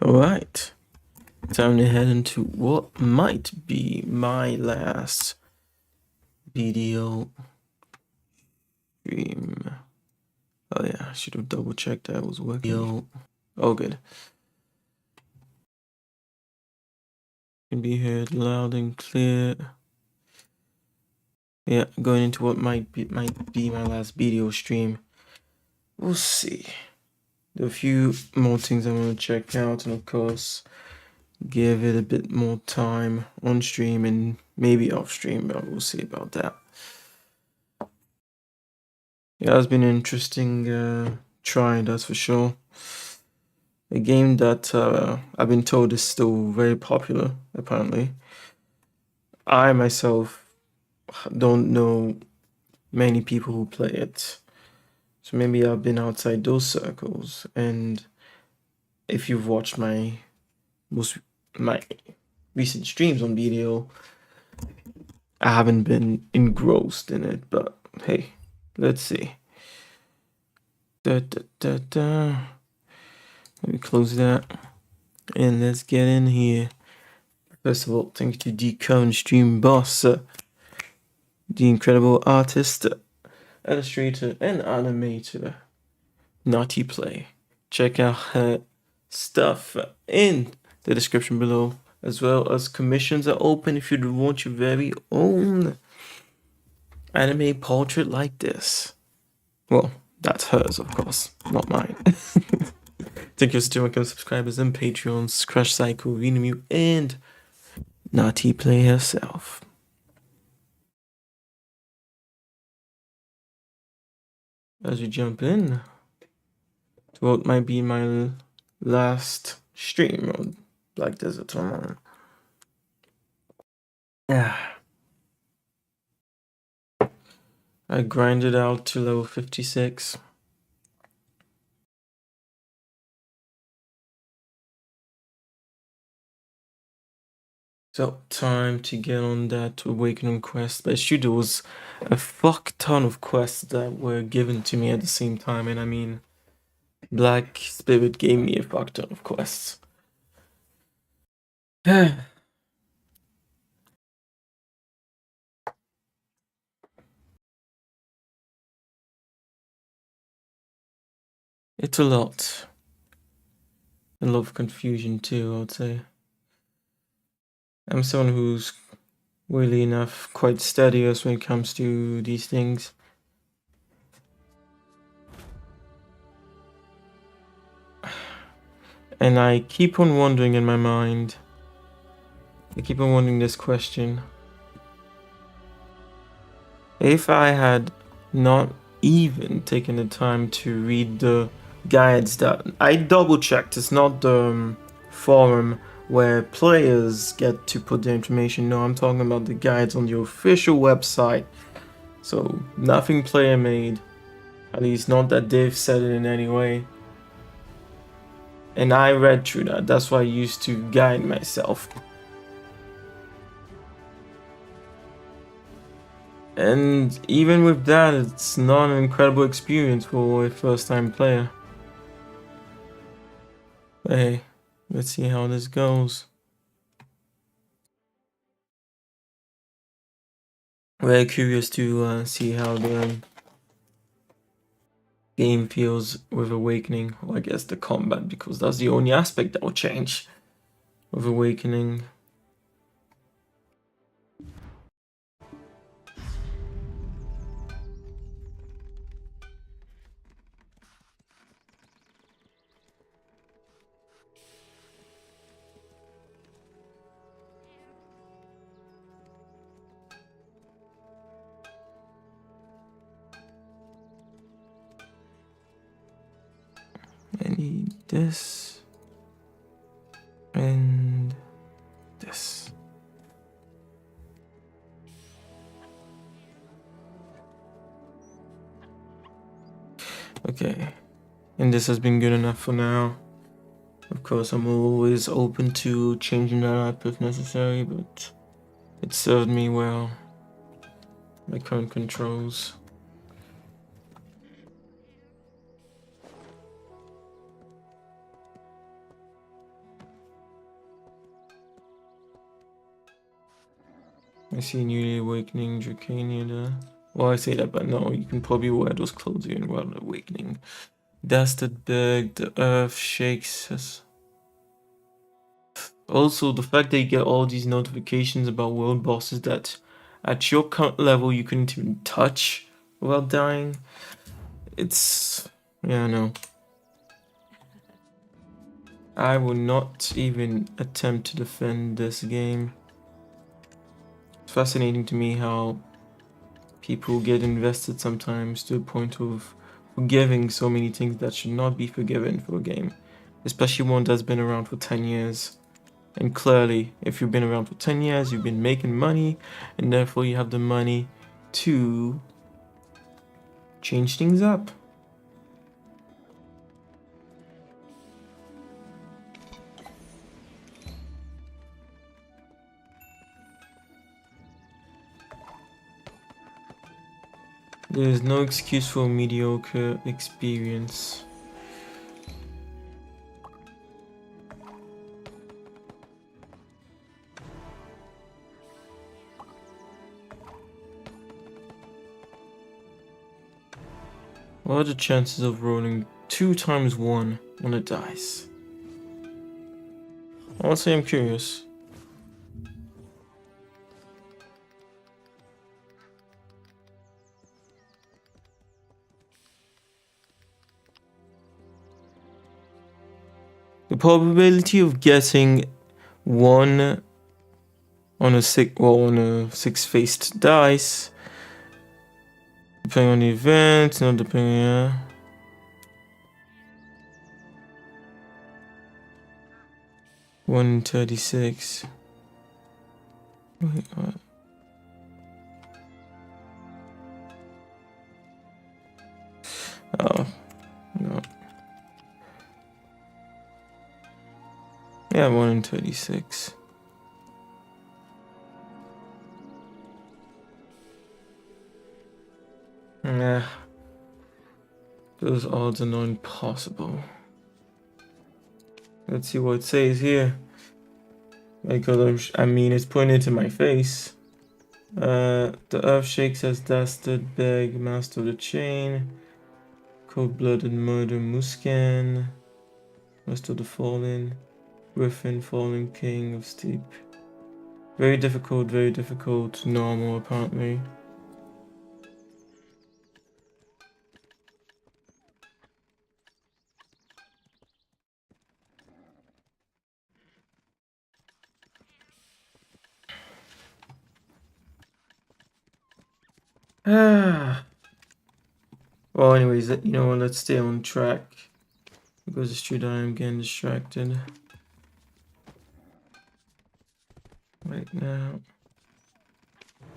Alright, time to head into what might be my last video stream. Oh yeah, I should have double checked that was working. Oh good. Can be heard loud and clear. Yeah, going into what might be my last video stream. We'll see. There are a few more things I want to check out, and of course give it a bit more time on stream and maybe off stream, but we'll see about that. Yeah, it's been an interesting try, that's for sure. A game that I've been told is still very popular, apparently. I myself don't know many people who play it, so maybe I've been outside those circles. And if you've watched my recent streams on video, I haven't been engrossed in it, but hey, let's see. Let me close that and let's get in here. First of all, thank you to Decone Stream Boss, the incredible artist, illustrator, and animator, Nutty Play. Check out her stuff in the description below, as well as commissions are open if you want your very own anime portrait like this. Well, that's hers, of course, not mine. Thank you to my subscribers and Patreons, Crash Cycle, Renemew, and Nutty Play herself. As we jump in to what might be my last stream on Black Desert Online. I grinded out to level 56. So time to get on that awakening quest. But shoot, there was a fuck ton of quests that were given to me at the same time, and I mean, Black Spirit gave me a fuck ton of quests. It's a lot. A lot of confusion too, I would say. I'm someone who's weirdly enough quite studious when it comes to these things. And I keep on wondering in my mind, I keep on wondering this question. If I had not even taken the time to read the guides that I double checked, it's not the forum where players get to put their information. No, I'm talking about the guides on the official website. So nothing player made, at least not that they've said it in any way. And I read through that. That's why I used to guide myself. And even with that, it's not an incredible experience for a first-time player. But hey, let's see how this goes. Very curious to see how the game feels with Awakening. Well, I guess the combat, because that's the only aspect that will change with Awakening. I need this and this. Okay, and this has been good enough for now. Of course, I'm always open to changing that up if necessary, but it served me well. My current controls. I see newly awakening Dracania there. Well, I say that, but no, you can probably wear those clothes in while awakening. Dastard Berg, the earth shakes us. Also, the fact that you get all these notifications about world bosses that at your current level you couldn't even touch without dying. It's... yeah, no. I will not even attempt to defend this game. It's fascinating to me how people get invested sometimes to the point of forgiving so many things that should not be forgiven for a game. Especially one that's been around for 10 years. And clearly, if you've been around for 10 years, you've been making money, and therefore you have the money to change things up. There is no excuse for a mediocre experience. What are the chances of rolling 2 times 1 on a dice? Honestly, I'm curious. The probability of getting 1 on a 6-faced dice, depending on the event, not depending on... 1 in 36. Wait, what? Oh, no. Yeah, 1 in 36. Nah. Those odds are not impossible. Let's see what it says here. Because I mean, it's pointed to my face. The earth shakes as Dastard Beg, Master of the Chain. Cold-blooded murder, Muskan. Master of the Fallen. Griffin, Fallen King of Steep. Very difficult, normal apparently. Well, anyways, you know what, let's stay on track. Because it's true that I'm getting distracted right now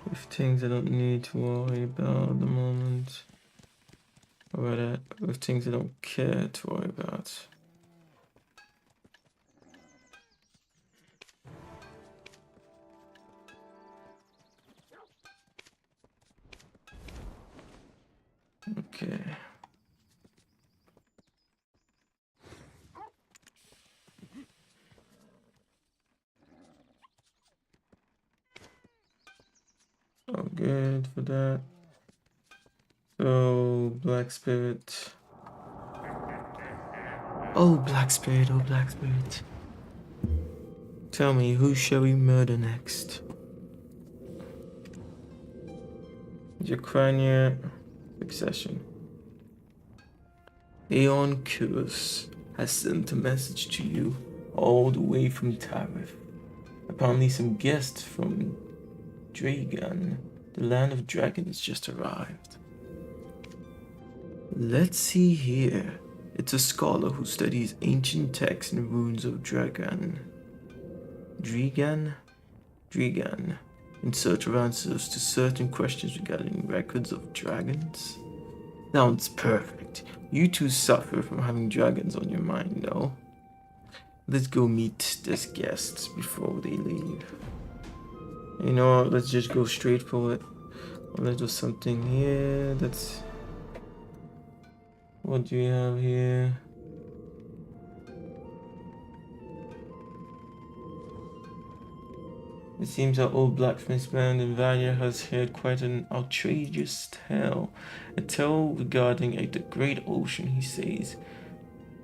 with things I don't need to worry about at the moment. Or rather, with things I don't care to worry about. Okay. All good for that. So, Black Spirit. Oh, Black Spirit, oh, Black Spirit. Tell me, who shall we murder next? Ukrainian succession. Aeon Kurus has sent a message to you all the way from Tarif. Apparently some guest from Dragan, the land of dragons, just arrived. Let's see here. It's a scholar who studies ancient texts and runes of Dragan. Dragan? In search of answers to certain questions regarding records of dragons? Sounds perfect. You two suffer from having dragons on your mind, though. Let's go meet this guests before they leave. You know what, let's just go straight for it. Let's do something here. That's... what do we have here? It seems our old blacksmith's man in Valia has heard quite an outrageous tale. A tale regarding the great ocean, he says.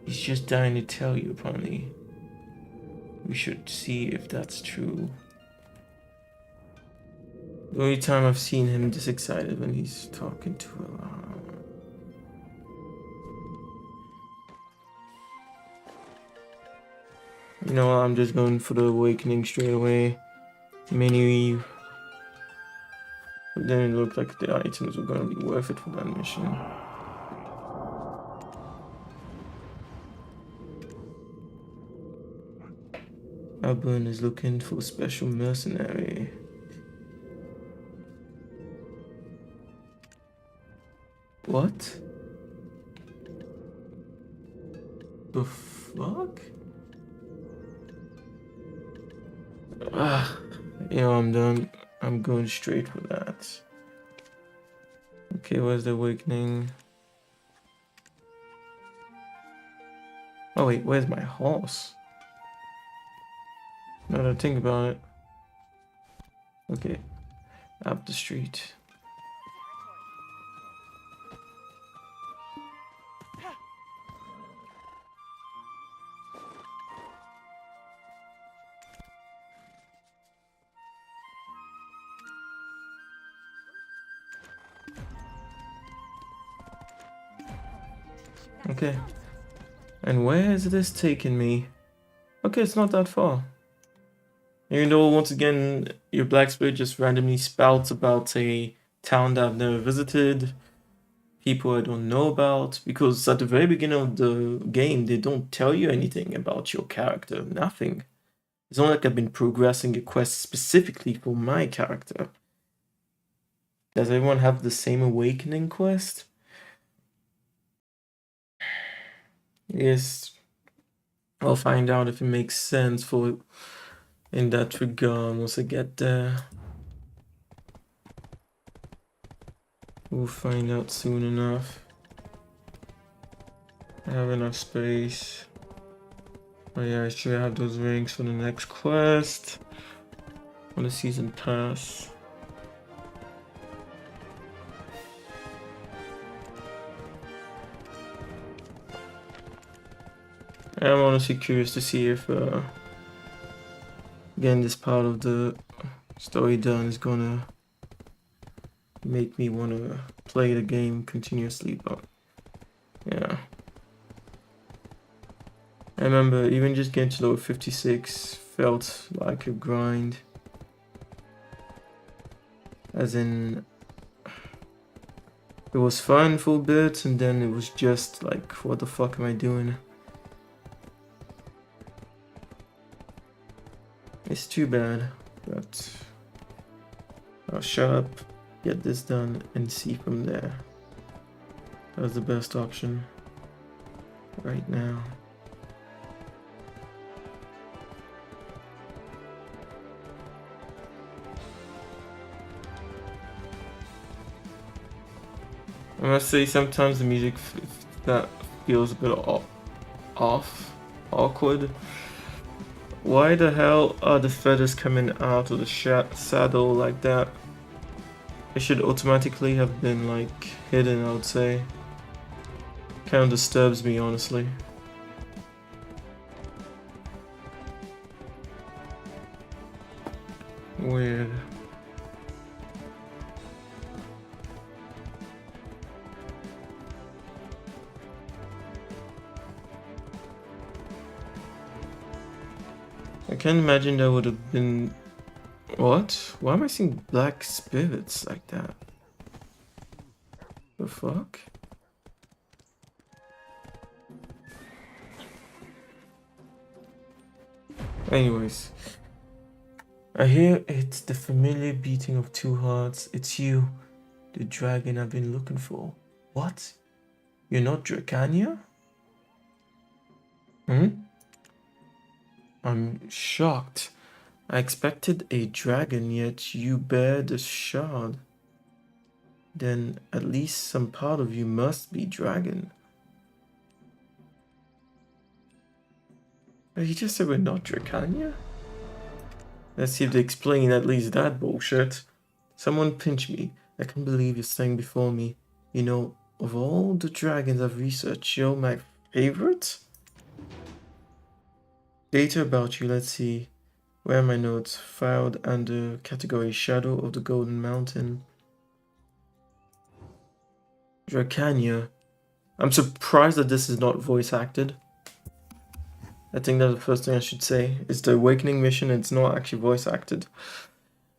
He's just dying to tell you, apparently. We should see if that's true. The only time I've seen him this excited when he's talking to a You know what, I'm just going for the awakening straight away. Many. But then it looked like the items were going to be worth it for that mission. Alburn is looking for a special mercenary. What? The fuck? Yeah, I'm done. I'm going straight for that. Okay, where's the awakening? Oh wait, where's my horse? Now that I think about it. Okay, up the street. Okay, and where is this taking me? Okay, it's not that far. Even though, once again, your blacksmith just randomly spouts about a town that I've never visited, people I don't know about, because at the very beginning of the game, they don't tell you anything about your character, nothing. It's not like I've been progressing a quest specifically for my character. Does everyone have the same awakening quest? Yes, I'll find out if it makes sense for in that regard once I get there. We'll find out soon enough. I have enough space. Oh yeah, I should have those rings for the next quest. On the season pass. I'm honestly curious to see if again this part of the story done is gonna make me want to play the game continuously, but yeah. I remember even just getting to level 56 felt like a grind. As in, it was fun for a bit, and then it was just like, what the fuck am I doing? It's too bad, but I'll shut up, get this done, and see from there. That's the best option right now. I must say, sometimes the music that feels a bit off, awkward. Why the hell are the feathers coming out of the saddle like that? It should automatically have been like hidden, I would say. Kind of disturbs me, honestly. Weird. I can't imagine that would have been... What? Why am I seeing black spirits like that? The fuck? Anyways. I hear it's the familiar beating of two hearts. It's you, the dragon I've been looking for. What? You're not Dracania? I'm shocked. I expected a dragon, yet you bear the shard. Then at least some part of you must be dragon. But he just said we're not Dracania? Let's see if they explain at least that bullshit. Someone pinch me. I can't believe you're standing before me. You know, of all the dragons I've researched, you're my favorite? Data about you, let's see. Where are my notes? Filed under category Shadow of the Golden Mountain. Dracania. I'm surprised that this is not voice acted. I think that's the first thing I should say. It's the Awakening mission, it's not actually voice acted.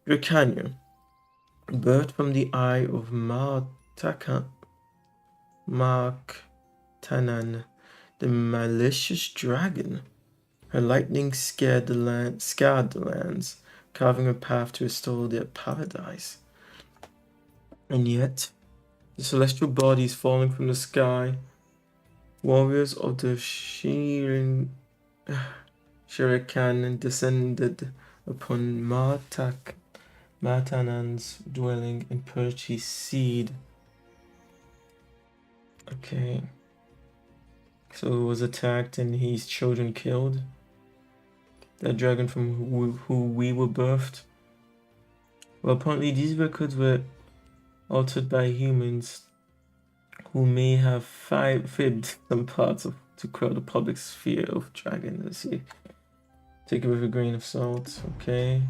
Dracania. Bird from the eye of Martanan, the malicious dragon. Her lightning scared the lands, carving a path to restore their paradise. And yet, the celestial bodies falling from the sky, warriors of the Shirikan descended upon Martanan's dwelling and purged his seed. Okay. So it was attacked and his children killed. That dragon from who we were birthed. Well, apparently these records were altered by humans who may have fibbed some parts to quell the public's fear of dragons. Let's see. Take it with a grain of salt. Okay.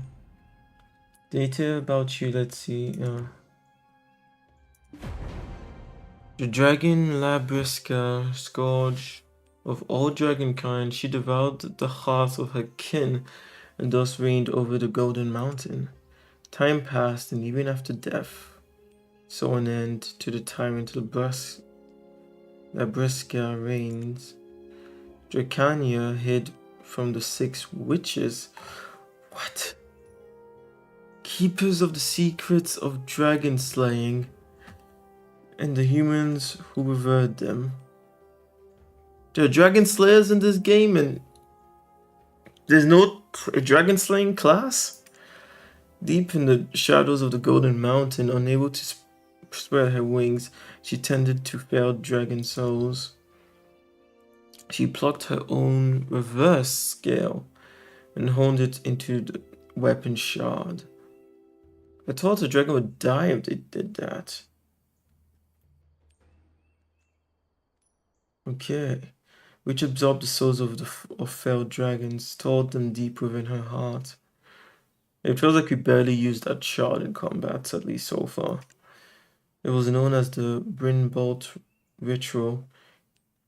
Data about you, let's see. The dragon Labriska, scourge of all dragonkind, she devoured the hearts of her kin and thus reigned over the Golden Mountain. Time passed, and even after death, saw an end to the tyrant Labriska reigns. Dracania hid from the 6 witches. What? Keepers of the secrets of dragon slaying, and the humans who revered them. There are dragon slayers in this game, and there's no dragon slaying class? Deep in the shadows of the Golden Mountain, unable to spread her wings, she tended to failed dragon souls. She plucked her own reverse scale and honed it into the weapon shard. I thought the dragon would die if they did that. Okay. Which absorbed the souls of failed dragons, stored them deep within her heart. It feels like we barely used that shard in combat, at least so far. It was known as the Brinbolt ritual.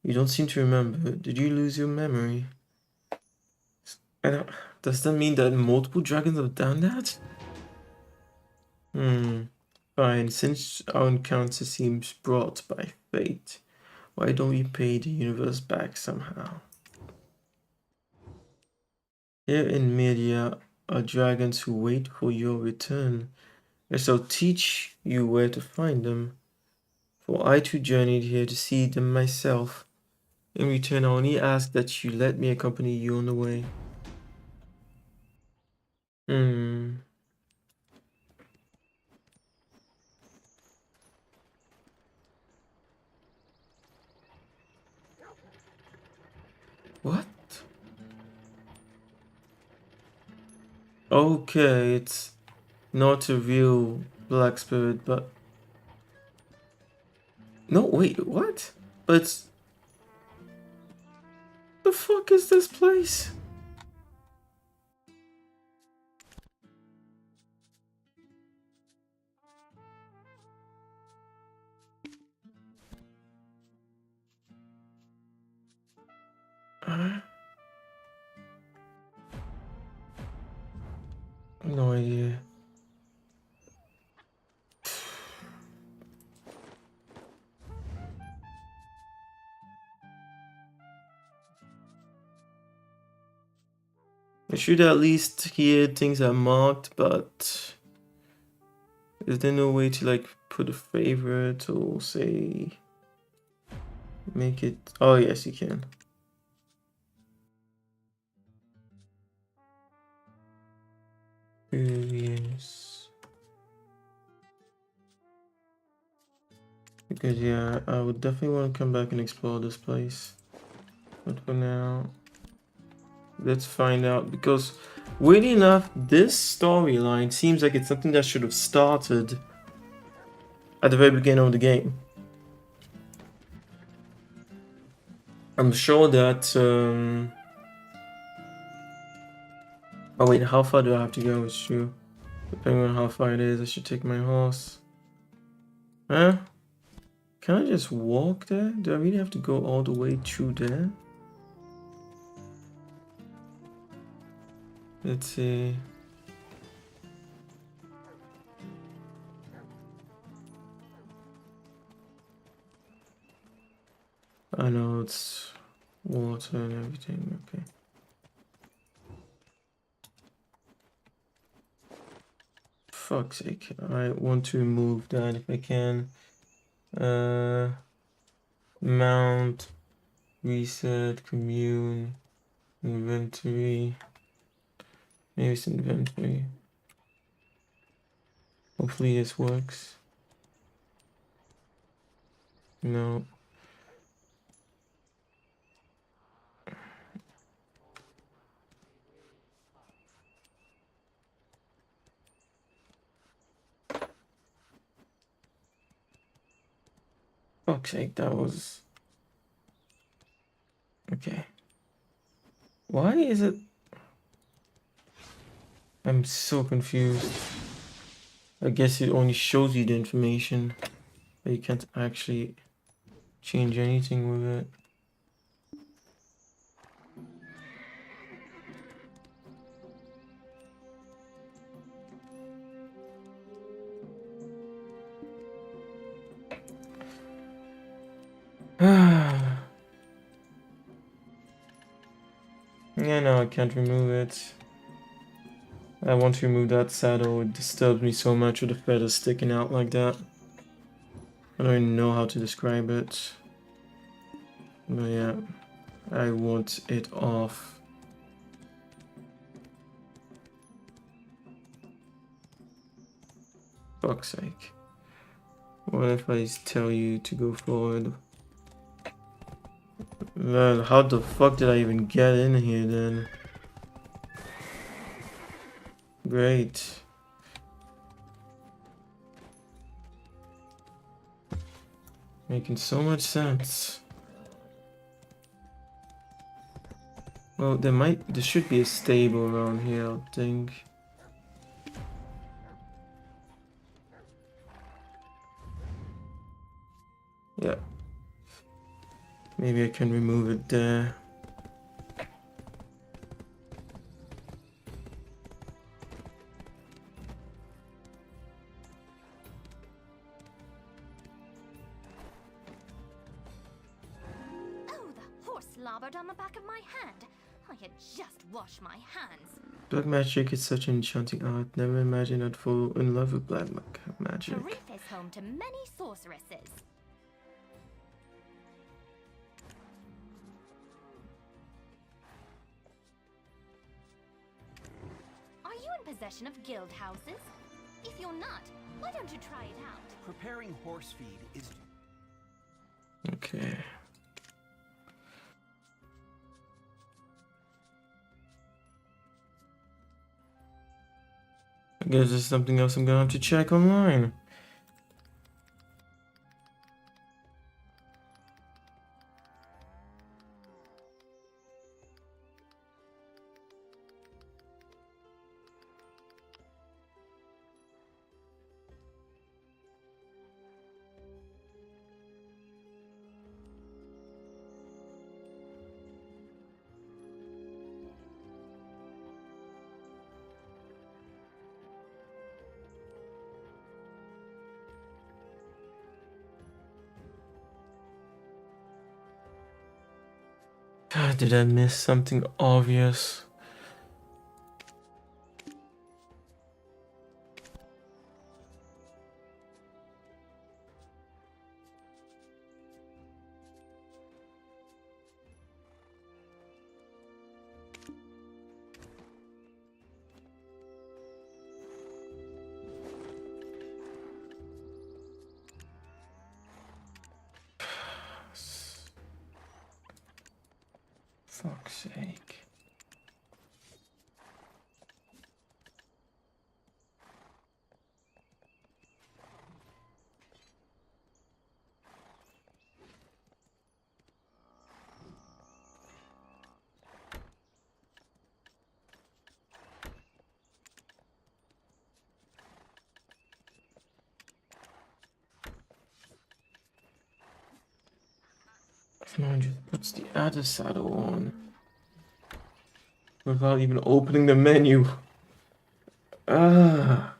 You don't seem to remember. Did you lose your memory? Does that mean that multiple dragons have done that? Fine. Since our encounter seems brought by fate, why don't we pay the universe back somehow? Here in Media are dragons who wait for your return. I shall teach you where to find them, for I too journeyed here to see them myself. In return, I only ask that you let me accompany you on the way. What? Okay, it's not a real black spirit, but... No, wait, what? But... The fuck is this place? No idea. I should at least hear things are marked, but is there no way to like put a favorite or say make it? Oh yes, you can. Yes. Because yeah, I would definitely want to come back and explore this place. But for now, let's find out, because Weirdly enough, this storyline seems like it's something that should have started at the very beginning of the game. I'm sure that, oh wait, how far do I have to go? It's true. Depending on how far it is, I should take my horse. Huh? Can I just walk there? Do I really have to go all the way through there? Let's see. I know it's water and everything, okay. Fuck's sake. I want to remove that if I can. Mount, reset, commune, inventory. Maybe it's inventory. Hopefully this works. No. Fuck's sake, that was... Okay. Why is it... I'm so confused. I guess it only shows you the information, but you can't actually change anything with it. Yeah, no, I can't remove it. I want to remove that saddle. It disturbs me so much with the feathers sticking out like that. I don't even know how to describe it. But yeah, I want it off. Fuck's sake. What if I tell you to go forward? Man, how the fuck did I even get in here then? Great. Making so much sense. Well, there should be a stable around here, I think. Yeah. Maybe I can remove it there. Slobbered on the back of my hand. I had just washed my hands. Black magic is such an enchanting art. Never imagined I'd fall in love with black magic. Sharif is home to many sorceresses. Are you in possession of guild houses? If you're not, why don't you try it out? Preparing horse feed is... Okay. I guess there's something else I'm gonna have to check online. God, did I miss something obvious? Fuck's sake. No, just puts the other saddle on without even opening the menu. Ah.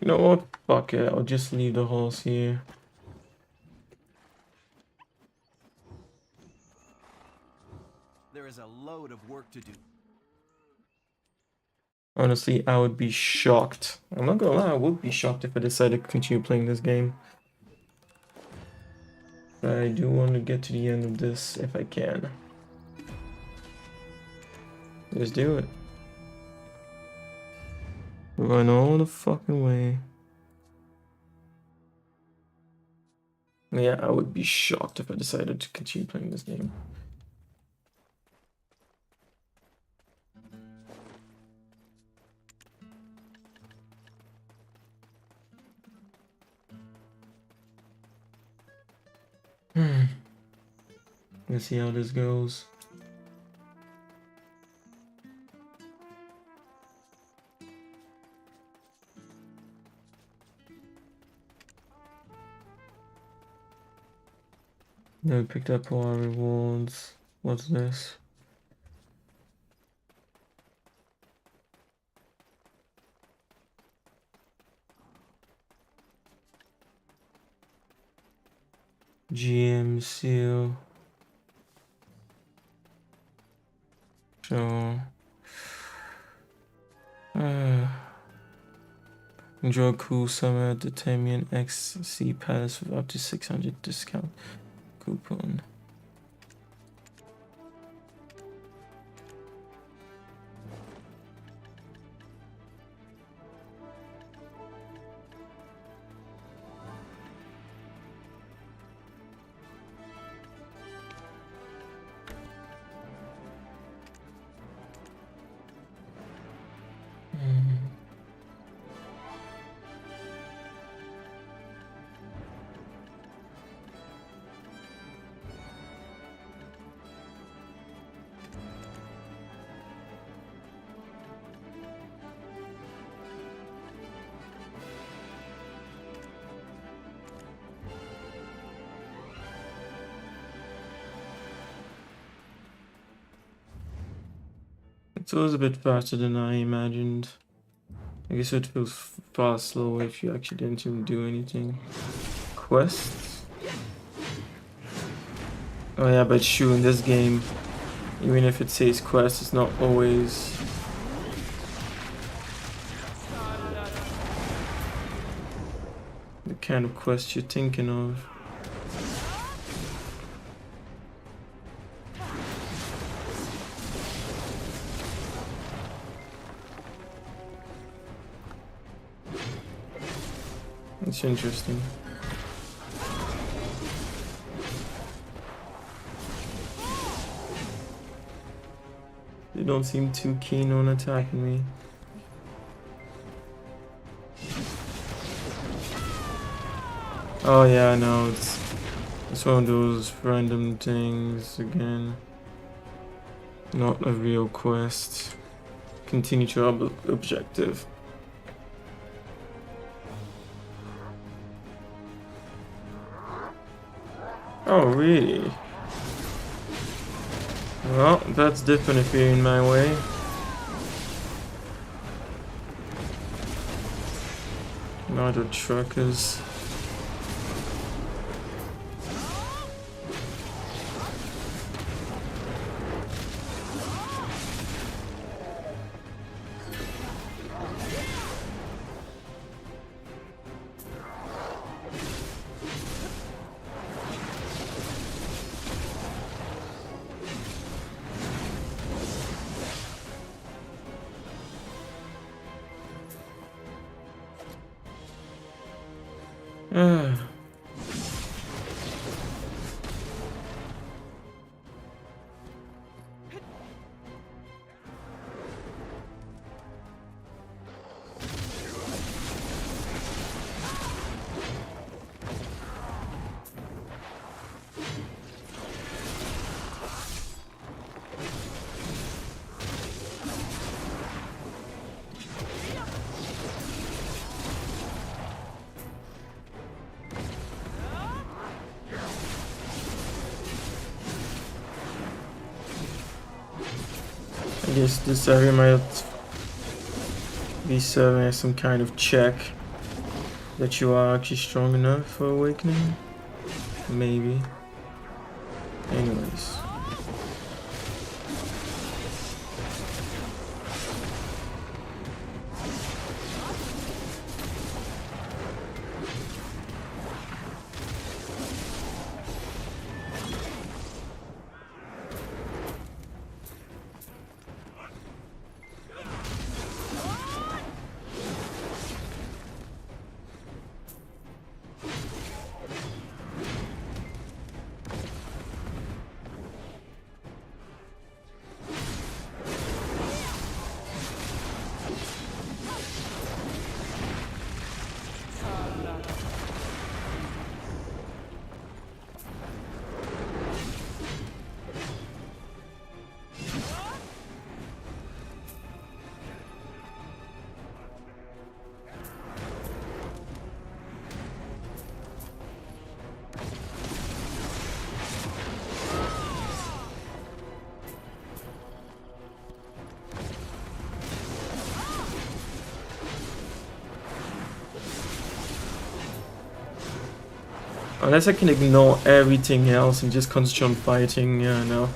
You know what? Fuck it. I'll just leave the horse here. There is a load of work to do. Honestly, I would be shocked. I'm not gonna lie, I would be shocked if I decided to continue playing this game. But I do want to get to the end of this if I can. Let's do it. Run all the fucking way. Yeah, I would be shocked if I decided to continue playing this game. Let's see how this goes. No, we picked up all our rewards. What's this? GM seal. So, enjoy a cool summer at the Tamian XC Palace with up to 600 discount coupon. It was a bit faster than I imagined. I guess it feels far slower if you actually didn't even do anything. Quests? Oh yeah, but shoot, in this game, even if it says quest, it's not always... the kind of quest you're thinking of. It's interesting. They don't seem too keen on attacking me. Oh yeah, I know, it's one of those random things again. Not a real quest. Continue to objective. Oh, really? Well, that's different if you're in my way. Not the truckers. guess this area might be serving as some kind of check that you are actually strong enough for awakening. Maybe. Anyways. Unless I can ignore everything else and just concentrate on fighting, yeah, no.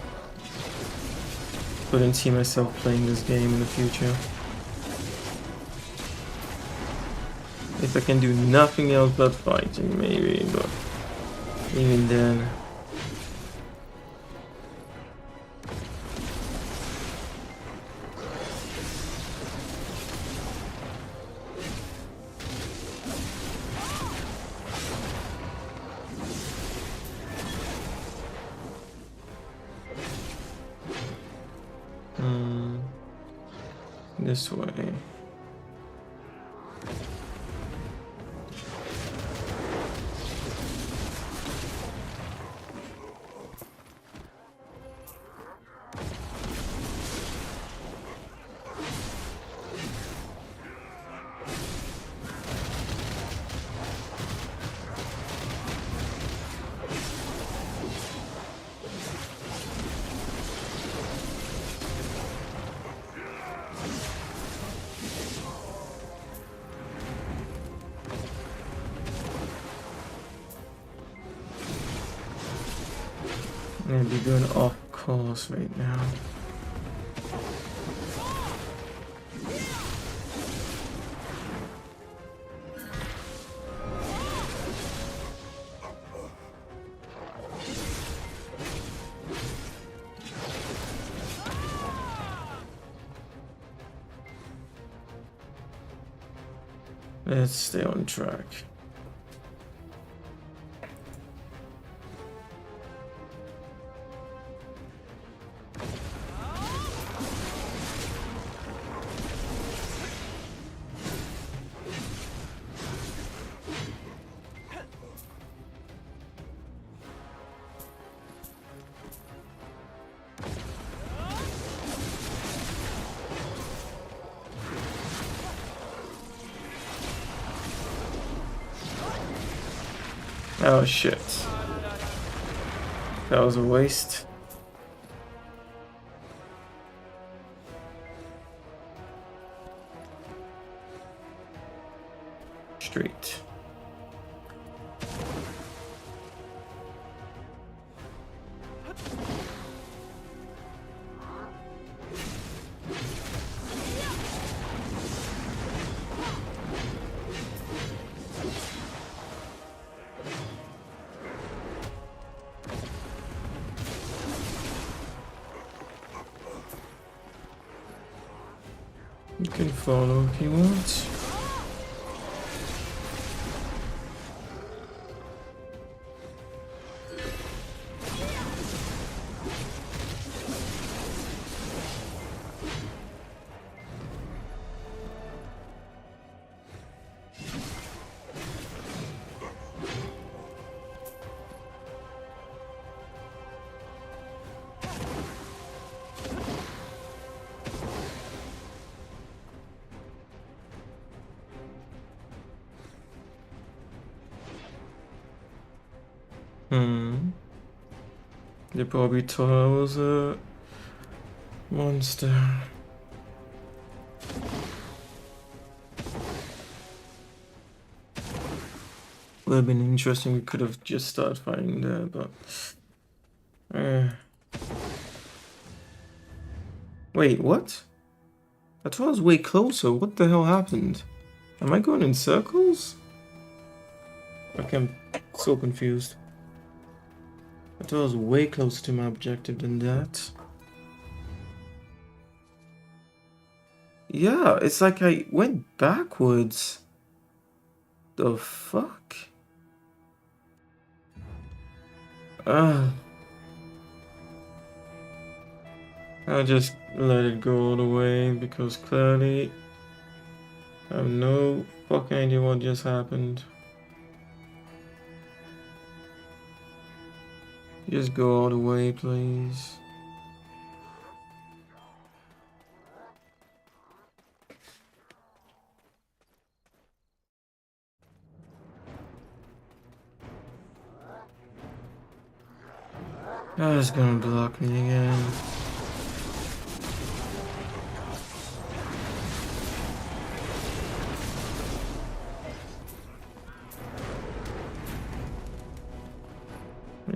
Couldn't see myself playing this game in the future. If I can do nothing else but fighting, maybe, but even then. This way. I'm gonna be going off course right now. Let's stay on track. Oh shit. That was a waste. Straight. You can follow if you want. They probably thought I was Monster. Would have been interesting. We could have just started fighting there, but. Wait, what? I thought I was way closer. What the hell happened? Am I going in circles? Okay, I'm so confused. I thought I was way closer to my objective than that. Yeah, it's like I went backwards. The fuck? Ah. I just let it go all the way because clearly I have no fucking idea what just happened. Just go all the way, please. Oh, it's gonna block me again.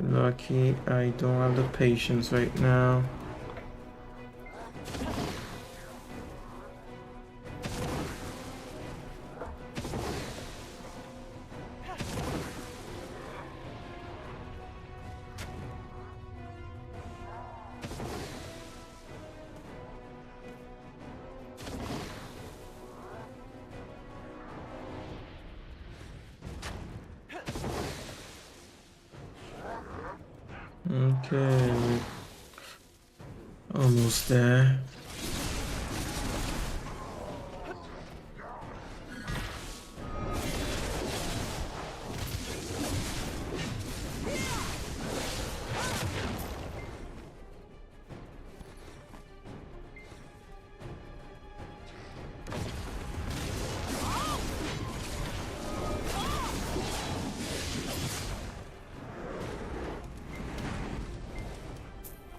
Lucky I don't have the patience right now. Okay, we're almost there.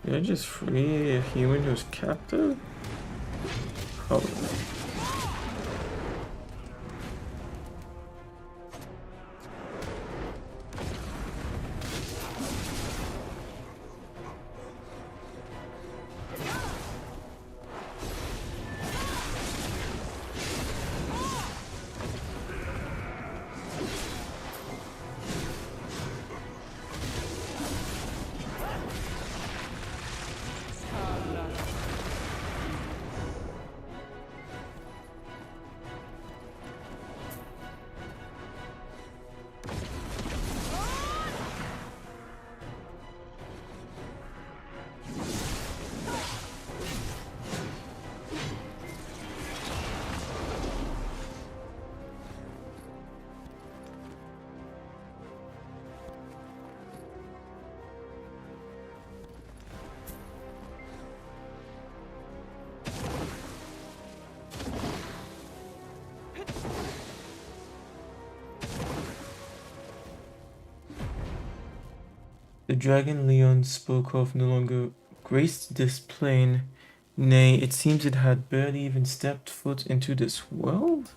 Did I just free a human who's captive? Probably. The dragon Leon spoke of no longer graced this plane. Nay, it seems it had barely even stepped foot into this world.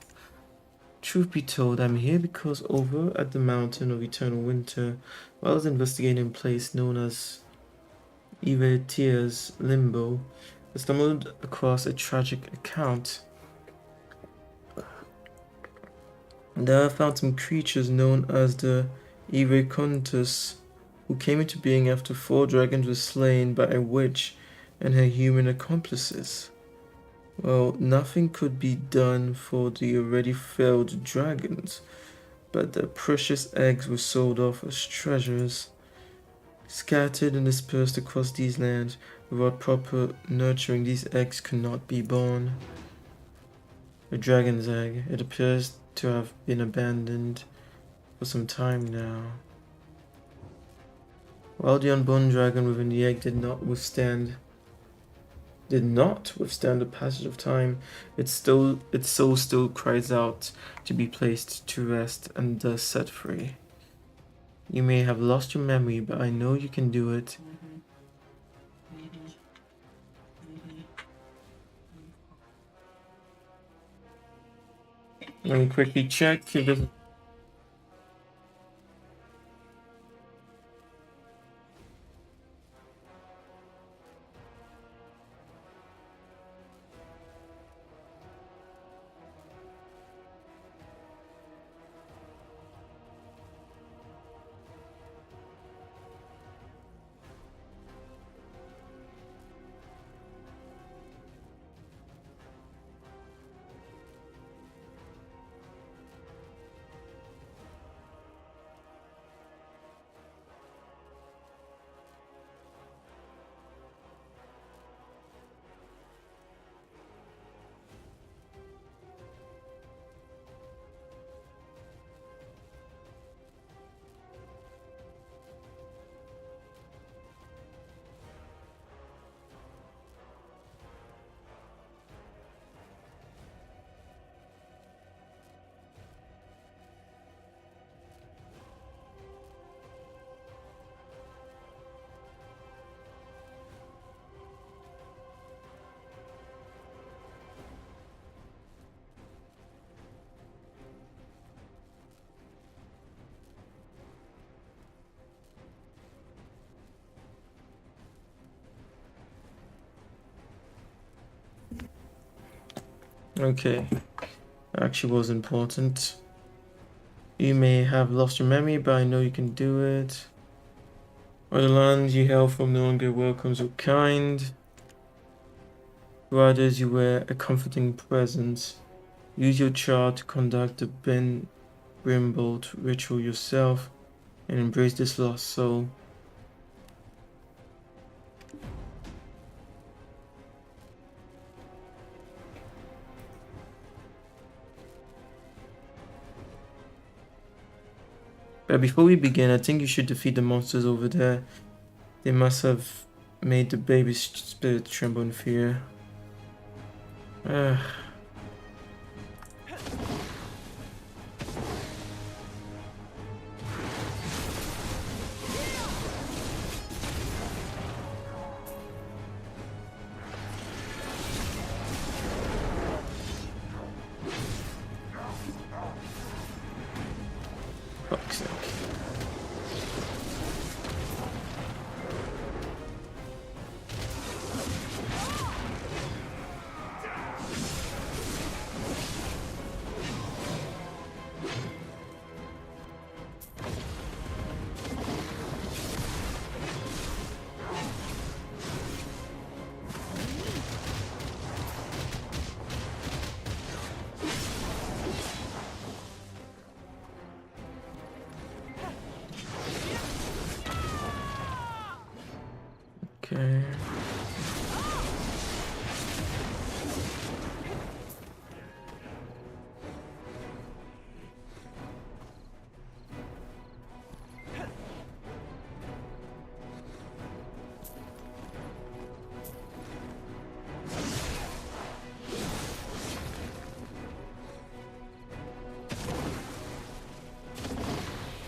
Truth be told, I'm here because over at the Mountain of Eternal Winter, while I was investigating a place known as Ivertia's Limbo, I stumbled across a tragic account. There I found some creatures known as the Ivecontus, who came into being after 4 dragons were slain by a witch and her human accomplices. Well, nothing could be done for the already failed dragons, but their precious eggs were sold off as treasures. Scattered and dispersed across these lands, without proper nurturing, these eggs could not be born. A dragon's egg. It appears to have been abandoned for some time now. While the unborn dragon within the egg did not withstand the passage of time, its soul still cries out to be placed to rest and thus set free. You may have lost your memory, but I know you can do it. Let me quickly check if there's... Okay, actually was important. You may have lost your memory, but I know you can do it. Or the land you hail from no longer welcomes your kind. To others you were a comforting presence. Use your child to conduct the Brimbolt ritual yourself and embrace this lost soul. But before we begin, I think you should defeat the monsters over there. They must have made the baby's spirit tremble in fear. Fuck's sake. Okay.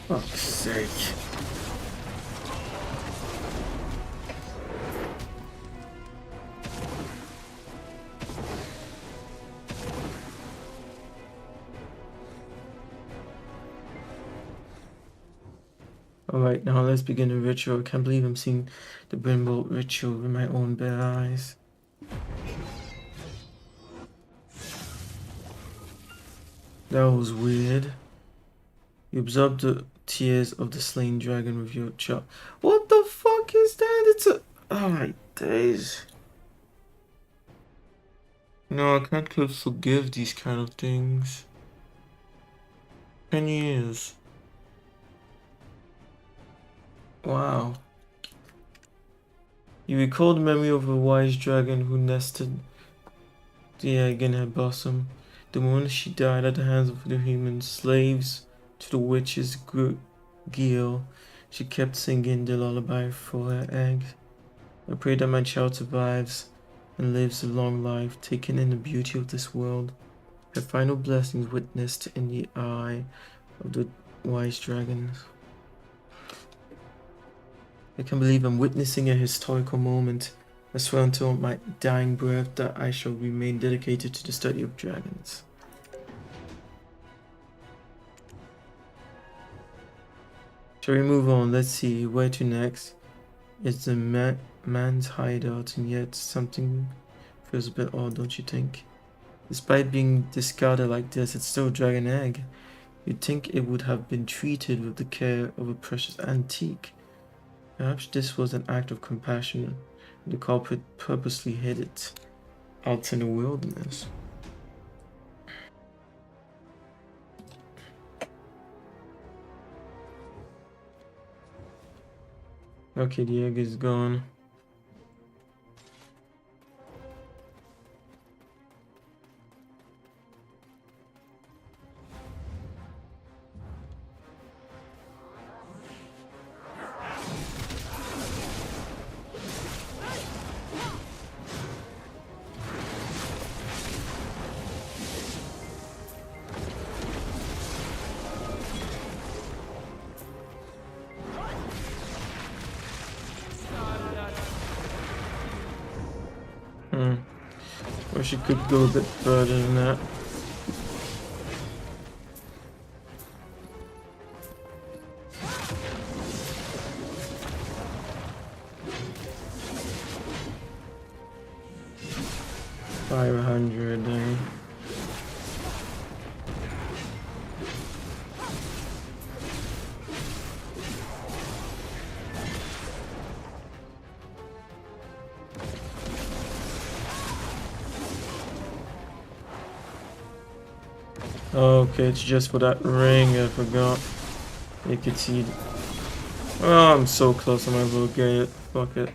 Fuck's sake. Alright, now let's begin the ritual. I can't believe I'm seeing the Brimbolt ritual with my own bare eyes. That was weird. You absorb the tears of the slain dragon with your child. What the fuck is that? It's a... Oh my days. No, I can't forgive these kind of things. 10 years. Wow. You recall the memory of a wise dragon who nested the egg in her bosom. The moment she died at the hands of the human slaves to the witch's guild, she kept singing the lullaby for her egg. I pray that my child survives and lives a long life, taking in the beauty of this world. Her final blessings witnessed in the eye of the wise dragons. I can't believe I'm witnessing a historical moment. I swear until my dying breath that I shall remain dedicated to the study of dragons. Shall we move on? Let's see. Where to next? It's the man's hideout, and yet something feels a bit odd, don't you think? Despite being discarded like this, it's still a dragon egg. You'd think it would have been treated with the care of a precious antique. Perhaps this was an act of compassion, and the culprit purposely hid it out in the wilderness. Okay, the egg is gone. Wish it could go a bit further than that. $500. Okay, it's just for that ring, I forgot. You could see. Oh, I'm so close, I might as well get it. Fuck it.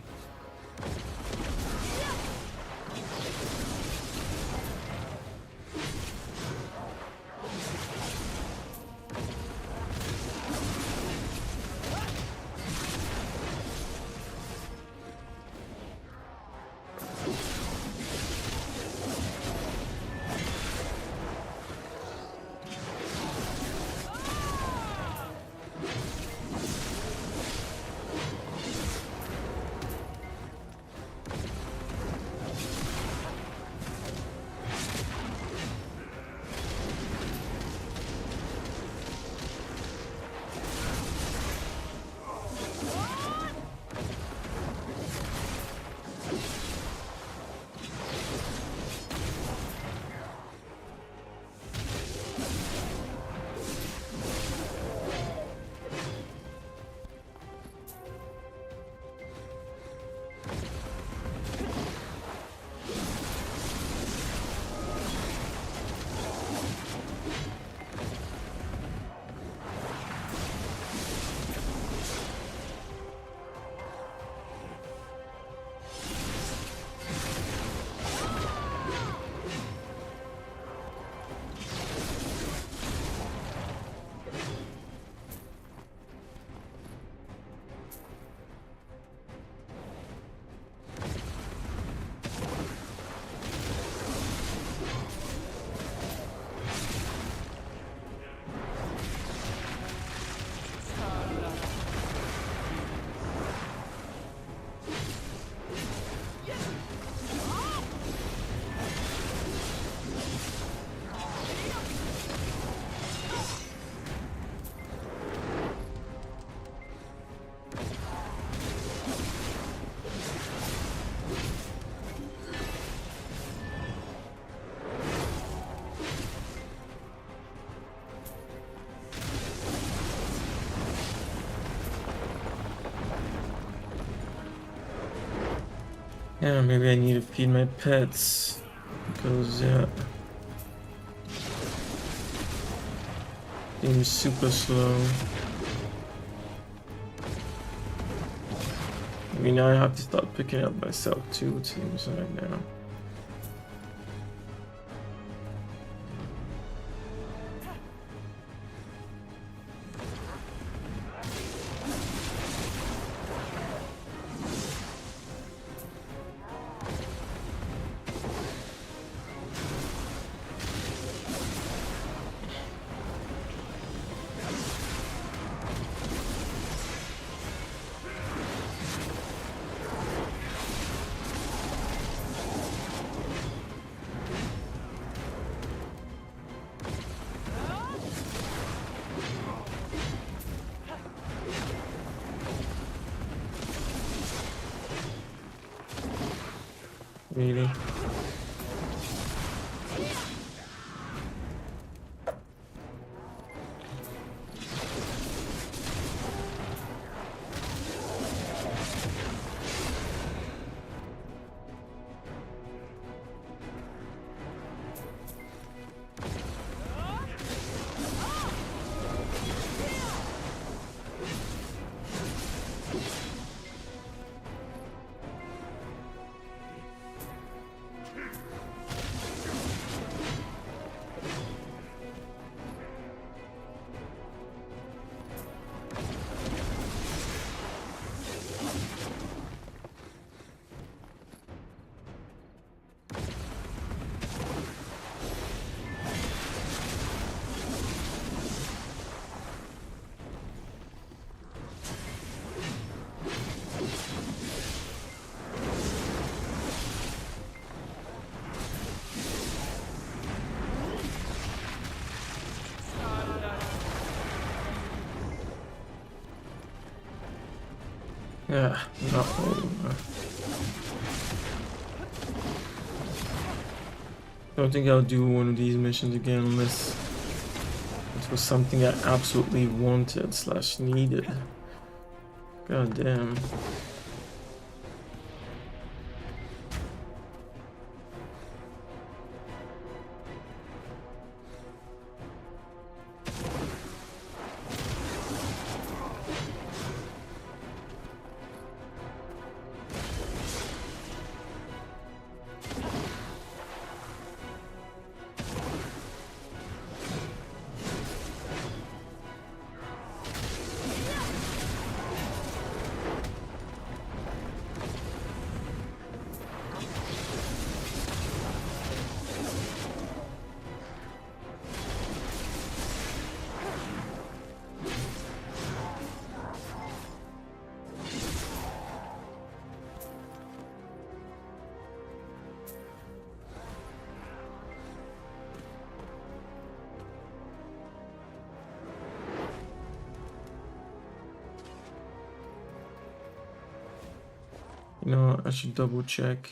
Yeah, maybe I need to feed my pets. Because, yeah. Seems super slow. I mean, I have to start picking up myself too, it seems like now. Really? Yeah, not over. I don't think I'll do one of these missions again unless it was something I absolutely wanted / needed. God damn. You know, I should double check.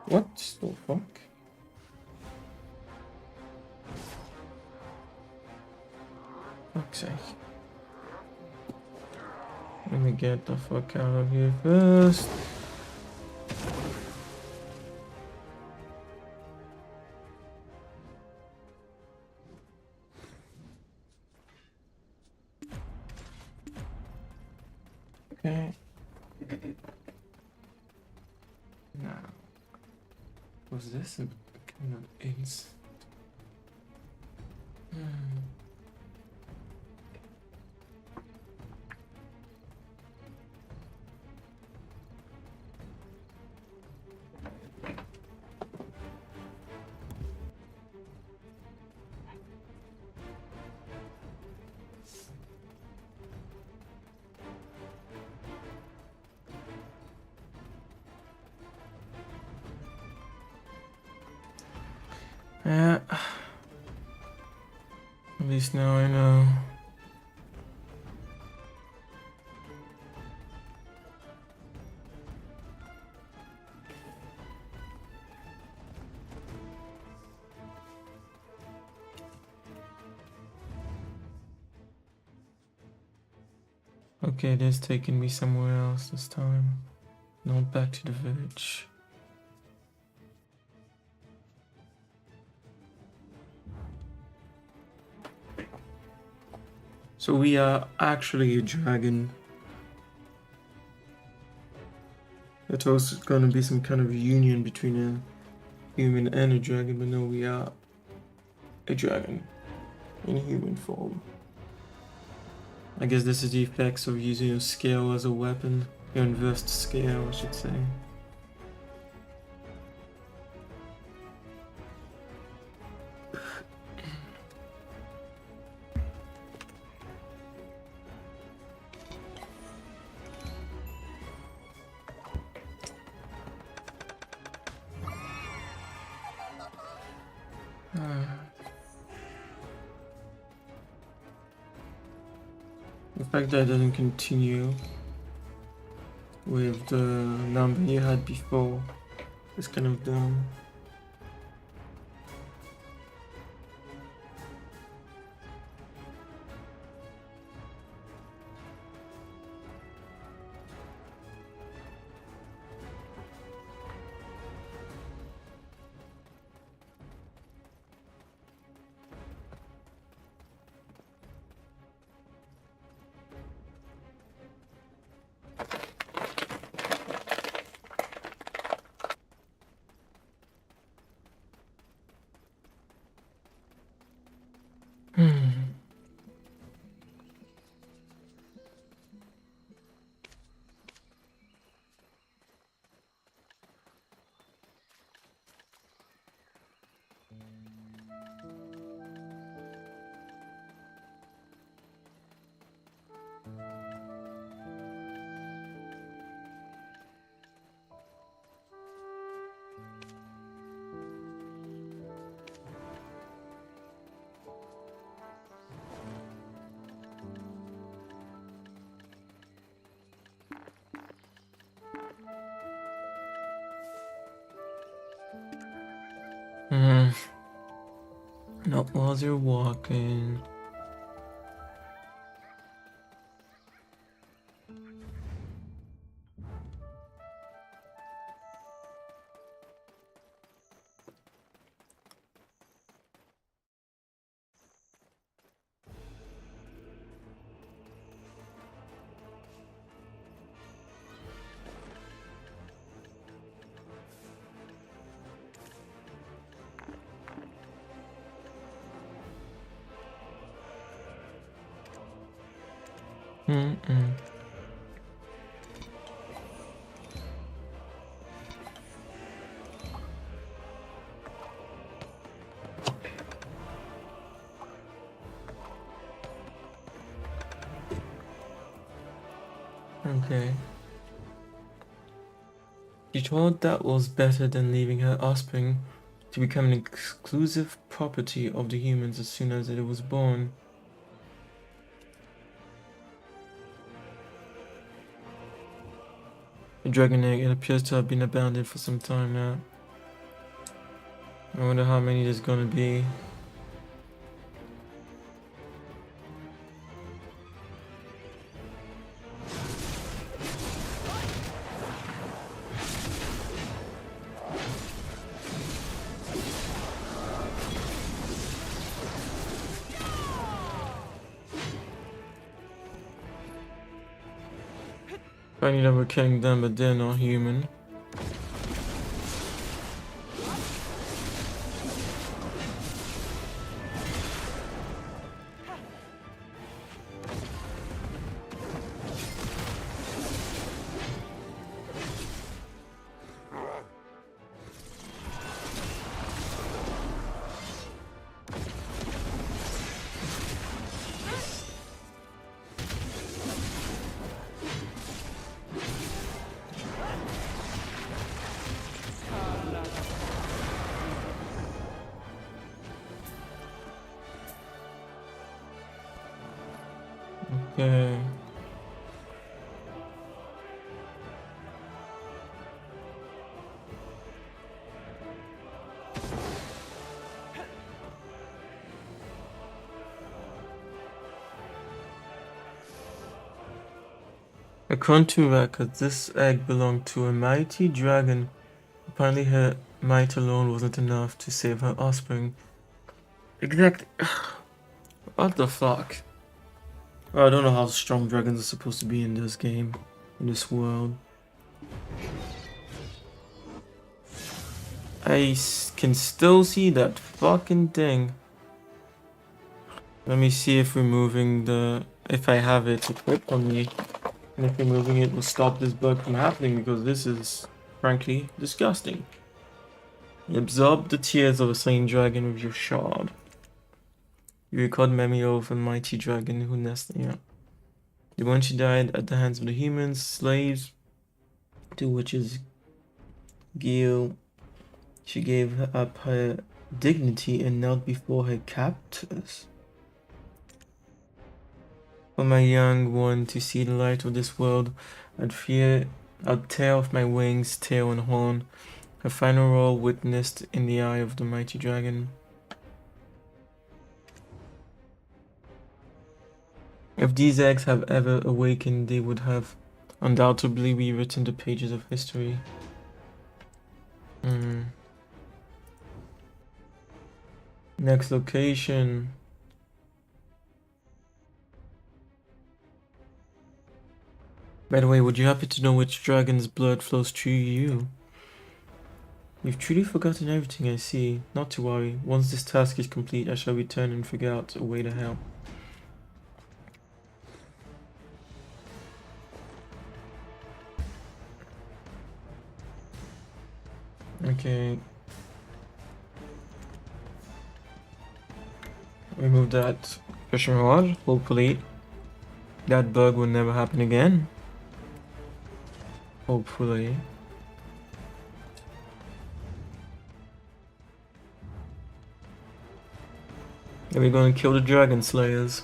What the fuck? Fuck's sake. Let me get the fuck out of here first. Okay. Now, was this a kind of instant? Yeah. At least now I know. Okay, it is taking me somewhere else this time. Not back to the village. So we are actually a dragon. I thought it was gonna be some kind of union between a human and a dragon, but no, we are a dragon in human form. I guess this is the effects of using your scale as a weapon. Your inverse scale, I should say. The fact that it doesn't continue with the number you had before. It's kind of dumb. Not while you're walking. Okay. She thought that was better than leaving her offspring to become an exclusive property of the humans as soon as it was born. The dragon egg, it appears to have been abandoned for some time now. I wonder how many there's gonna be. Funny that we're killing them, but they're not human. Okay. According to records, this egg belonged to a mighty dragon. Apparently her might alone wasn't enough to save her offspring. Exactly. What the fuck? Well, I don't know how strong dragons are supposed to be in this game, in this world. Can still see that fucking thing. Let me see if removing if I have it equipped on me, and if removing it will stop this bug from happening, because this is frankly disgusting. Absorb the tears of a slain dragon with your shard. You record memory of a mighty dragon who nested here. The one she died at the hands of the humans, slaves, to witches Gil. She gave up her dignity and knelt before her captors. For my young one to see the light of this world, I'd fear I'll tear off my wings, tail, and horn. Her final roar witnessed in the eye of the mighty dragon. If these eggs have ever awakened, they would have undoubtedly rewritten the pages of history. Next location. By the way, would you happen to know which dragon's blood flows through you? You've truly forgotten everything, I see. Not to worry. Once this task is complete, I shall return and figure out a way to help. Okay. Remove that fishing rod. Hopefully, that bug will never happen again. Hopefully. And we're gonna kill the dragon slayers.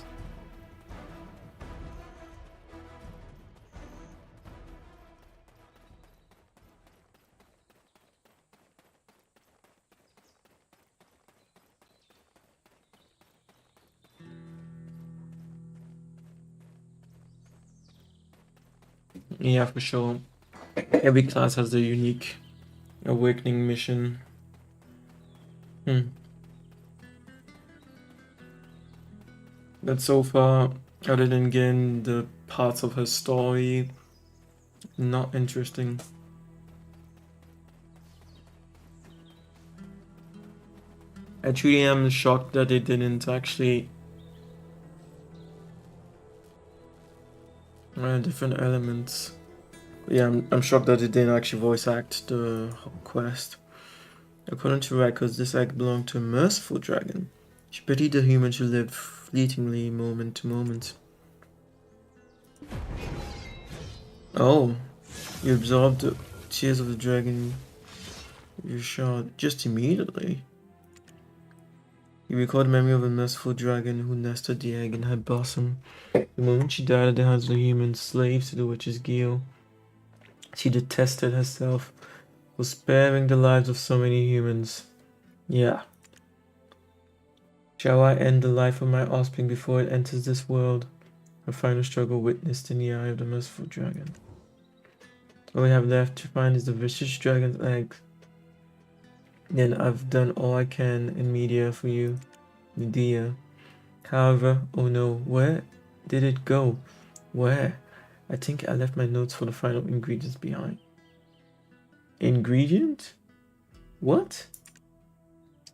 Yeah, for sure. Every class has their unique awakening mission. But so far, other than getting the parts of her story, not interesting. I truly am shocked that they didn't actually different elements. Yeah, I'm shocked that they didn't actually voice act the quest. According to records, this egg belonged to a merciful dragon. She pitied the humans who lived fleetingly moment to moment. Oh, you absorbed the tears of the dragon you shot just immediately. You recall the memory of a merciful dragon who nested the egg in her bosom. The moment she died at the hands of the humans, slaves to the witch's guild, she detested herself for sparing the lives of so many humans. Yeah. Shall I end the life of my offspring before it enters this world? Her final struggle witnessed in the eye of the merciful dragon. All we have left to find is the vicious dragon's egg. Then I've done all I can in media for you, Medea. However, oh no, where did it go? Where? I think I left my notes for the final ingredients behind. Ingredient? What?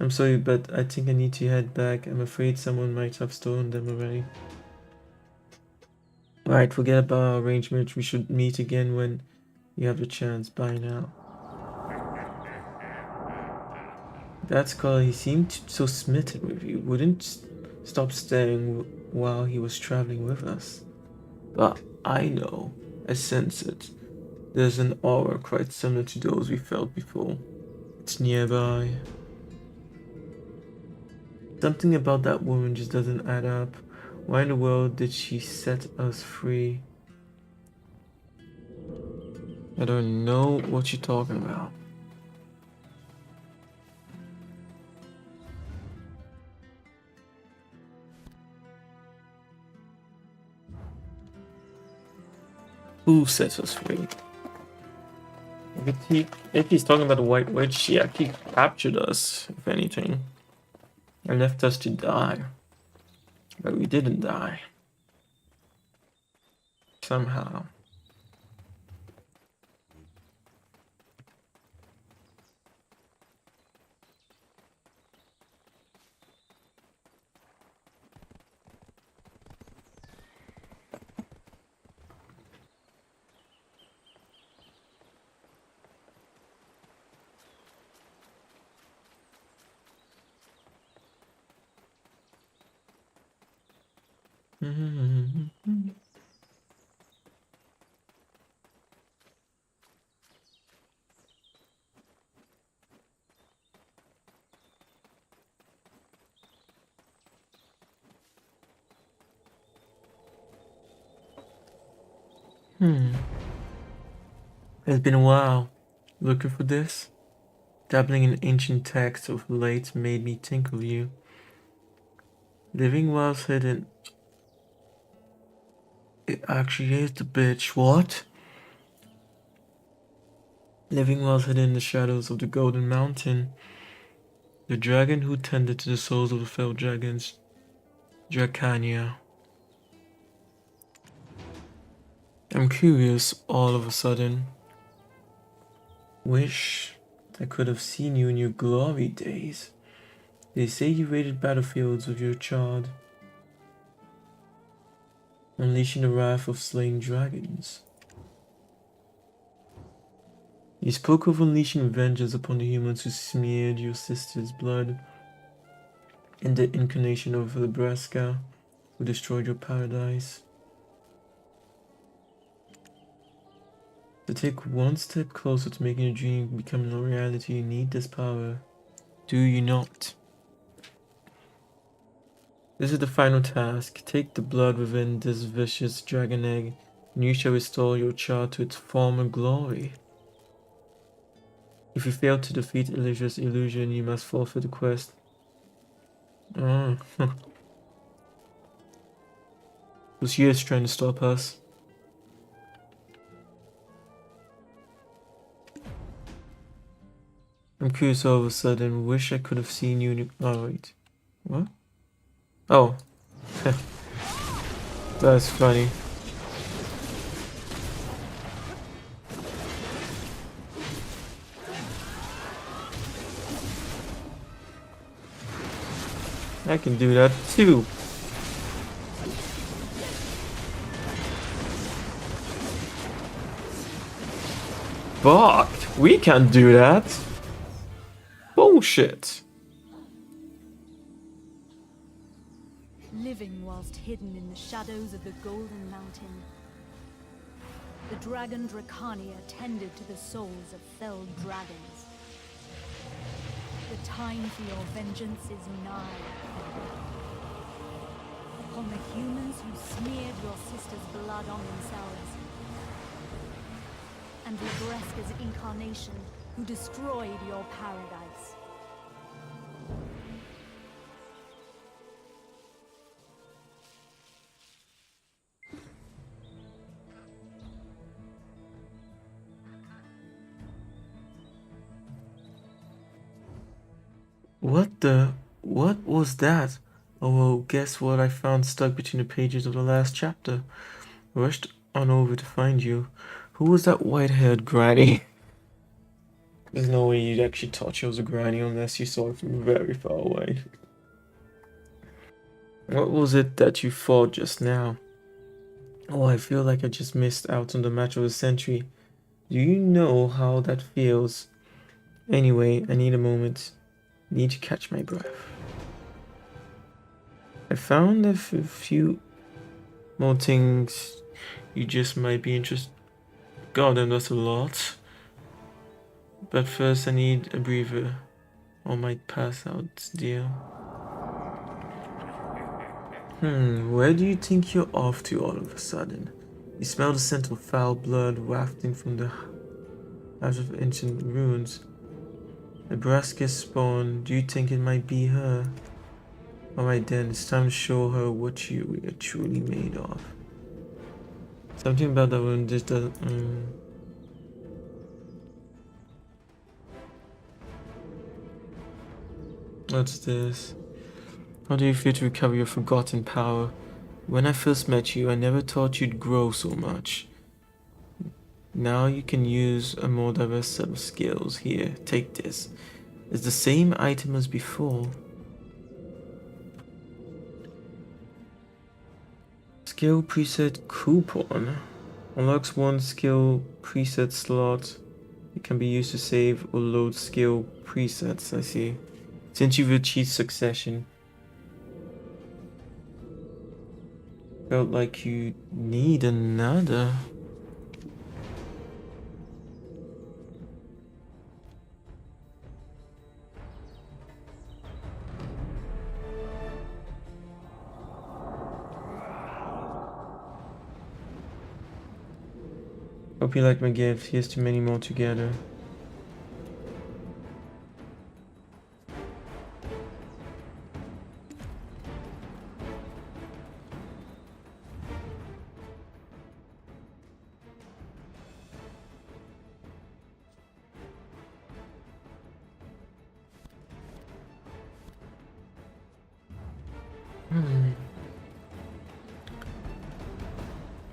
I'm sorry, but I think I need to head back. I'm afraid someone might have stolen them already. Alright, forget about our arrangement. We should meet again when you have the chance. Bye now. That's called he seemed so smitten with you. Wouldn't stop staring while he was traveling with us. But I know. I sense it. There's an aura quite similar to those we felt before. It's nearby. Something about that woman just doesn't add up. Why in the world did she set us free? I don't know what you're talking about. Who sets us free? If he's talking about the White Witch, she actually captured us, if anything. And left us to die. But we didn't die. Somehow. It's been a while. Looking for this? Dabbling in ancient texts of late made me think of you. Living whilst hidden. It actually is the bitch. What? Living whilst hidden in the shadows of the Golden Mountain. The dragon who tended to the souls of the fell dragons. Dracania. I'm curious all of a sudden. Wish I could have seen you in your glory days. They say you raided battlefields with your child, unleashing the wrath of slain dragons. You spoke of unleashing vengeance upon the humans who smeared your sister's blood, and the incarnation of Nebraska who destroyed your paradise. To take one step closer to making your dream become a reality, you need this power. Do you not? This is the final task. Take the blood within this vicious dragon egg, and you shall restore your child to its former glory. If you fail to defeat Elysia's illusion, you must forfeit the quest. Oh. Was she just trying to stop us? I'm curious all of a sudden. Wish I could have seen you in... Oh, wait. What? Oh. That's funny. I can do that too. But we can't do that. Bullshit. Living whilst hidden in the shadows of the Golden Mountain, the dragon Dracania tended to the souls of felled dragons. The time for your vengeance is nigh. Upon the humans who smeared your sister's blood on themselves, and Nebraska's incarnation who destroyed your paradise. What was that? Oh well, guess what I found stuck between the pages of the last chapter. Rushed on over to find you. Who was that white-haired granny? There's no way you'd actually thought she was a granny unless you saw it from very far away. What was it that you fought just now? Oh, I feel like I just missed out on the match of the century. Do you know how that feels? Anyway, I need a moment. Need to catch my breath. I found a few more things you just might be interested. God damn, that's a lot. But first I need a breather, or might pass out, dear. Where do you think you're off to all of a sudden? You smell the scent of foul blood wafting from the out of ancient ruins. Nebraska's spawn, do you think it might be her? Alright then, it's time to show her what you are truly made of. Something about that one just doesn't... What's this? How do you feel to recover your forgotten power? When I first met you, I never thought you'd grow so much. Now you can use a more diverse set of skills. Here, take this. It's the same item as before. Skill preset coupon. Unlocks one skill preset slot. It can be used to save or load skill presets, I see. Since you've achieved succession. Felt like you need another. Hope you like my gift. Here's to many more together.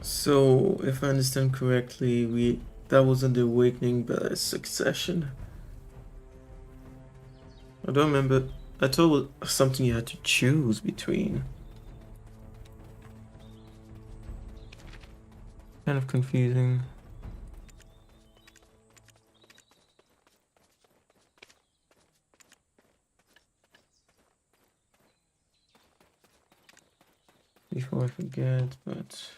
So, if I understand correctly, that wasn't the awakening, but a succession. I don't remember. I thought it was something you had to choose between. Kind of confusing. Before I forget, but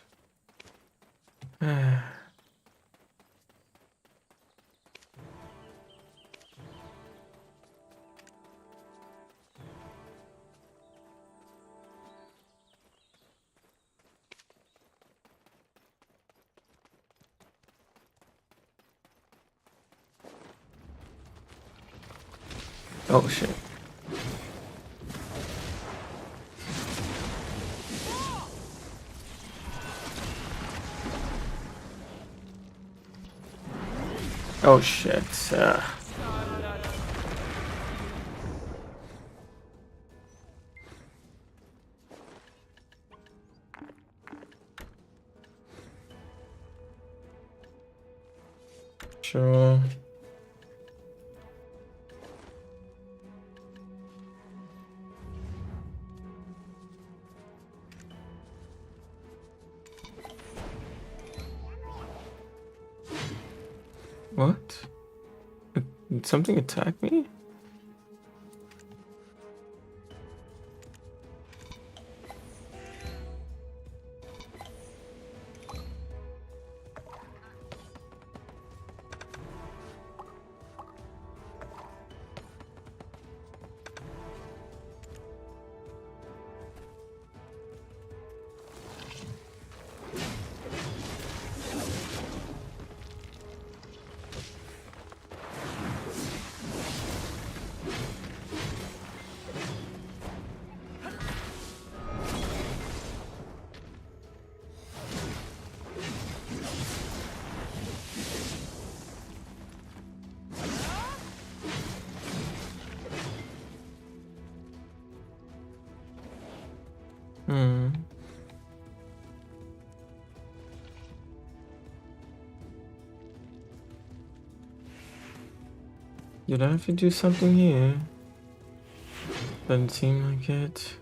oh shit. Oh shit. Sure. What? Did something attack me? Hmm. Did I have to do something here? Doesn't seem like it.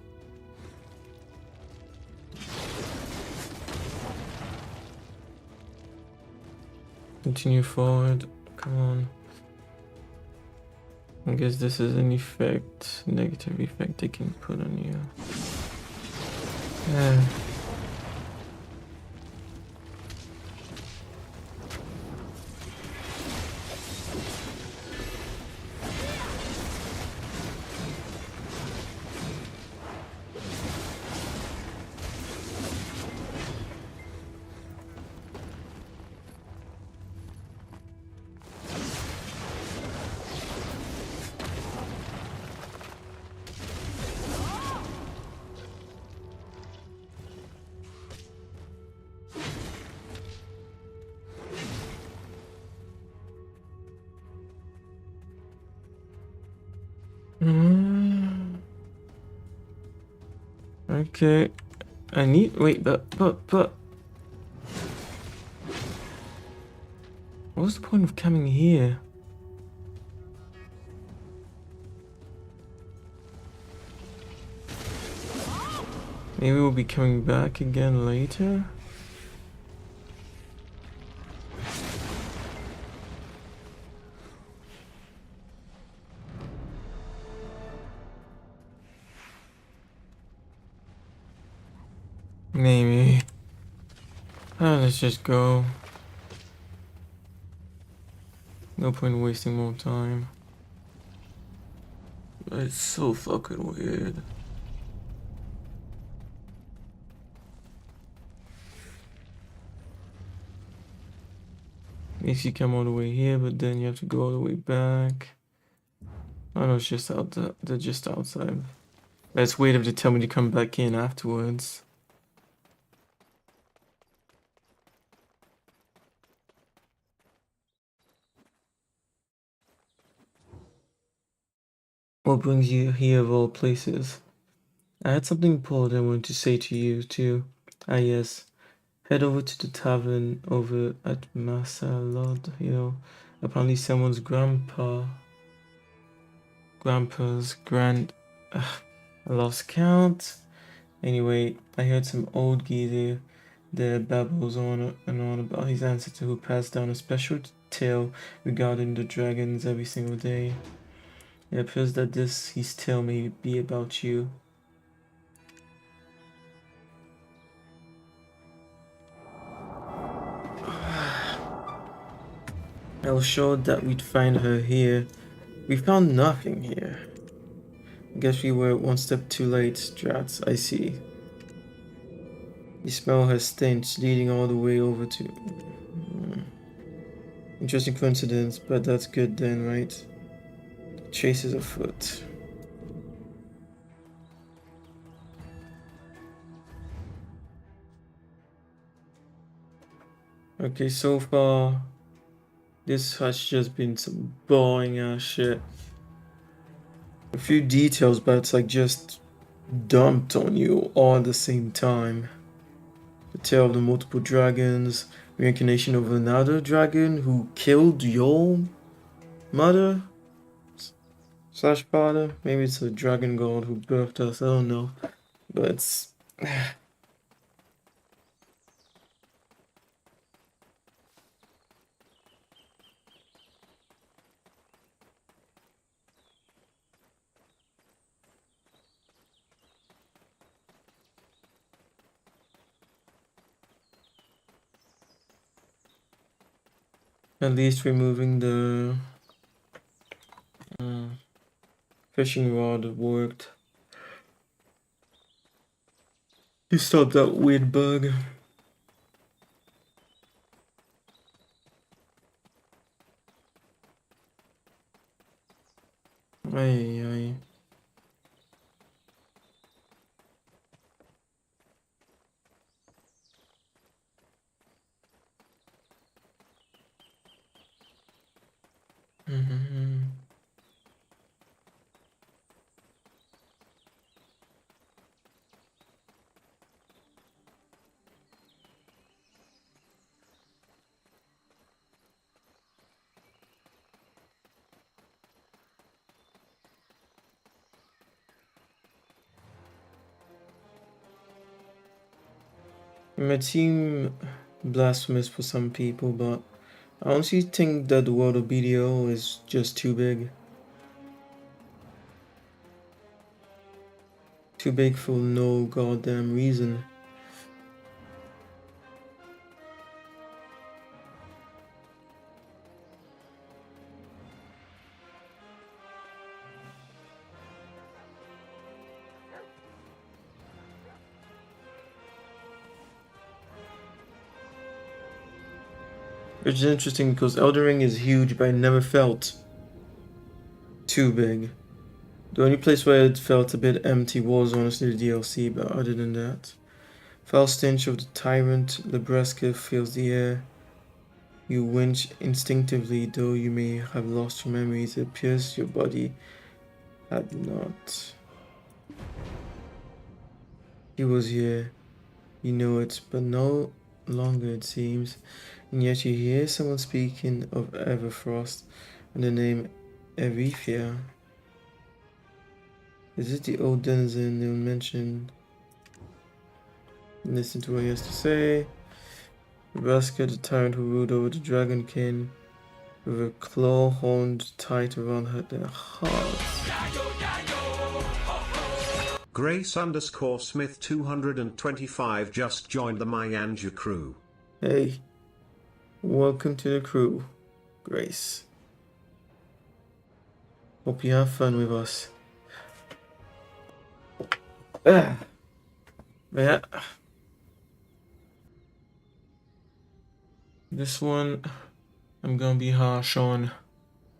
Continue forward. Come on. I guess this is an effect, negative effect they can put on you. Yeah. Okay. I need wait, but what's the point of coming here? Maybe we'll be coming back again later. Maybe. Let's just go. No point in wasting more time. It's so fucking weird. Makes you come all the way here, but then you have to go all the way back. Oh no, it's just they're just outside. Let's wait if they tell me to come back in afterwards. What brings you here of all places? I had something important I wanted to say to you too. Ah yes. Head over to the tavern over at Masalod, Apparently someone's grandpa's I lost count. Anyway, I heard some old geezer that babbles on and on about his ancestor who passed down a special tale regarding the dragons every single day. It appears that his tale may be about you. I was sure that we'd find her here. We found nothing here. Guess we were one step too late, Drats, I see. You smell her stench leading all the way over to... Interesting coincidence, but that's good then, right? The chase is afoot. Okay, so far, this has just been some boring ass shit. A few details, but it's like just dumped on you all at the same time. The tale of the multiple dragons, reincarnation of another dragon who killed your mother slash father. Maybe it's a dragon god who birthed us, I don't know. But it's... At least removing the fishing rod worked. You stopped that weird bug. Ay, ay. It might seem blasphemous for some people, but I honestly think that the world of BDO is just too big. Too big for no goddamn reason. Which is interesting because Elden Ring is huge, but I never felt too big. The only place where it felt a bit empty was honestly the DLC, but other than that. Foul stench of the tyrant, Nebraska fills the air. You winch instinctively, though you may have lost your memories. It appears your body had not. He was here. You know it, but no longer it seems. And yet you hear someone speaking of Everfrost and the name Erethia. Is it the old denizen you mentioned? Listen to what he has to say. Nebraska, the tyrant who ruled over the Dragon King, with a claw horned tight around their hearts. Grace_Smith 225 just joined the Myanja crew. Hey, welcome to the crew, Grace. Hope you have fun with us. Yeah. This one, I'm gonna be harsh on.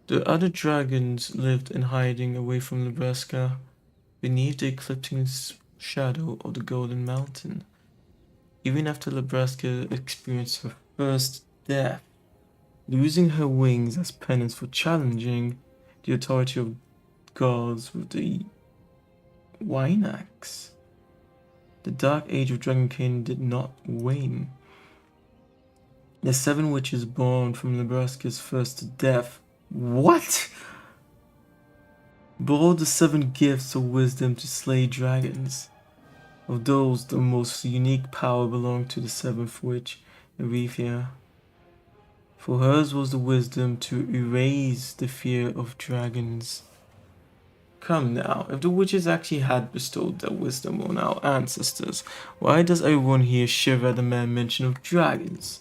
The other dragons lived in hiding away from Nebraska, beneath the eclipsing shadow of the Golden Mountain. Even after Nebraska experienced her first death, losing her wings as penance for challenging the authority of gods with the wine axe, the dark age of Dragonkin did not wane. The 7 witches born from Nebraska's first death. What? Bore the 7 gifts of wisdom to slay dragons. Of those, the most unique power belonged to the 7th witch, Erethia. For hers was the wisdom to erase the fear of dragons. Come now, if the witches actually had bestowed their wisdom on our ancestors, why does everyone here shiver at the mere mention of dragons?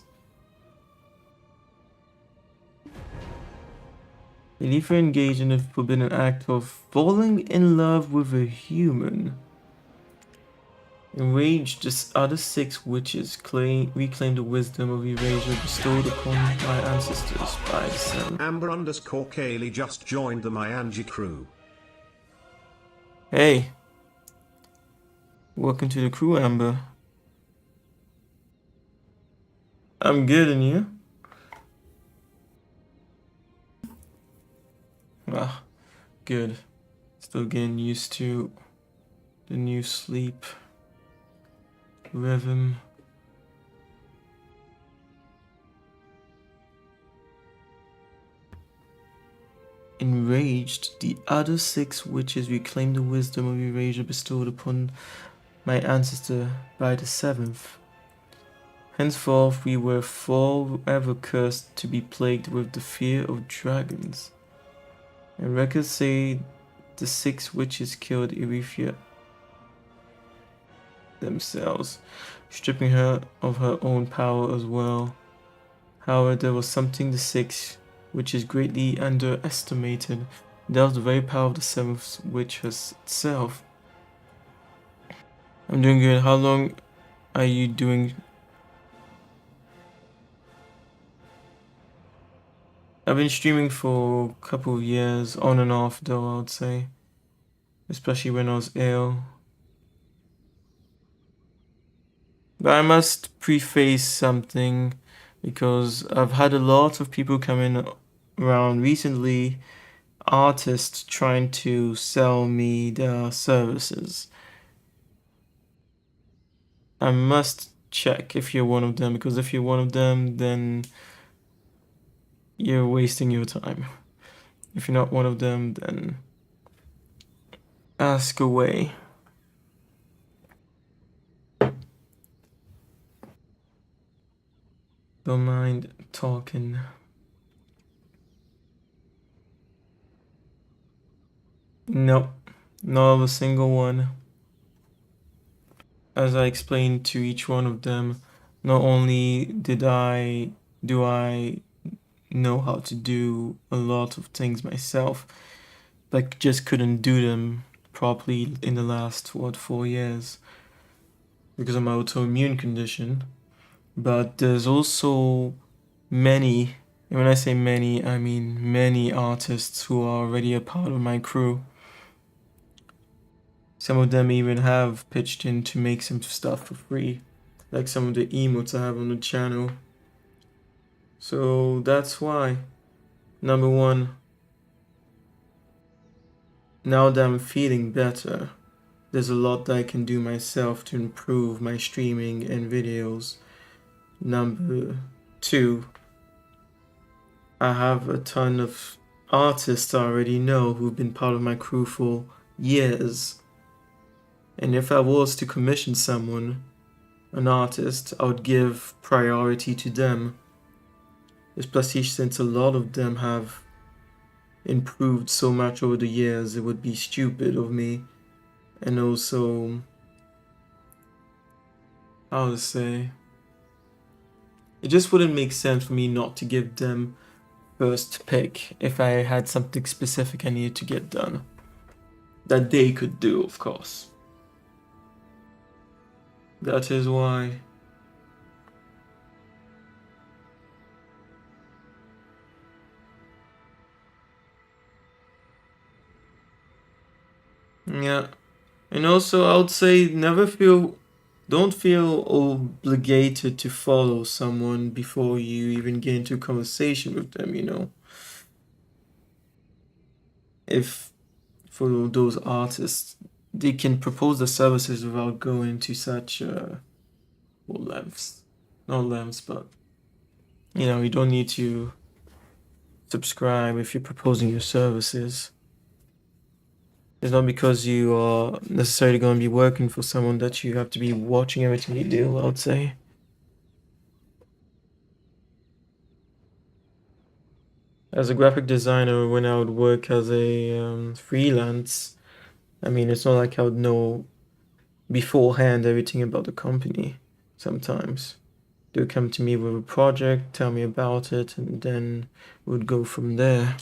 Elifa engaged in the forbidden act of falling in love with a human. Enraged, the other 6 witches reclaimed the wisdom of erasure bestowed upon my ancestors by the 7. Amber_Kaylee just joined the Myanji crew. Hey, welcome to the crew, Amber. I'm good, and you? Ah, good. Still getting used to the new sleep rhythm. Enraged, the other 6 witches reclaimed the wisdom of erasure bestowed upon my ancestor by the 7th. Henceforth we were forever cursed to be plagued with the fear of dragons. And records say the 6 witches killed Erethia themselves, stripping her of her own power as well. However, there was something the 6 witches greatly underestimated. That was the very power of the 7th witch herself. I'm doing good. How long are you doing? I've been streaming for a couple of years, on and off though, I would say. Especially when I was ill. But I must preface something, because I've had a lot of people coming around recently, artists trying to sell me their services. I must check if you're one of them, because if you're one of them, then you're wasting your time. If you're not one of them, then ask away. Don't mind talking. Nope, not a single one. As I explained to each one of them, not only do I know how to do a lot of things myself, but just couldn't do them properly in the last 4 years because of my autoimmune condition. But there's also many, and when I say many, I mean many artists who are already a part of my crew. Some of them even have pitched in to make some stuff for free, like some of the emotes I have on the channel. So that's why. Number one, now that I'm feeling better, there's a lot that I can do myself to improve my streaming and videos. Number two, I have a ton of artists I already know who've been part of my crew for years. And if I was to commission someone, an artist, I would give priority to them. Especially since a lot of them have improved so much over the years, it would be stupid of me. And also, how to say, it just wouldn't make sense for me not to give them first pick if I had something specific I needed to get done. That they could do, of course. That is why. And also, I would say don't feel obligated to follow someone before you even get into a conversation with them, you know. If for those artists, they can propose the services without going to such lengths. Not lengths, but you know, you don't need to subscribe if you're proposing your services. It's not because you are necessarily going to be working for someone that you have to be watching everything you do, I would say. As a graphic designer, when I would work as a freelance, I mean, it's not like I would know beforehand everything about the company sometimes. They would come to me with a project, tell me about it, and then we'd go from there.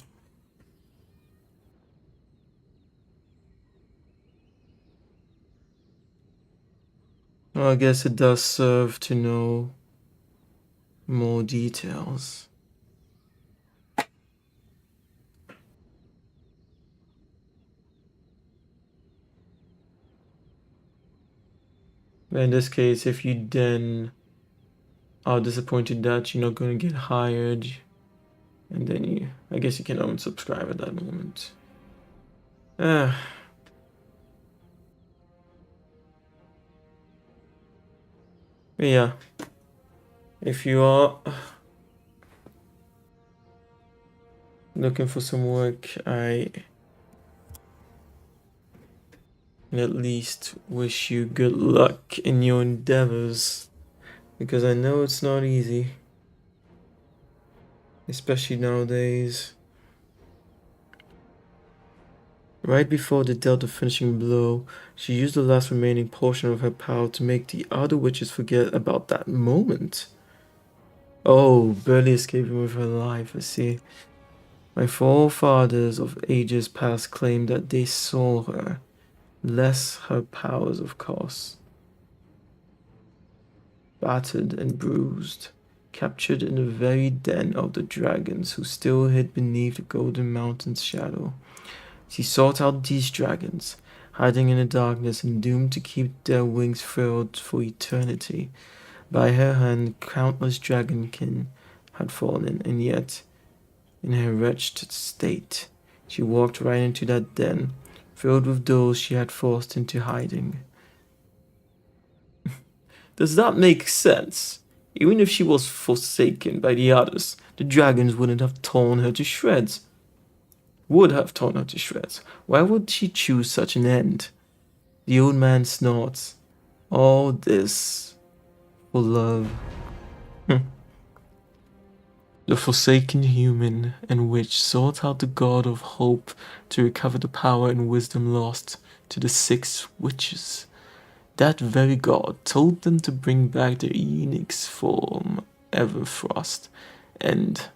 Well, I guess it does serve to know more details. But in this case, if you then are disappointed that you're not going to get hired, and then I guess you can unsubscribe at that moment. Ah. But yeah, if you are looking for some work, I at least wish you good luck in your endeavors, because I know it's not easy, especially nowadays. Right before they dealt the finishing blow, she used the last remaining portion of her power to make the other witches forget about that moment. Oh, barely escaping with her life, I see. My forefathers of ages past claimed that they saw her, less her powers, of course. Battered and bruised, captured in the very den of the dragons who still hid beneath the Golden Mountain's shadow. She sought out these dragons, hiding in the darkness and doomed to keep their wings furled for eternity. By her hand, countless dragonkin had fallen, and yet, in her wretched state, she walked right into that den, filled with those she had forced into hiding. Does that make sense? Even if she was forsaken by the others, the dragons wouldn't have torn her to shreds. Why would she choose such an end? The old man snorts. All this for love. The forsaken human and witch sought out the god of hope to recover the power and wisdom lost to the 6 witches. That very god told them to bring back their Enix form, Everfrost, and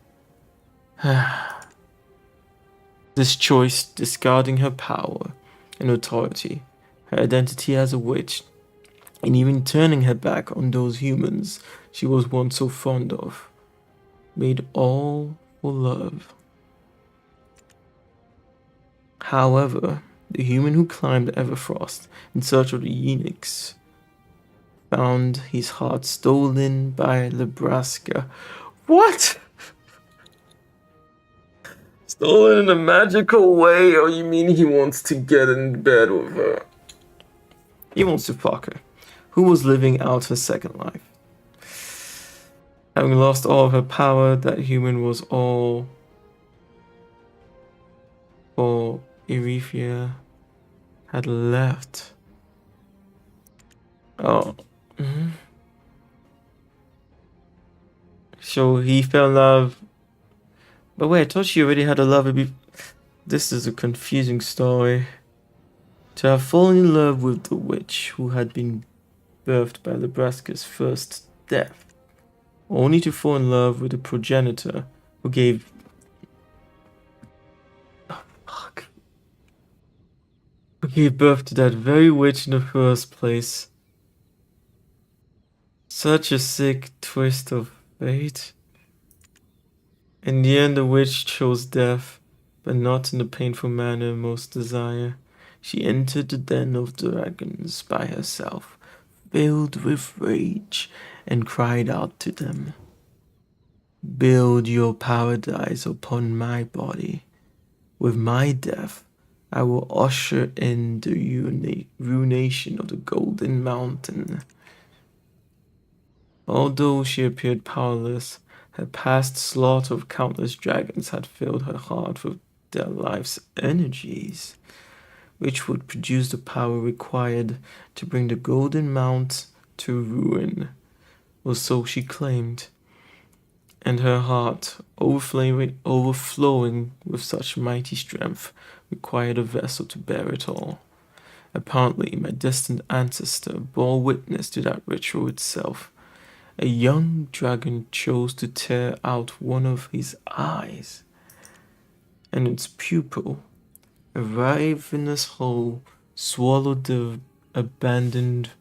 this choice, discarding her power and authority, her identity as a witch, and even turning her back on those humans she was once so fond of, made all for love. However, the human who climbed Everfrost in search of the Enix found his heart stolen by Nebraska. What? Stolen in a magical way, or you mean he wants to get in bed with her? He wants to fuck her, who was living out her second life. Having lost all of her power, that human was all for Erethia had left. Oh. So he fell in love. But wait, I thought she already had a lover This is a confusing story. To have fallen in love with the witch who had been birthed by Nebraska's first death, only to fall in love with the progenitor who gave... Oh, fuck. Who gave birth to that very witch in the first place. Such a sick twist of fate. In the end, the witch chose death, but not in the painful manner most desire. she entered the den of dragons by herself, filled with rage, and cried out to them, "Build your paradise upon my body. With my death, I will usher in the ruination of the Golden Mountain." Although she appeared powerless, her past slaughter of countless dragons had filled her heart with their life's energies, which would produce the power required to bring the Golden Mount to ruin, or so she claimed, and her heart, overflowing with such mighty strength, required a vessel to bear it all. Apparently, my distant ancestor bore witness to that ritual itself. A young dragon chose to tear out one of his eyes, and its pupil, a ravenous hole, swallowed the abandoned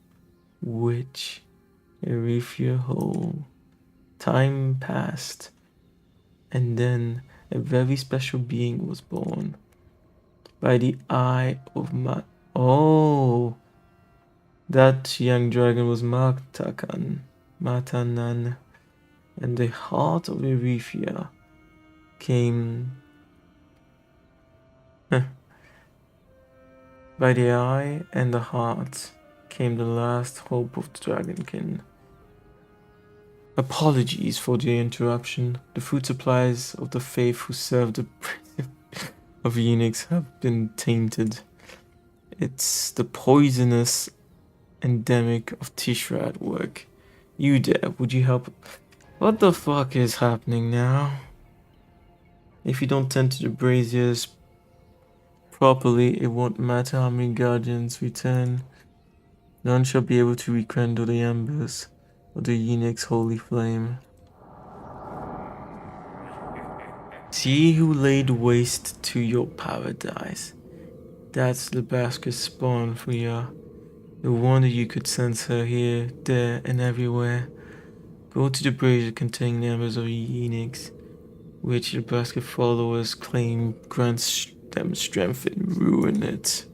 witch, Erifia whole. Time passed, and then a very special being was born. By the eye of Oh, that young dragon was Matanan, and the heart of Erifia came. By the eye and the heart came the last hope of the Dragonkin. Apologies for the interruption. The food supplies of the faith who serve the of eunuchs have been tainted. It's the poisonous endemic of Tishra at work. You there, would you help? What the fuck is happening now? If you don't tend to the braziers properly, it won't matter how many guardians return. None shall be able to rekindle the embers of the eunuch's holy flame. She who laid waste to your paradise. That's the basket spawn for ya. No wonder you could sense her here, there, and everywhere. Go to the brazier containing the embers of eunuchs, which the basket followers claim grants them strength and ruin it.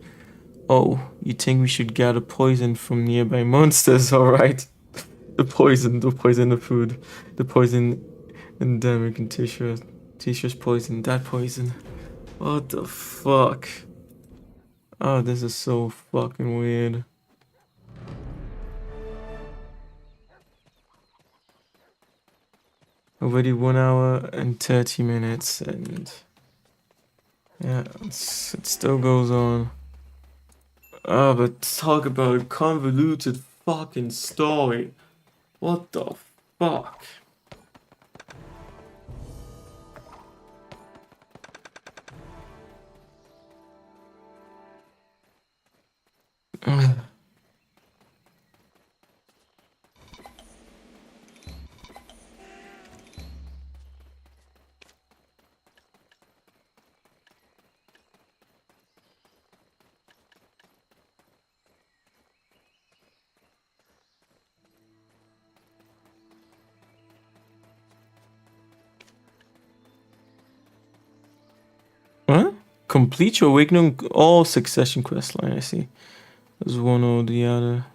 Oh, you think we should gather poison from nearby monsters, alright? The poison, the food, the poison endemic in Tisha's. Tisha's poison, that poison. What the fuck? Oh, this is so fucking weird. Already 1 hour and 30 minutes, and yeah, it still goes on. Oh, but talk about a convoluted fucking story. What the fuck? What? Complete your awakening all succession questline, I see. There's one or the other.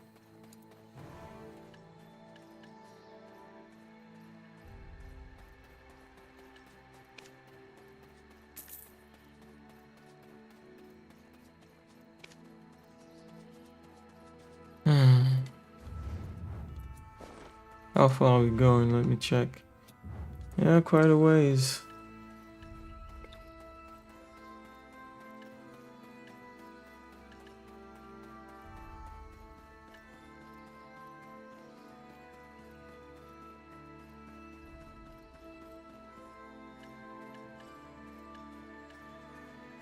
How far are we going? Let me check. Yeah, quite a ways.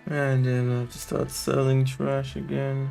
And then I have to start selling trash again.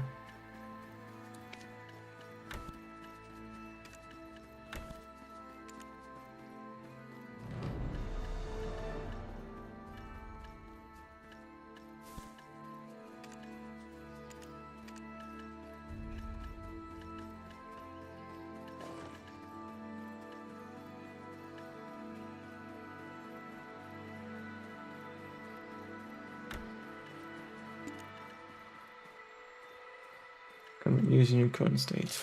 I'm using your current state.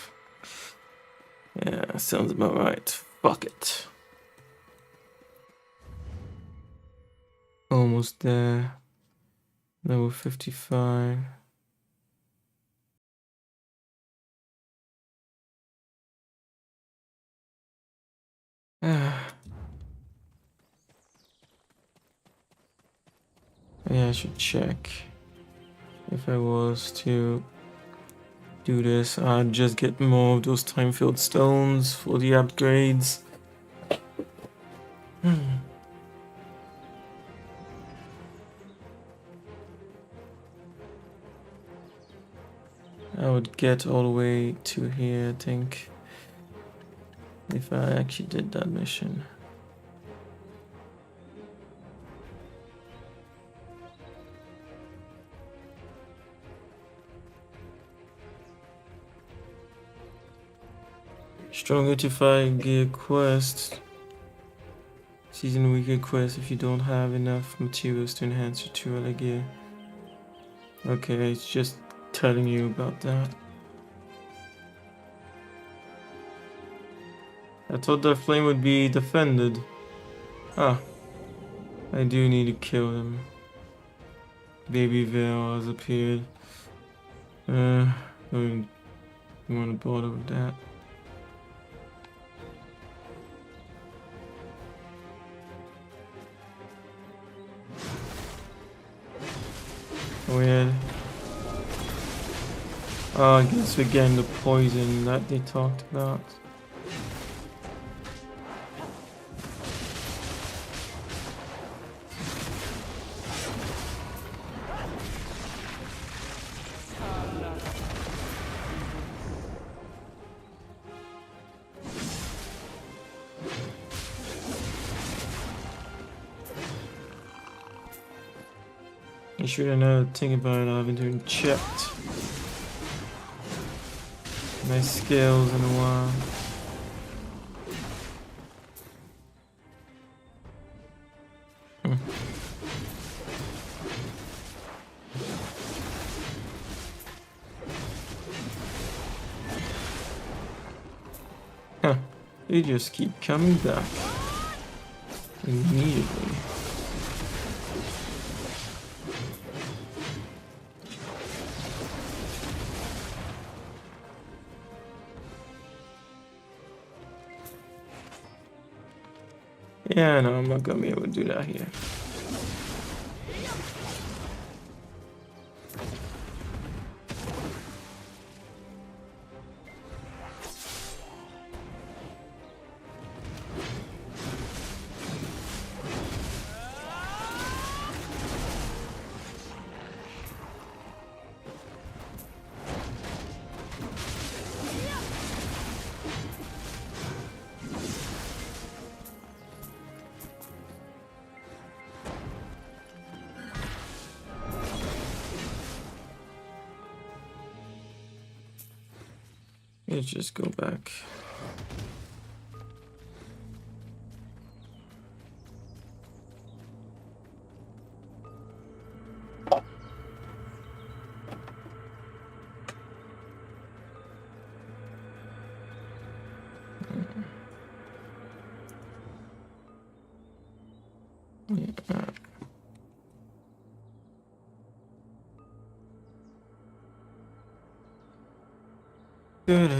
Yeah, sounds about right. Fuck it. Almost there. Level 55. Ah. Yeah, I should check. If I was to do this, I'd just get more of those time-filled stones for the upgrades. I would get all the way to here, I think, if I actually did that mission. Stronger to 5 gear quest. Season weaker quest if you don't have enough materials to enhance your 2 other gear. Okay, it's just telling you about that. I thought that flame would be defended. Ah, I do need to kill them. Baby Veil has appeared. Don't even want to bother with that. Weird. Oh, I guess we're getting the poison that they talked about. I should know think about it, I haven't even checked my skills in a while. Huh. They just keep coming back. Immediately. Yeah, no, I'm not gonna be able to do that here. Let's just go back. Yeah. Good.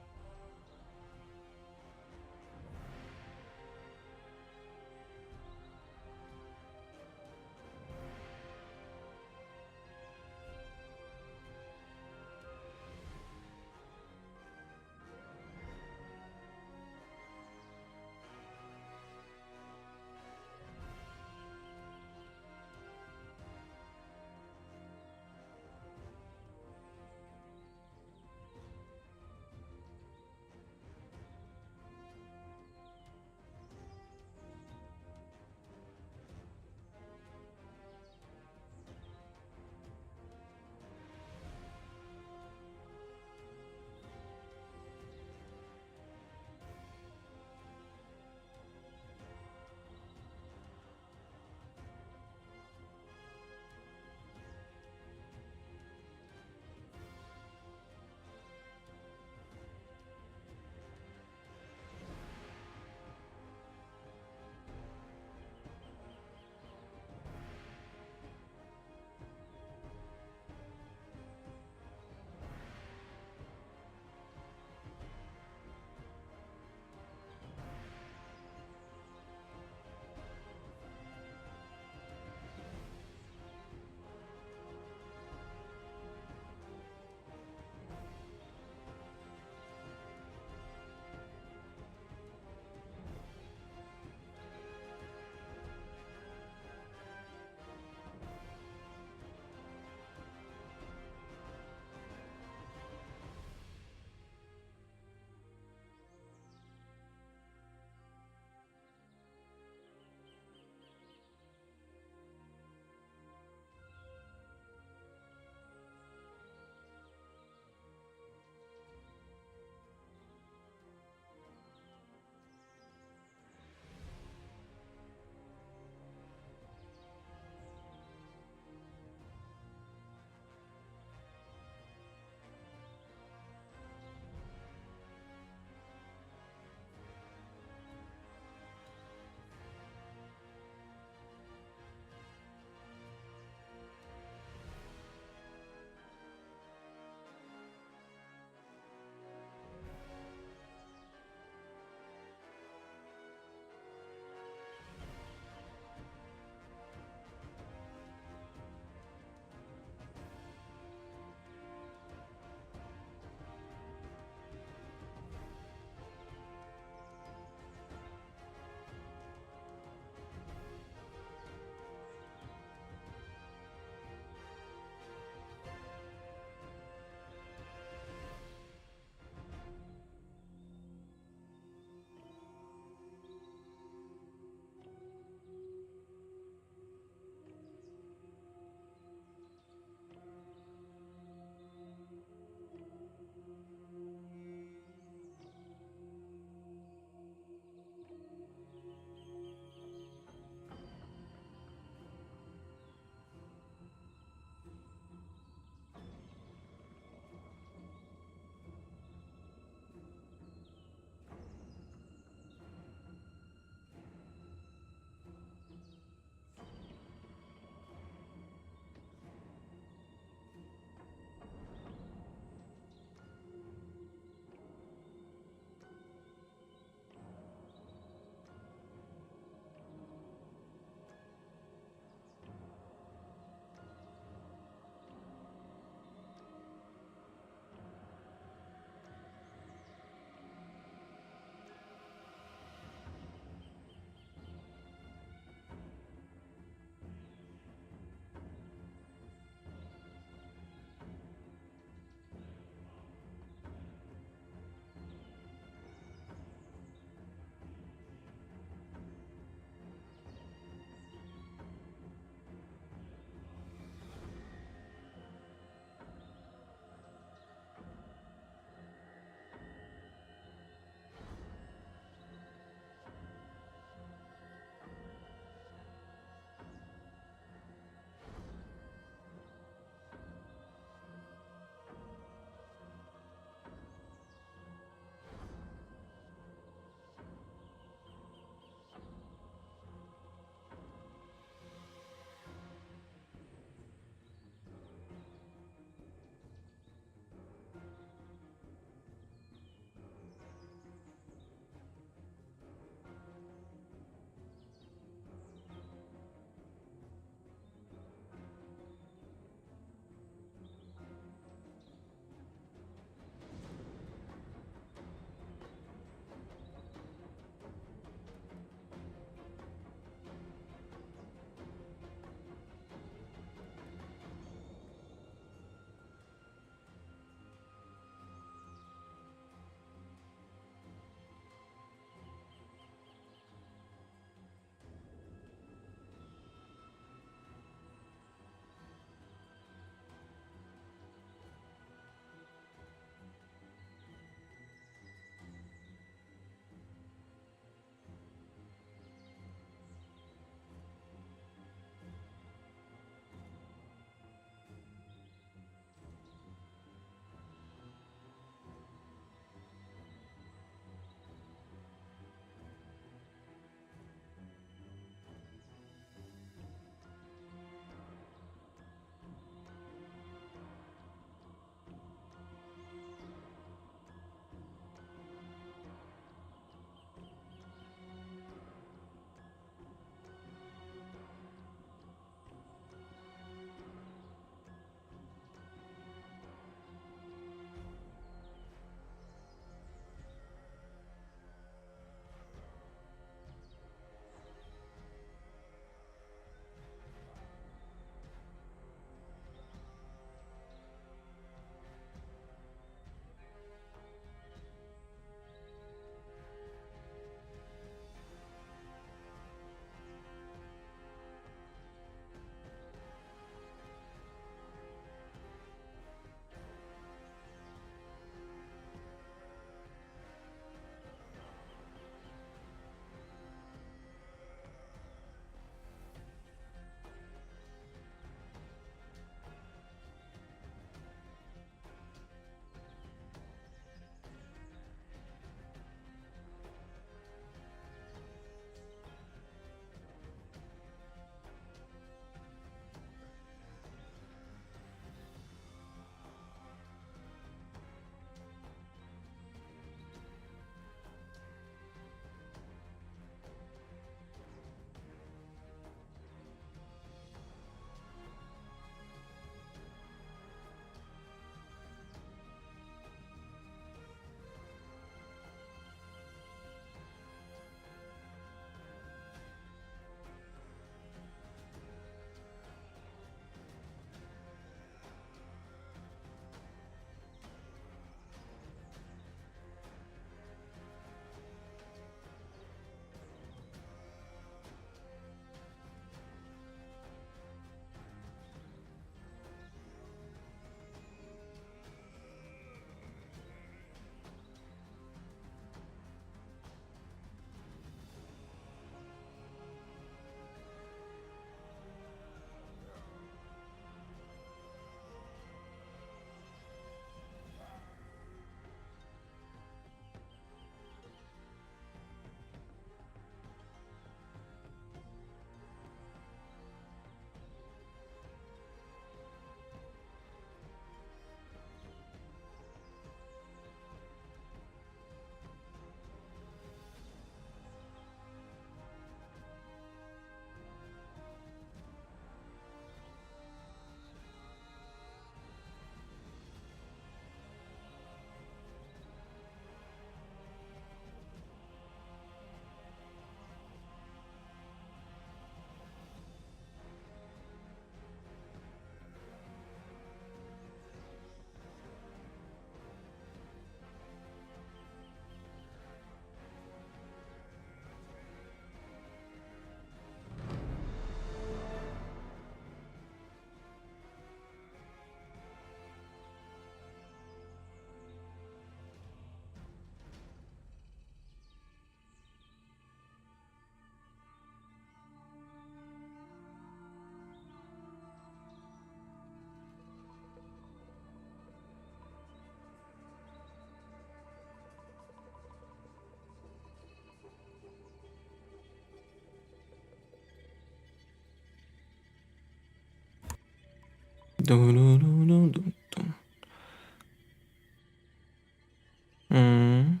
Mm.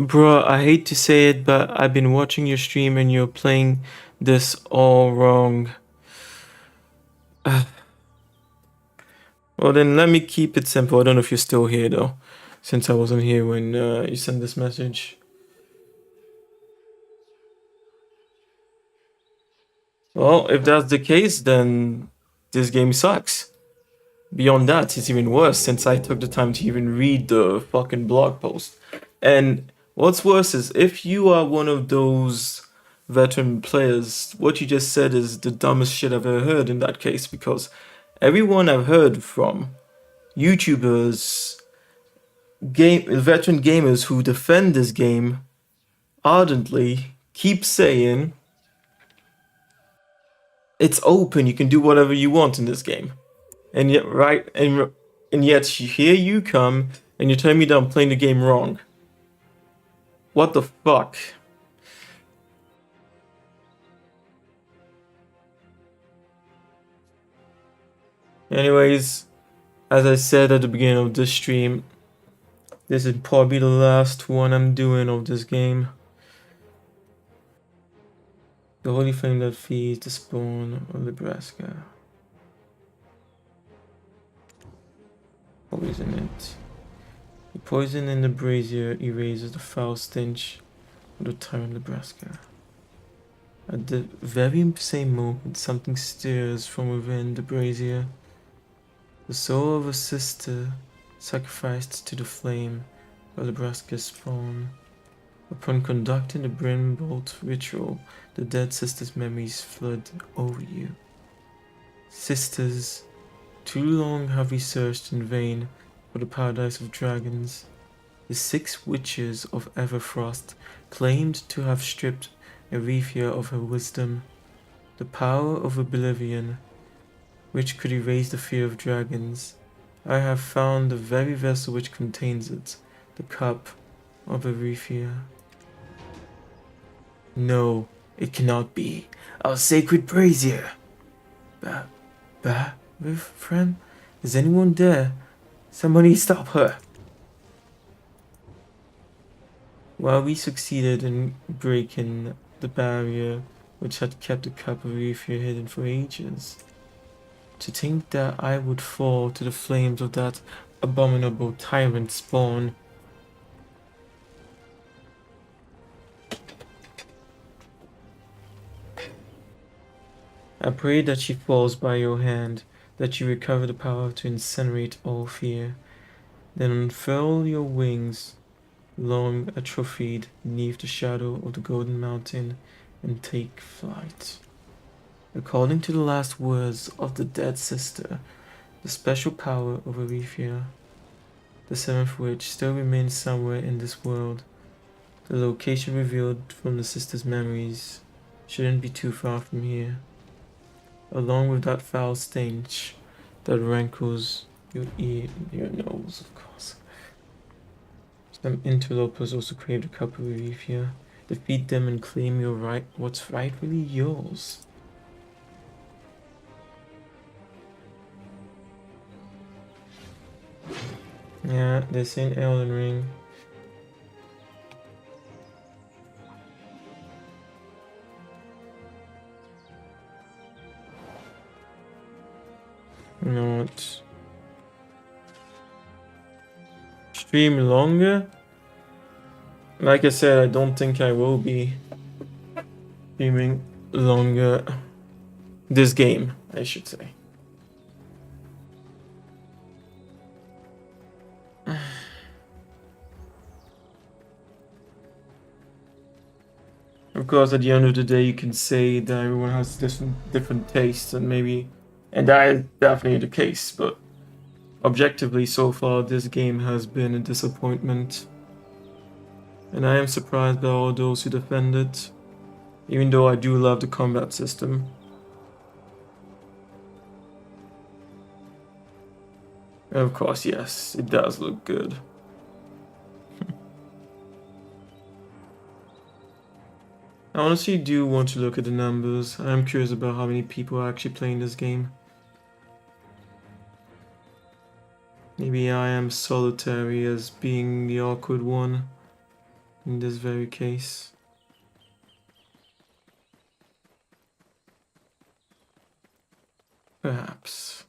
Bro, I hate to say it, but I've been watching your stream and you're playing this all wrong. Well, then let me keep it simple. I don't know if you're still here though, since I wasn't here when you sent this message. Well, if that's the case, then this game sucks. Beyond that, it's even worse since I took the time to even read the fucking blog post. And what's worse is if you are one of those veteran players, what you just said is the dumbest shit I've ever heard in that case, because everyone I've heard from, YouTubers, veteran gamers who defend this game ardently, keep saying it's open, you can do whatever you want in this game. And yet, and yet here you come and you're telling me that I'm playing the game wrong. What the fuck? Anyways, as I said at the beginning of this stream, this is probably the last one I'm doing of this game. The holy flame that feeds the spawn of Nebraska. Poison it. The poison in the brazier erases the foul stench of the tyrant Nebraska. At the very same moment, something stirs from within the brazier. The soul of a sister sacrificed to the flame by Nebraska's spawn. Upon conducting the Brimbolt ritual, the dead sister's memories flood over you. Sisters, too long have we searched in vain for the paradise of dragons. The 6 witches of Everfrost claimed to have stripped Erethia of her wisdom, the power of oblivion, which could erase the fear of dragons. I have found the very vessel which contains it, the cup of Erethia. No, it cannot be. Our sacred brazier. Friend? Is anyone there? Somebody stop her. While we succeeded in breaking the barrier which had kept the cup of Erethia hidden for ages, to think that I would fall to the flames of that abominable tyrant spawn. I pray that she falls by your hand, that you recover the power to incinerate all fear. Then unfurl your wings, long atrophied beneath the shadow of the golden mountain, and take flight. According to the last words of the dead sister, the special power of Erethia, the 7th witch, still remains somewhere in this world. The location revealed from the sister's memories shouldn't be too far from here. Along with that foul stench that rankles your ear and your nose, of course. Some interlopers also crave the cup of Erethia. Defeat them and claim your right, what's rightfully yours. Yeah, this ain't Elden Ring. Not stream longer. Like I said, I don't think I will be streaming longer. This game, I should say. Of course, at the end of the day, you can say that everyone has different tastes, and maybe, and that is definitely the case. But objectively, so far, this game has been a disappointment, and I am surprised by all those who defend it. Even though I do love the combat system. Of course, yes, it does look good. I honestly do want to look at the numbers. I'm curious about how many people are actually playing this game. Maybe I am solitary as being the awkward one in this very case. Perhaps.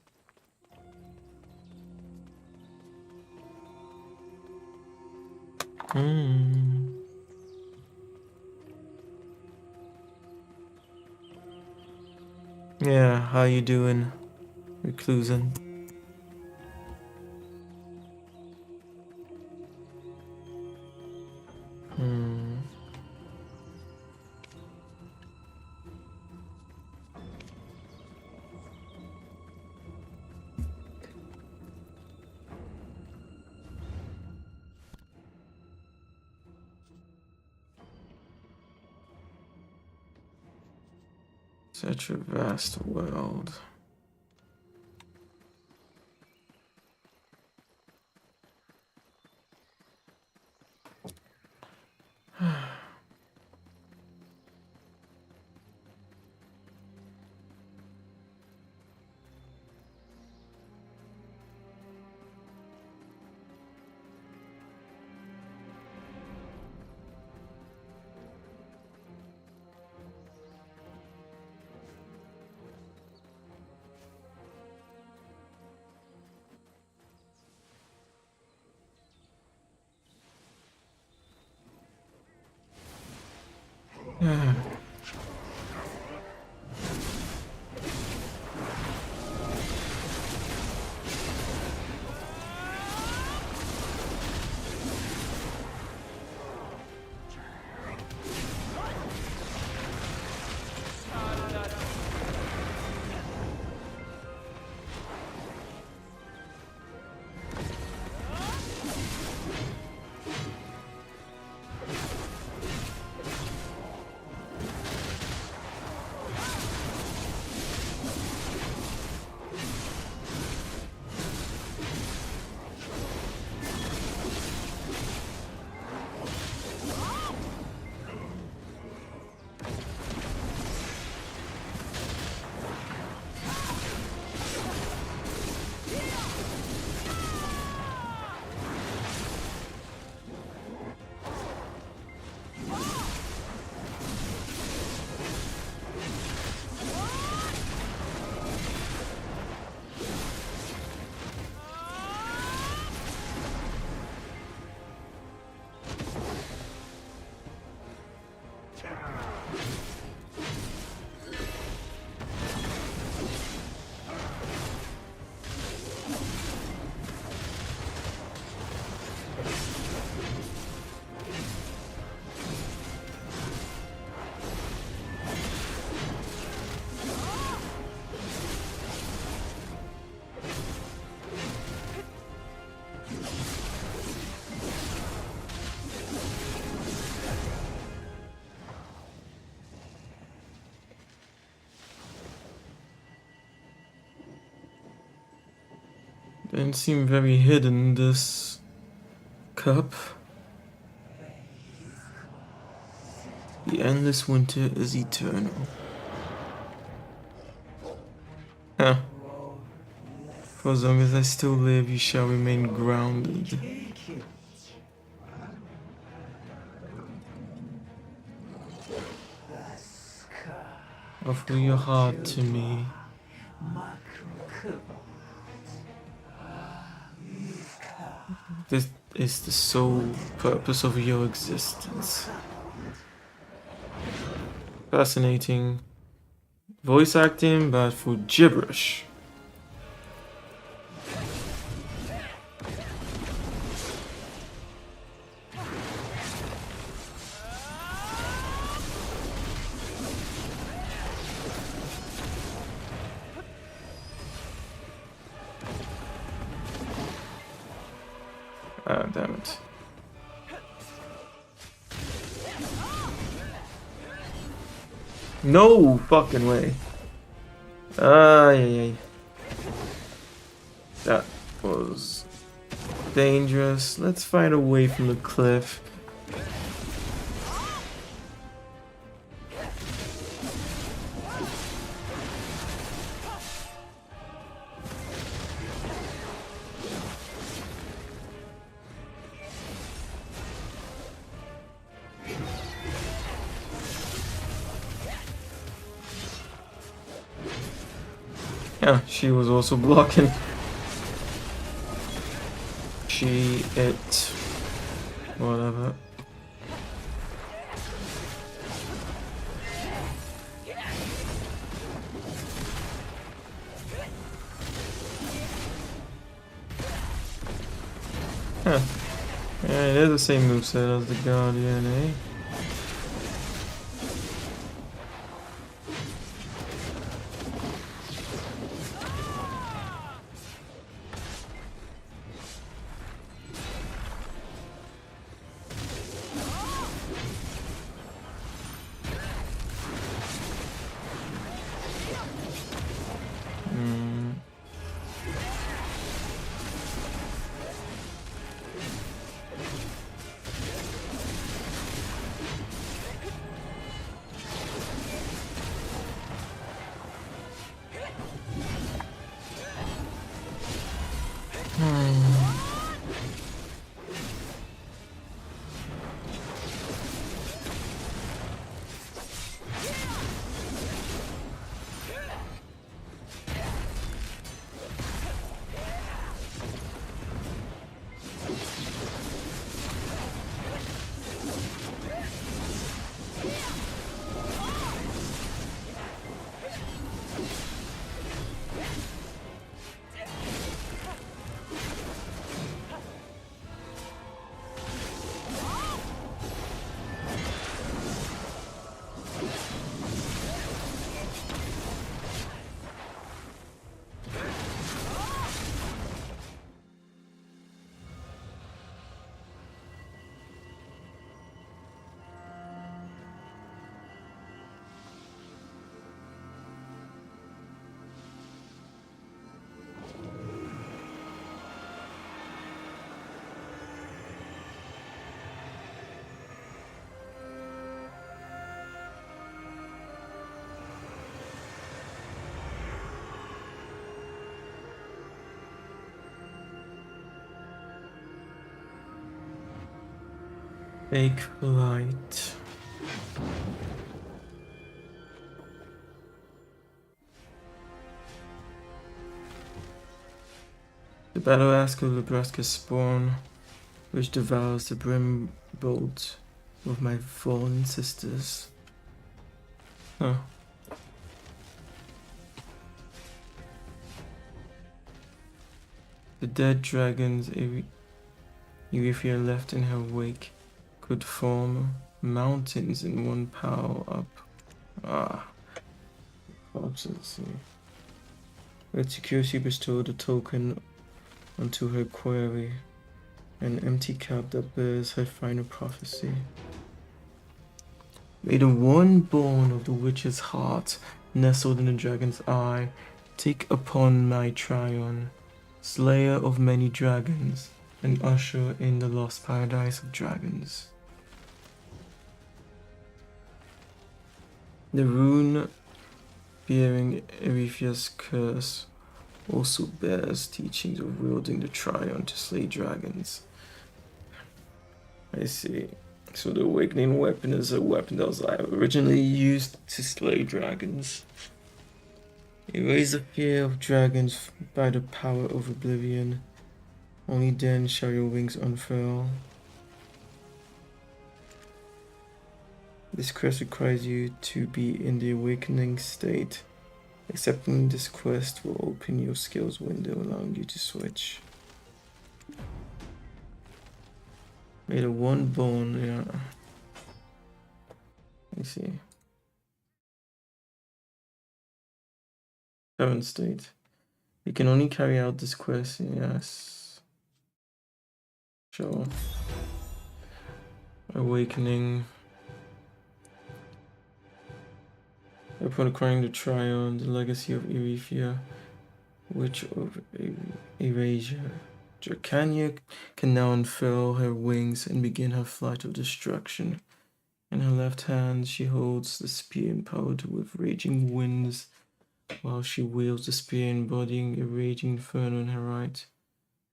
Yeah, how you doing, reclusion? Such a vast world. Didn't seem very hidden, this cup. The endless winter is eternal. Huh. For as long as I still live, you shall remain grounded. Offer your heart to me. This is the sole purpose of your existence. Fascinating. Voice acting, but for gibberish. Ah, damn it. No fucking way. Ay. That was dangerous. Let's find a way from the cliff. Yeah, she was also blocking. She, it, whatever. Huh. Yeah, it is the same moveset as the Guardian, eh? Hmm. Fake light. The battle ask of Nebraska's spawn, which devours the brim bolt of my fallen sisters. Huh. The dead dragons Erithia left in her wake could form mountains in one pile up. Ah, corpses. With security bestowed a token onto her quarry, an empty cup that bears her final prophecy. May the one born of the witch's heart, nestled in the dragon's eye, take upon my Tryon, slayer of many dragons, and usher in the lost paradise of dragons. The rune bearing Erithia's curse also bears teachings of wielding the Tryon to slay dragons. I see. So the awakening weapon is a weapon that was originally used to slay dragons. Erase the fear of dragons by the power of oblivion. Only then shall your wings unfurl. This quest requires you to be in the awakening state. Accepting this quest will open your skills window, allowing you to switch. May the one born, yeah. Let me see. Current state. You can only carry out this quest, yes. Sure. Awakening. Upon acquiring the Tryon, the legacy of Erithia, Witch of Erasure, Dracania can now unfurl her wings and begin her flight of destruction. In her left hand, she holds the spear empowered with raging winds, while she wields the spear embodying a raging inferno in her right.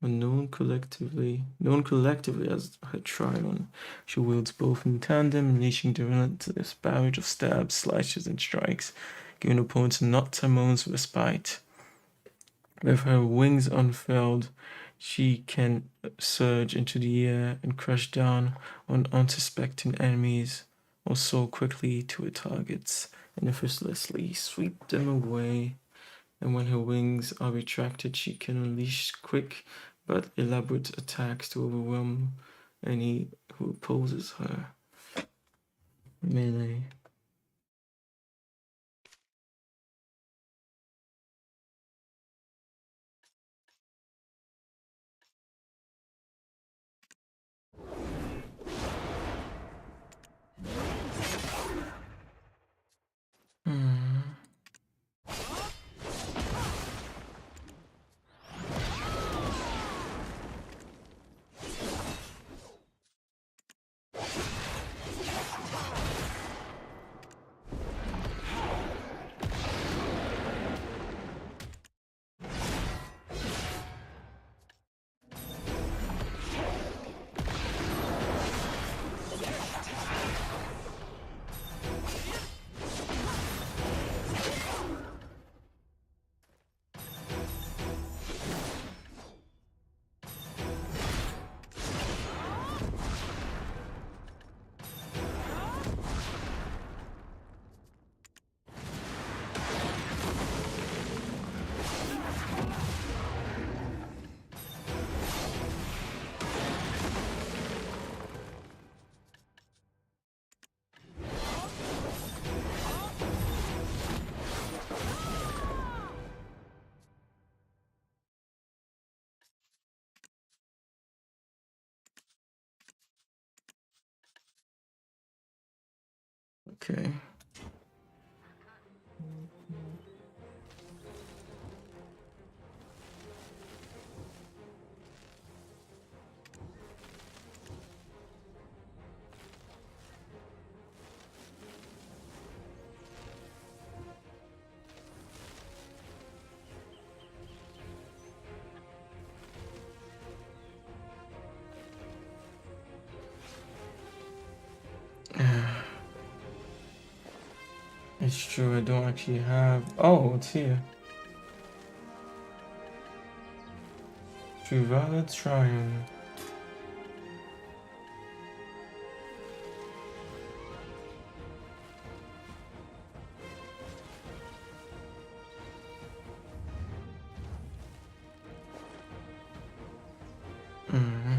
When known collectively as her Tryon, she wields both in tandem, unleashing the relentless barrage of stabs, slashes, and strikes, giving opponents not a moment's respite. With her wings unfurled, she can surge into the air and crush down on unsuspecting enemies, or soar quickly to her targets and effortlessly sweep them away. And when her wings are retracted, she can unleash quick but elaborate attacks to overwhelm any who opposes her. Melee. Hmm. Okay. It's true, I don't actually have. Oh, it's here. True Valid Shrine. Mm-hmm.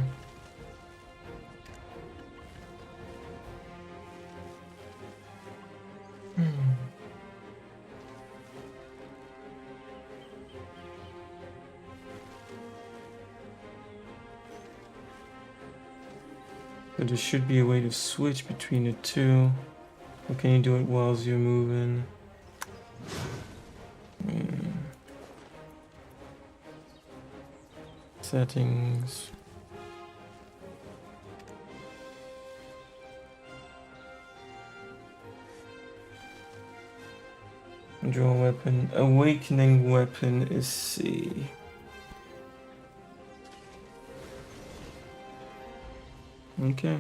So there should be a way to switch between the two. Or can you do it whilst you're moving? Settings. Draw weapon. Awakening weapon is C. Okay.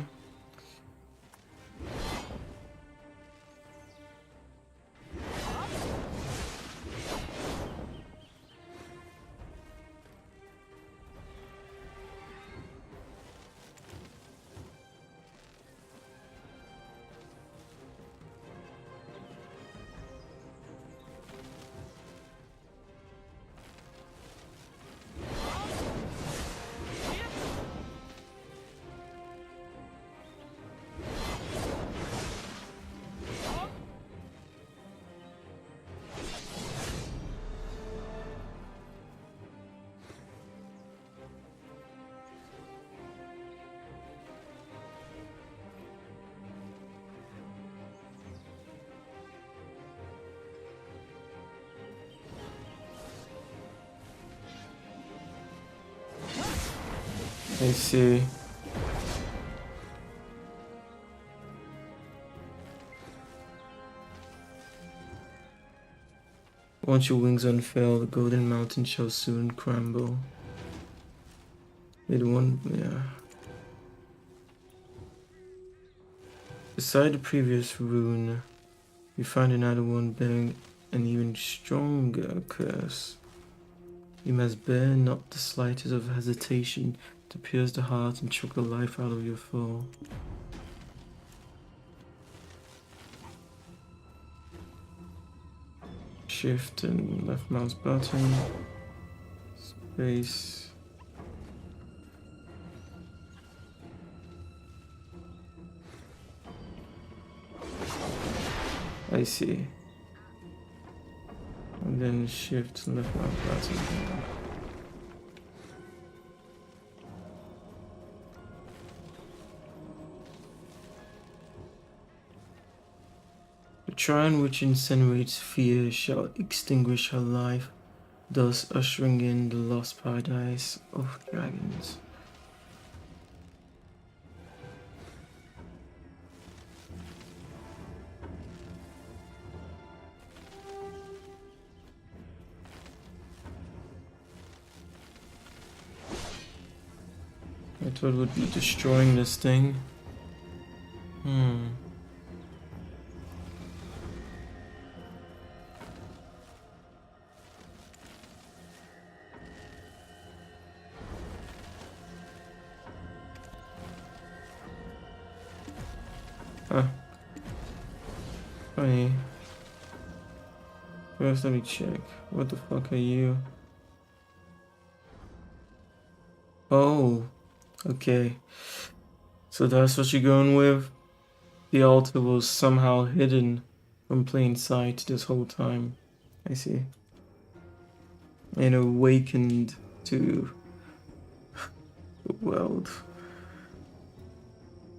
I see. Once your wings unfurl, the golden mountain shall soon crumble. It won't, yeah. Beside the previous rune, you find another one bearing an even stronger curse. You must bear not the slightest of hesitation to pierce the heart and choke the life out of your foe. Shift and left mouse button. Space. I see. And then shift and left mouse button. The shrine which incinerates fear shall extinguish her life, thus ushering in the lost paradise of dragons. I thought it would be destroying this thing. Huh. Funny. First, let me check. What the fuck are you? Oh, okay. So that's what you're going with? The altar was somehow hidden from plain sight this whole time. I see. And awakened to the world.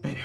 Anyway.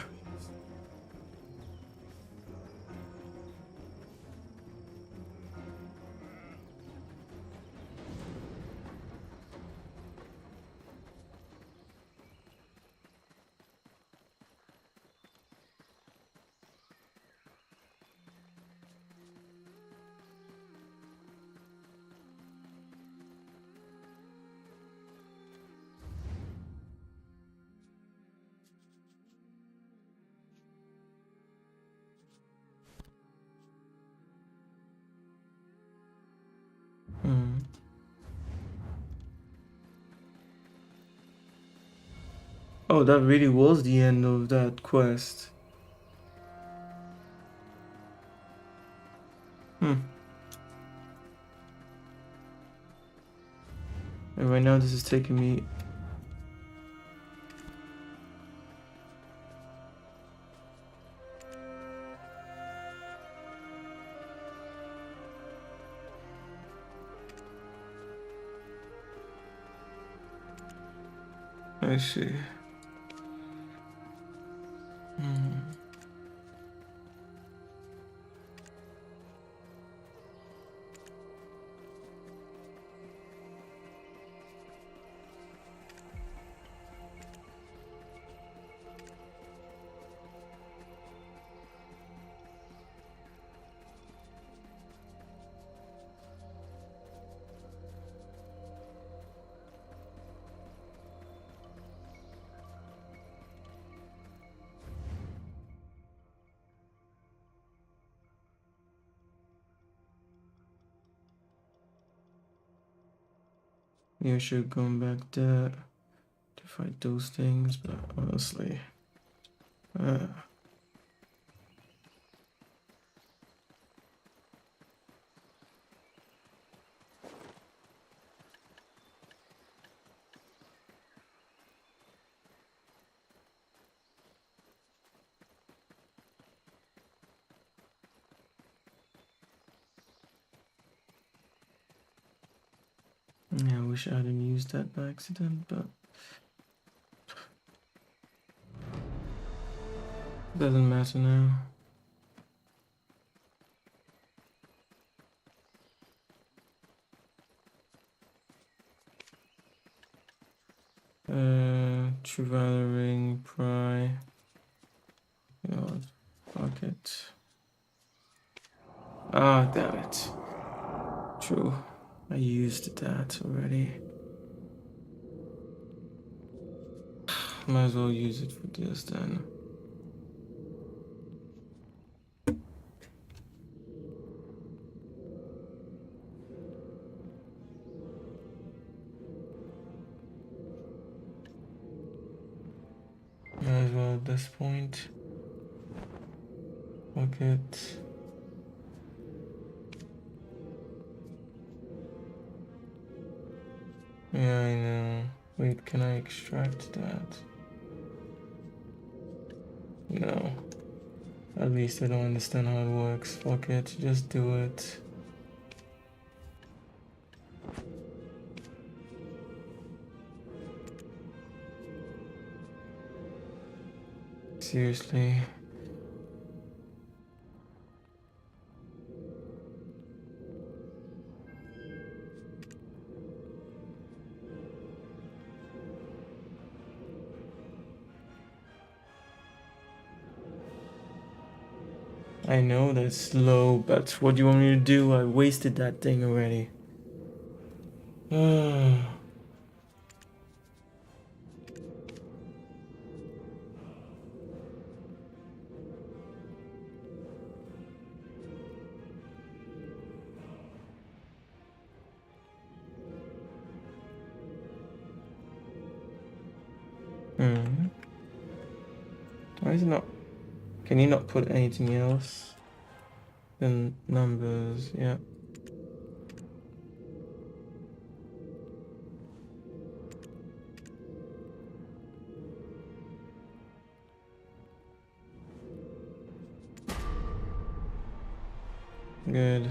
Oh, that really was the end of that quest. And right now this is taking me... I see. Maybe I should have gone back there to fight those things, but honestly... yeah, I wish I hadn't used that by accident, but... doesn't matter now. True Valor Ring, Pry. You know, fuck it. Ah, damn it. True. I used that already. Might as well use it for this then. Might as well at this point. Fuck it. Yeah, I know. Wait, can I extract that? No. At least I don't understand how it works. Fuck it, just do it. Seriously. I know that's slow, but what do you want me to do? I wasted that thing already. Hmm. Why is it not? Can you not put anything else than numbers? Yeah. Good.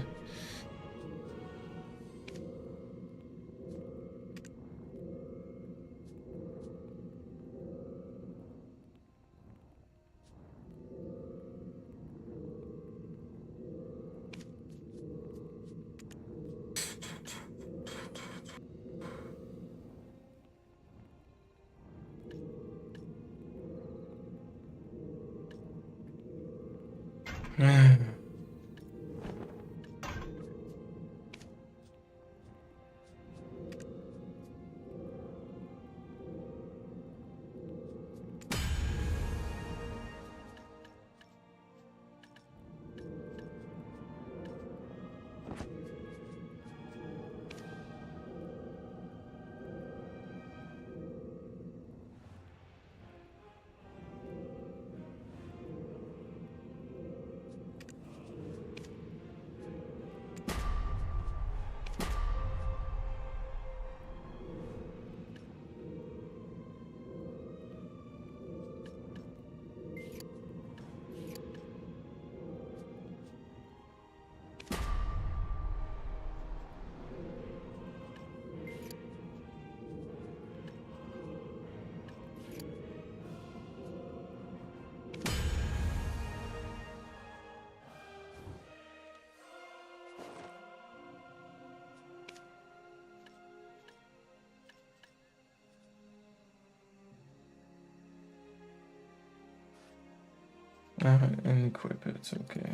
And equip it, okay.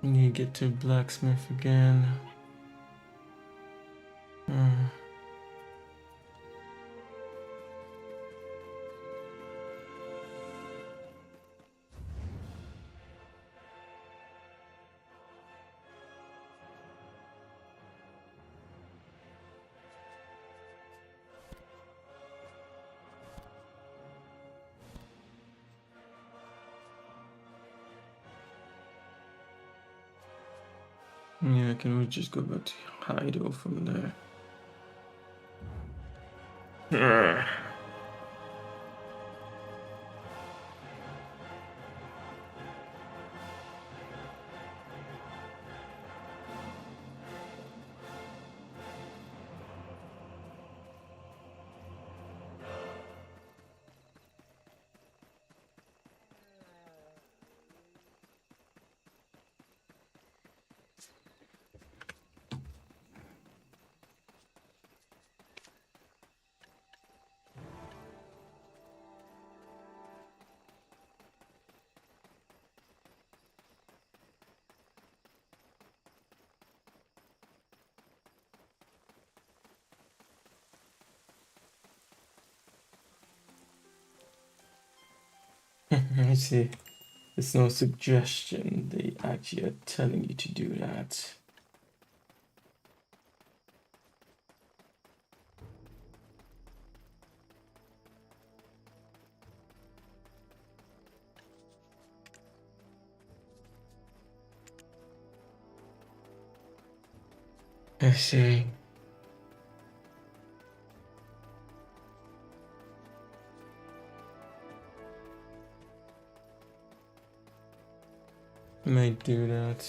You get to blacksmith again. Yeah, can we just go back to Hideout from there? I see. It's no suggestion. They actually are telling you to do that. I see. Might do that.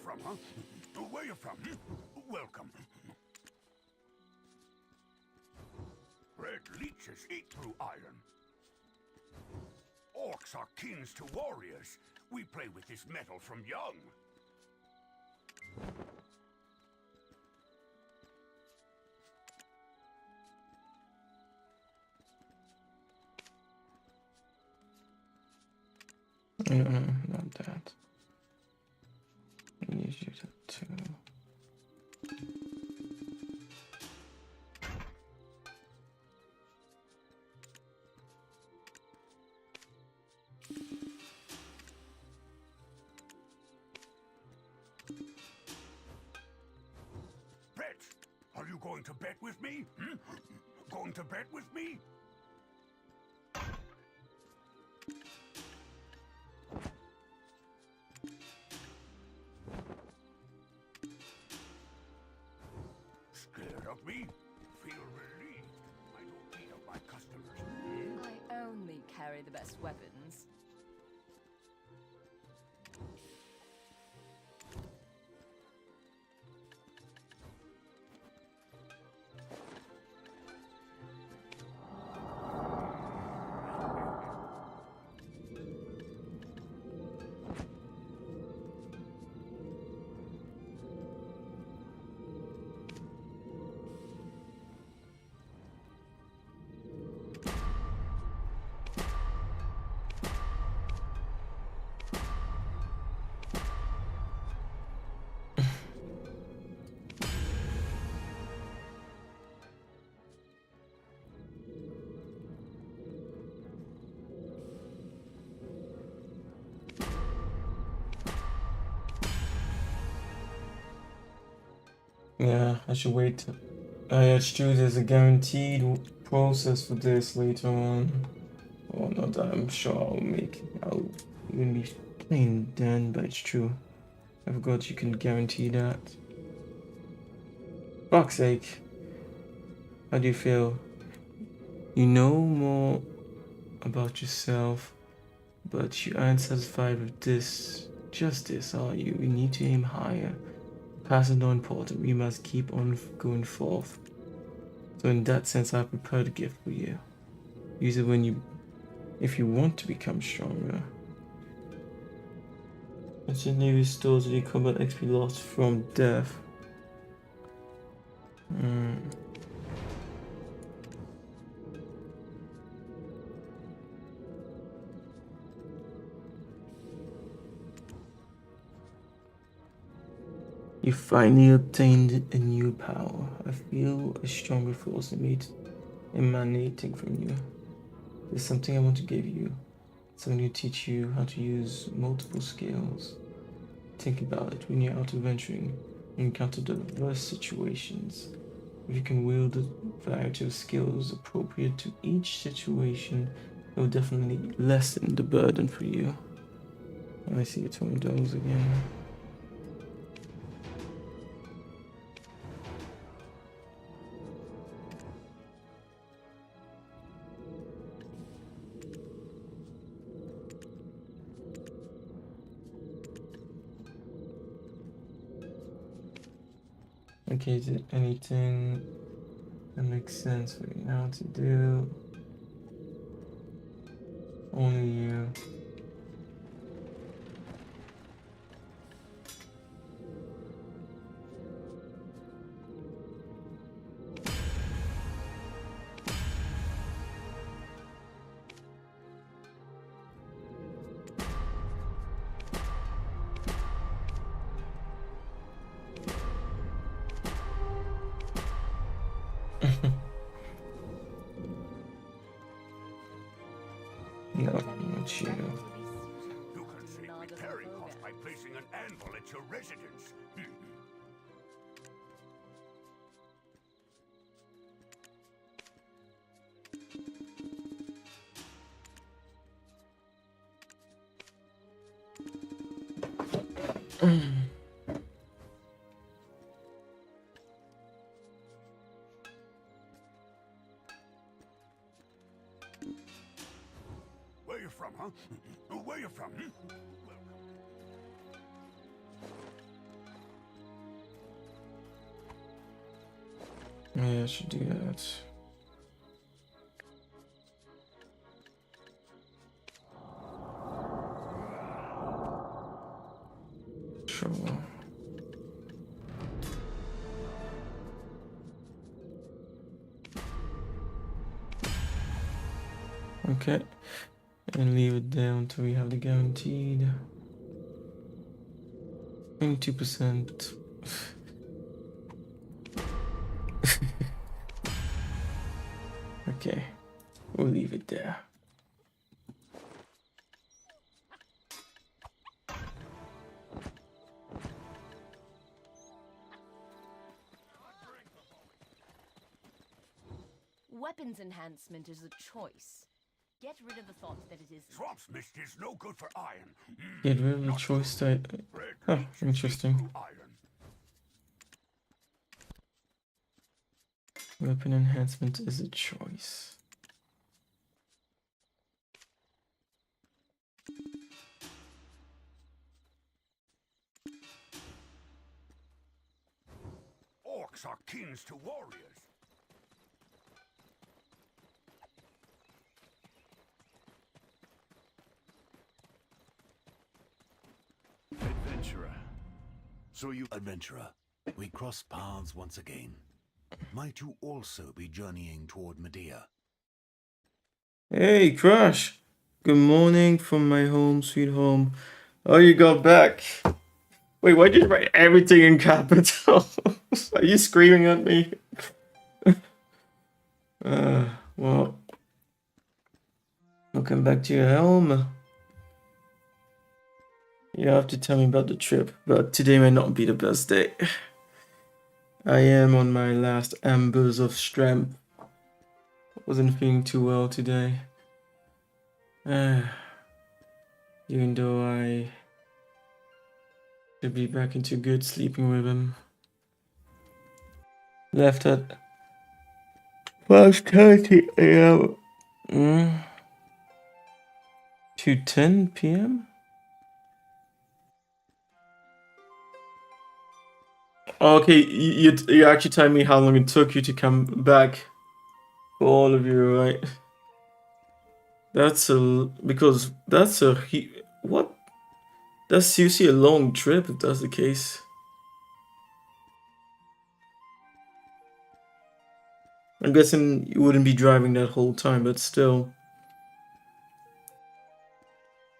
From, huh? Where you from? Welcome. Red leeches eat through iron. Orcs are kings to warriors. We play with this metal from young. Not that. I need you to. Bet! Are you going to bet with me? Hmm? Going to bet with me? Scared of me? Feel relieved. I don't need of my customers. Hmm? I only carry the best weapons. Yeah, I should wait. It's true, there's a guaranteed process for this later on. Well, not that I'm sure I'll even be playing then, but it's true. I forgot you can guarantee that. Fuck's sake. How do you feel? You know more about yourself, but you aren't satisfied with this. Just this, are you? You need to aim higher. Past is not important. We must keep on going forth. So in that sense, I prepared a gift for you. Use it if you want to become stronger. Instantly restores the combat XP lost from death. You finally obtained a new power. I feel a stronger force emanating from you. There's something I want to give you. Something to teach you how to use multiple skills. Think about it when you're out adventuring. You encounter diverse situations. If you can wield a variety of skills appropriate to each situation, it will definitely lessen the burden for you. I see it's one of those again. Okay, is it anything that makes sense for you now to do? Only you. No, not you. You can save me carrying cost by placing an anvil at your residence. Where you from, huh? Where you from? Yeah, I should do that. Sure. Okay. And leave it there until we have the guaranteed 22%. Okay, we'll leave it there. Weapons enhancement is a choice. Get rid of the thought that it is. Swamp's mist is no good for iron. Get rid of the choice that. Oh, interesting. Weapon enhancement is a choice. Orcs are kings to warriors. Adventurer. So you, adventurer, we cross paths once again. Might you also be journeying toward Medea? Hey, Crush! Good morning from my home, sweet home. Oh, you got back. Wait, why did you write everything in capital? Are you screaming at me? Well, welcome back to your home. You have to tell me about the trip, but today might not be the best day. I am on my last embers of strength. Wasn't feeling too well today. Even though I should be back into good sleeping rhythm. Left at 5:30 a.m. 2:10 p.m. Okay, you actually telling me how long it took you to come back. For all of you, right? Because that's what? That's seriously a long trip if that's the case. I'm guessing you wouldn't be driving that whole time, but still.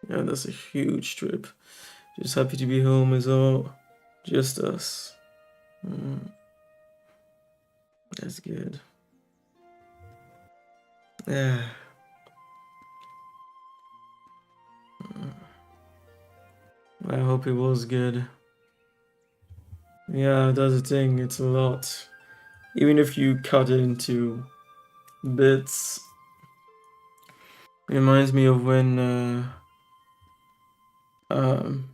Yeah, that's a huge trip. Just happy to be home as all. Just us. That's good. Yeah. I hope it was good. Yeah, that's the thing, it's a lot. Even if you cut it into bits. It reminds me of when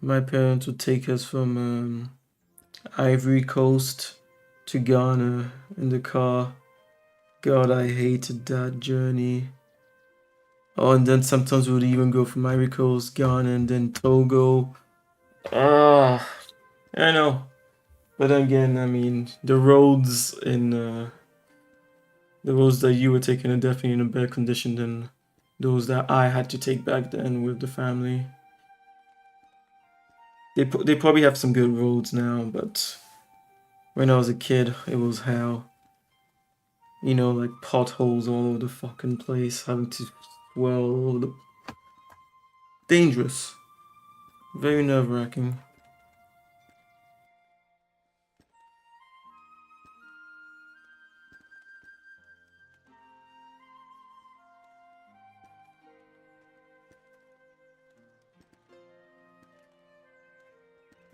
my parents would take us from Ivory Coast to Ghana in the car. God, I hated that journey. Oh, and then sometimes we would even go from Ivory Coast, Ghana, and then Togo. Ah, I know. But again, I mean, the roads that you were taking are definitely in a better condition than those that I had to take back then with the family. They probably have some good roads now, but when I was a kid, it was hell. You know, like potholes all over the fucking place, having to swell all over the... Dangerous. Very nerve-wracking.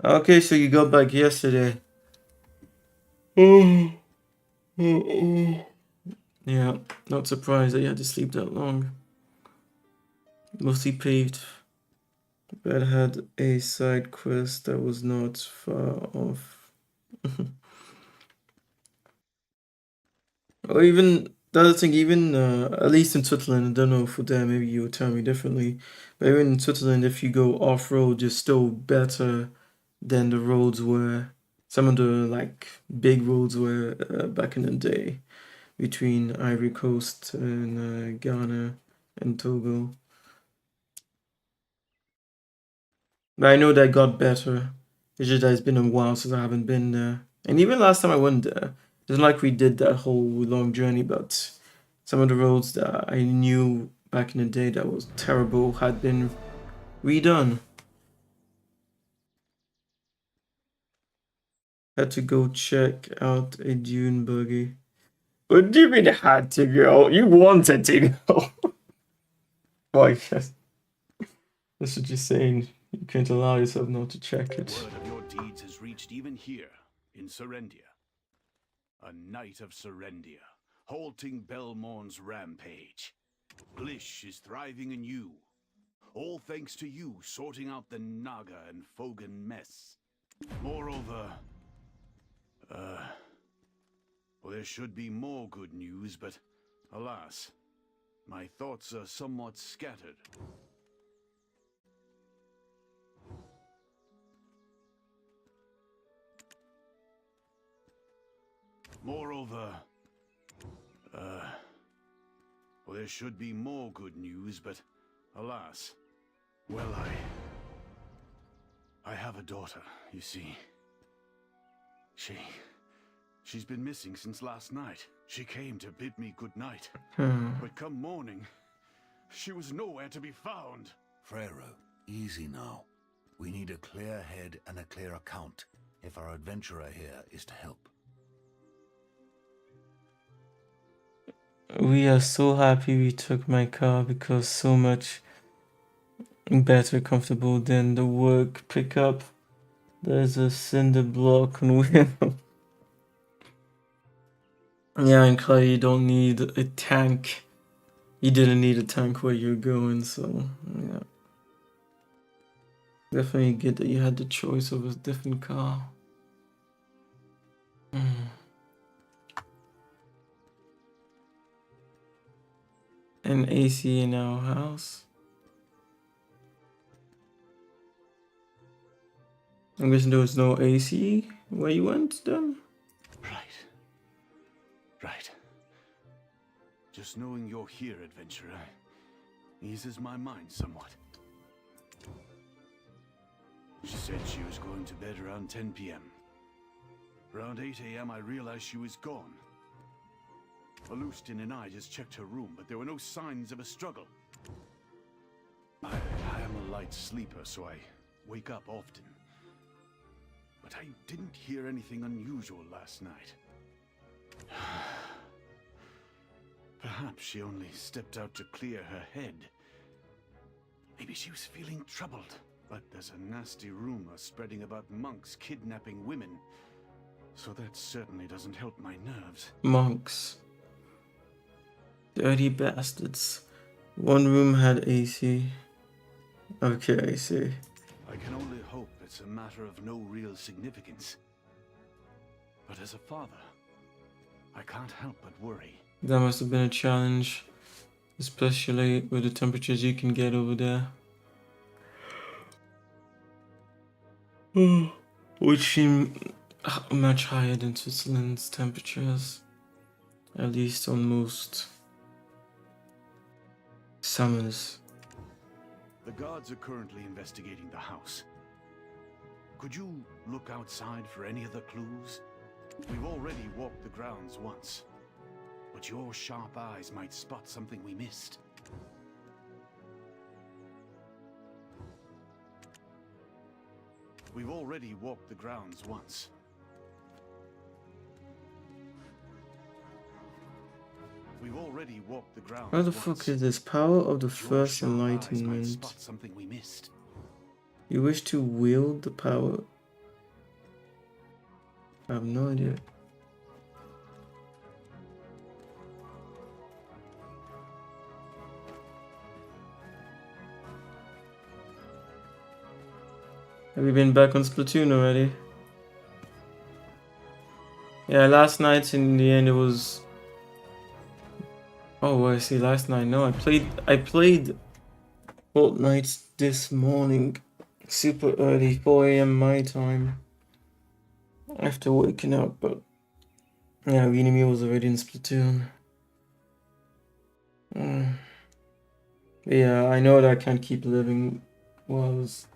Okay, so you got back yesterday. Yeah, not surprised that you had to sleep that long. Mostly paved, but had a side quest that was not far off. Or even the other thing, even at least in Switzerland, I don't know for there, maybe you would tell me differently. But even in Switzerland, if you go off road, you're still better than the roads were. Some of the like big roads were back in the day between Ivory Coast and Ghana and Togo. But I know that got better. It's just that it's been a while since I haven't been there. And even last time I went there, it's not like we did that whole long journey, but some of the roads that I knew back in the day that was terrible had been redone. Had to go check out a dune buggy. What do you mean had to go? You wanted to go. Why? That's what you're saying. You can't allow yourself not to check it. Word of your deeds has reached even here, in Serendia. A knight of Serendia, halting Belmorn's rampage. Blish is thriving anew. All thanks to you sorting out the Naga and Fogan mess. Moreover, well, there should be more good news, but alas, my thoughts are somewhat scattered. Moreover, well, there should be more good news, but alas, well, I have a daughter, you see. She's been missing since last night. She came to bid me good night. But come morning, she was nowhere to be found. Frero, easy now. We need a clear head and a clear account if our adventurer here is to help. We are so happy we took my car because so much better comfortable than the work pickup. There's a cinder block on wheel. Yeah, and Clay, you don't need a tank. You didn't need a tank where you're going, so yeah. Definitely get that you had the choice of a different car. An AC in our house. I'm guessing there was no AC where you went then? Right. Right. Just knowing you're here, adventurer, eases my mind somewhat. She said she was going to bed around 10 p.m. Around 8 a.m. I realized she was gone. Alustin and I just checked her room, but there were no signs of a struggle. I am a light sleeper, so I wake up often. But I didn't hear anything unusual last night. Perhaps she only stepped out to clear her head. Maybe she was feeling troubled. But there's a nasty rumor spreading about monks kidnapping women. So that certainly doesn't help my nerves. Monks. Dirty bastards. One room had AC. Okay, I see. I can only hope it's a matter of no real significance. But as a father, I can't help but worry. That must have been a challenge. Especially with the temperatures you can get over there. Which seem much higher than Switzerland's temperatures. At least on most summers. The guards are currently investigating the house. Could you look outside for any other clues? We've already walked the grounds once, but your sharp eyes might spot something we missed. We've already walked the grounds once. We've already walked the grounds What the once. fuck is this? Power of the Your first sharp eyes might enlightenment. spot something we missed. You wish to wield the power? I have no idea. Have you been back on Splatoon already? Yeah, last night in the end it was... Oh, I see, last night. No, I played Fortnite this morning. Super early, 4 a.m. my time. After waking up, but... Yeah, Weenie was already in Splatoon. Yeah, I know that I can't keep living whilst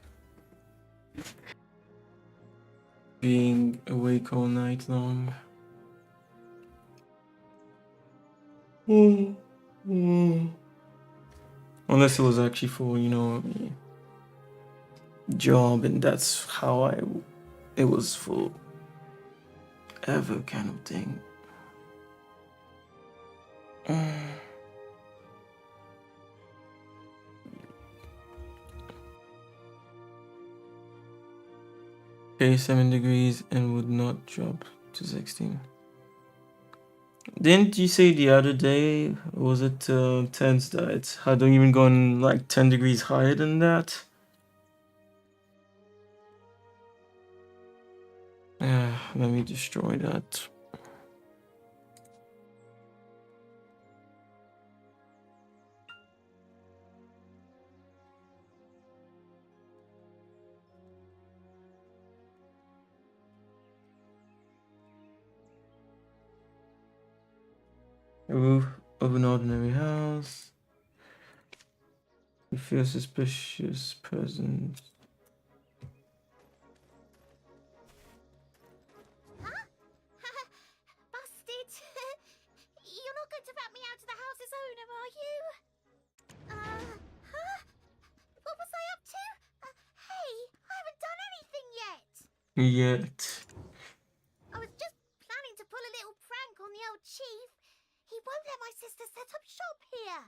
being awake all night long. Unless it was actually for, you know, job, and that's how it was for ever kind of thing. Okay, 7 degrees and would not drop to 16. Didn't you say the other day, was it tense that it hadn't even gone like 10 degrees higher than that? Let me destroy that. A roof of an ordinary house. You feel suspicious presence. Huh? Busted. You're not going to rat me out to the house's owner, are you? Huh? What was I up to? Hey, I haven't done anything yet. Yet. I was just planning to pull a little prank on the old chief. He won't let my sister set up shop here.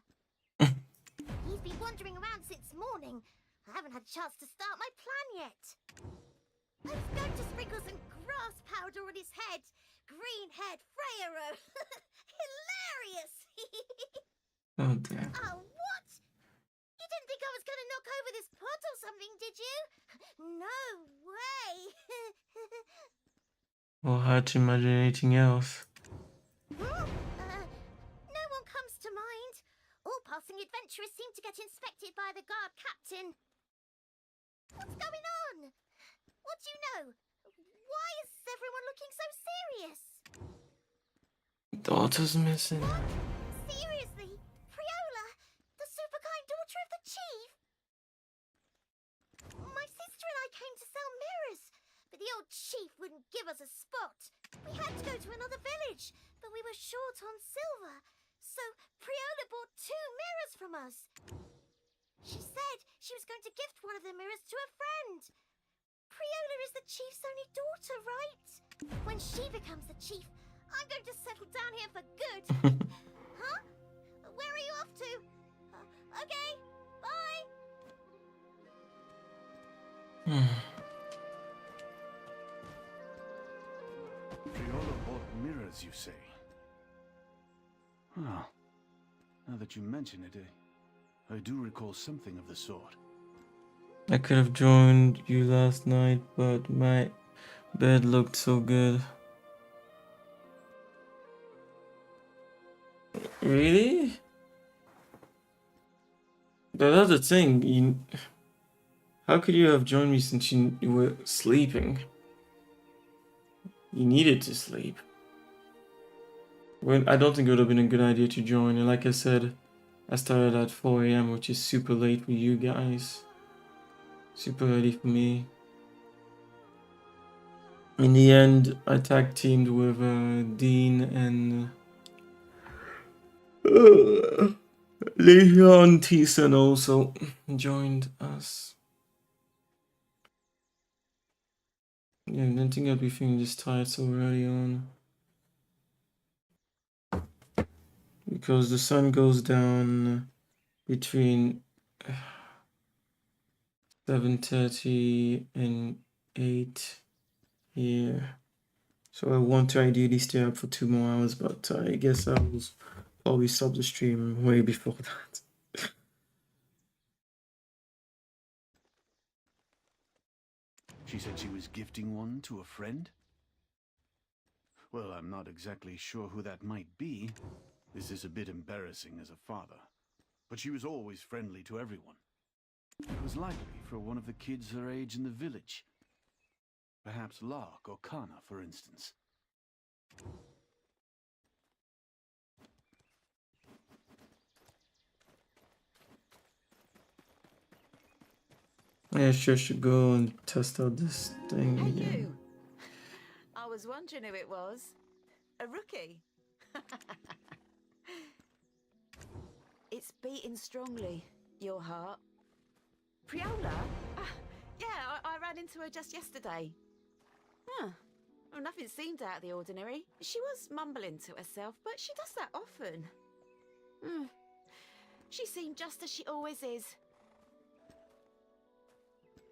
He's been wandering around since morning. I haven't had a chance to start my plan yet. I was going to sprinkle some grass powder on his head, green-haired Freyero. Hilarious! Oh damn. Oh, what? You didn't think I was going to knock over this pot or something, did you? No way! Well, hard to imagine anything else. No one comes to mind. All passing adventurers seem to get inspected by the guard captain. What's going on? What do you know? Why is everyone looking so serious? Daughter's missing. What? Seriously? Priola? The super kind daughter of the chief? My sister and I came to sell mirrors, but the old chief wouldn't give us a spot. We had to go to another village, but we were short on silver. So Priola bought 2 mirrors from us. She said she was going to gift one of the mirrors to a friend. Priola is the chief's only daughter, right? When she becomes the chief, I'm going to settle down here for good. Huh? Where are you off to? Okay, bye. Priola bought mirrors, you say? Well, now that you mention it, I do recall something of the sort. I could have joined you last night, but my bed looked so good. Really? But that's the thing. How could you have joined me since you were sleeping? You needed to sleep. Well, I don't think it would have been a good idea to join. And like I said, I started at 4 a.m., which is super late for you guys. Super early for me. In the end, I tag teamed with Dean and Leon Thiessen also joined us. Yeah, I didn't think I'd be feeling this tired so early on. Because the sun goes down between 7:30 and 8 here. So I want to ideally stay up for 2 more hours, but I guess I will probably stop the stream way before that. She said she was gifting one to a friend? Well, I'm not exactly sure who that might be. This is a bit embarrassing as a father. But she was always friendly to everyone. It was likely for one of the kids her age in the village. Perhaps Lark or Kana, for instance. I sure should go and test out this thing Hey, again. you! I was wondering who it was. A rookie. It's beating strongly, your heart. Priola? Yeah, I ran into her just yesterday. Huh. Well, nothing seemed out of the ordinary. She was mumbling to herself, but she does that often. She seemed just as she always is.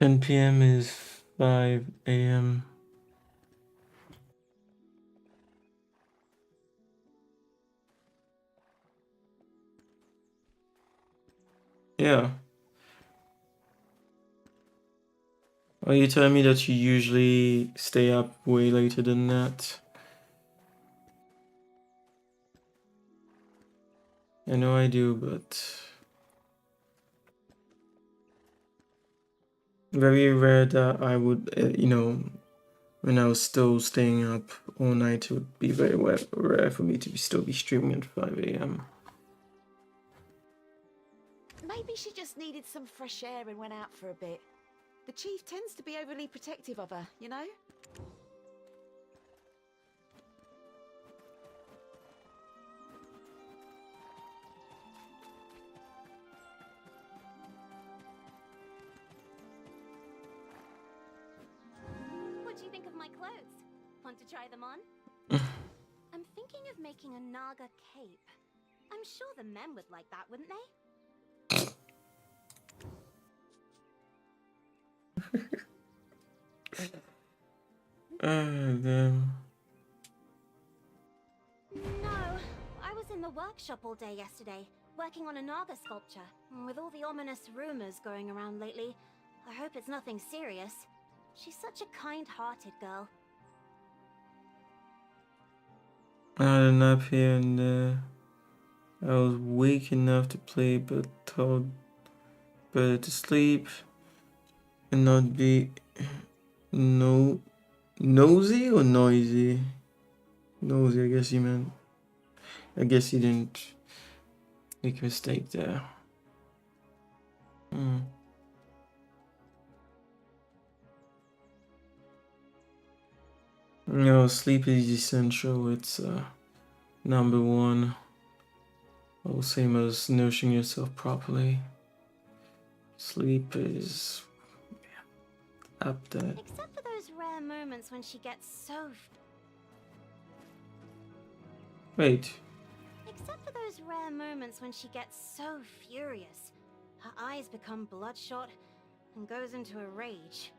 10 p.m. is 5 a.m. Yeah. Are you telling me that you usually stay up way later than that? I know I do, but very rare that I would, when I was still staying up all night, it would be very rare for me to still be streaming at 5 a.m. Maybe she just needed some fresh air and went out for a bit. The chief tends to be overly protective of her, you know? What do you think of my clothes? Want to try them on? I'm thinking of making a Naga cape. I'm sure the men would like that, wouldn't they? Damn. workshop all day yesterday, working on a Naga sculpture. With all the ominous rumors going around lately, I hope it's nothing serious. She's such a kind-hearted girl. I had a nap here and there. I was weak enough to play, but told better to sleep and not be nosy or noisy. Nosy, I guess you meant. I guess you didn't make a mistake there. No, sleep is essential. It's number one. All same as nourishing yourself properly. Sleep is up there. Except for those rare moments when she gets so... Wait. Except for those rare moments when she gets so furious. Her eyes become bloodshot and goes into a rage.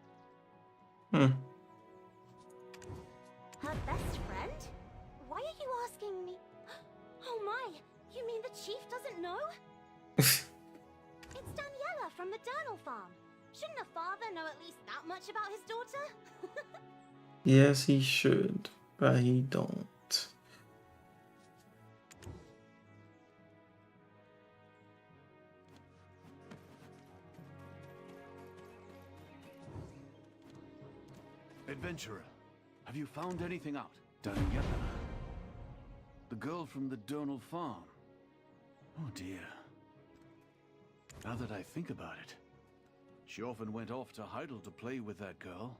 Hmm. Her best friend? Why are you asking me? Oh my, you mean the chief doesn't know? It's Daniela from the Durnal farm. Shouldn't a father know at least that much about his daughter? Yes, he should, but he don't. Adventurer, have you found anything out? Daniela? The girl from the Durnal farm? Oh dear. Now that I think about it, she often went off to Heidel to play with that girl.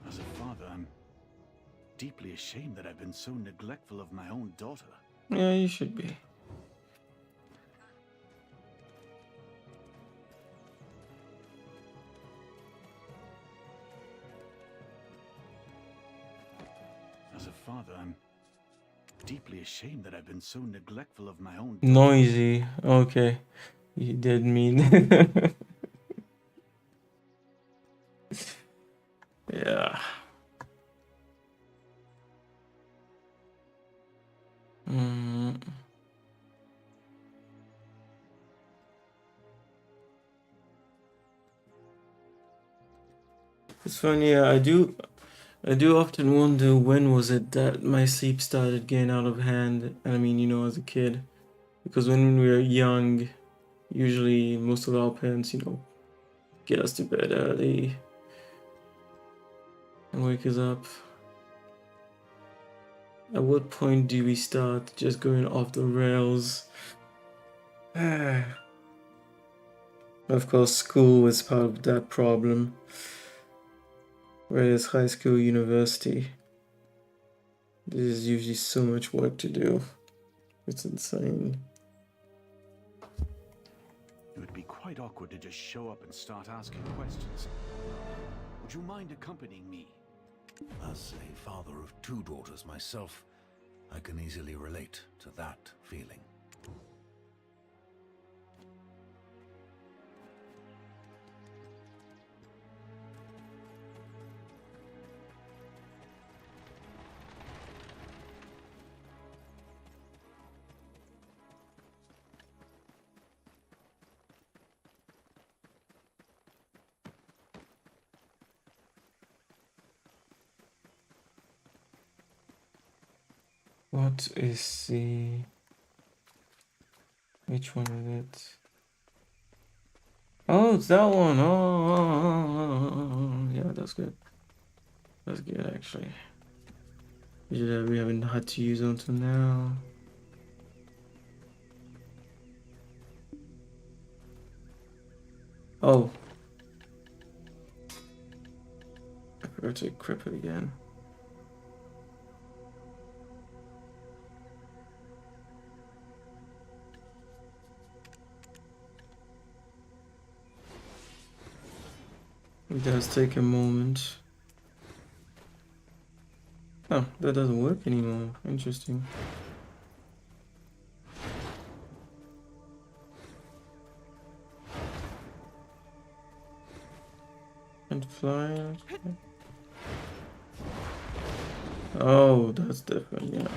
As a father, I'm deeply ashamed that I've been so neglectful of my own daughter. Yeah, you should be. As a father, I'm deeply ashamed that I've been so neglectful of my own daughter. Noisy. Okay. You did mean. Yeah. It's funny, yeah, I do often wonder when was it that my sleep started getting out of hand. I mean, you know, as a kid. Because when we were young, usually most of our parents, you know, get us to bed early and wake us up. At what point do we start just going off the rails? Of course, school was part of that problem. Whereas high school, university, there's usually so much work to do. It's insane. It would be quite awkward to just show up and start asking questions. Would you mind accompanying me? As a father of two daughters myself, I can easily relate to that feeling. What is the... Which one is it? Oh, it's that one. Oh, yeah, that's good. That's good, actually. We haven't had to use until now. Oh. I forgot to equip it again. It does take a moment. Oh, that doesn't work anymore. Interesting. And fly. Okay. Oh, that's different, yeah.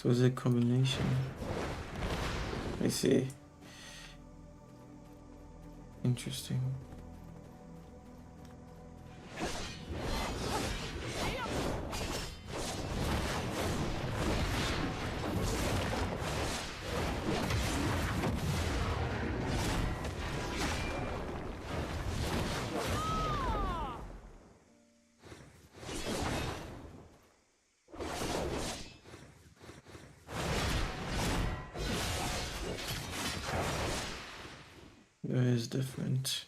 So it's a combination. I see. Interesting. It is different.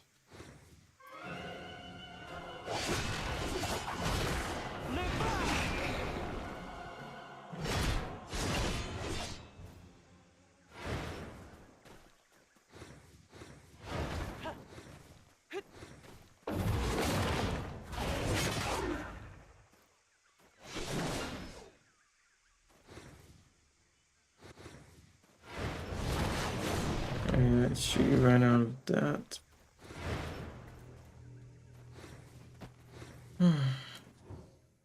And she ran out of that.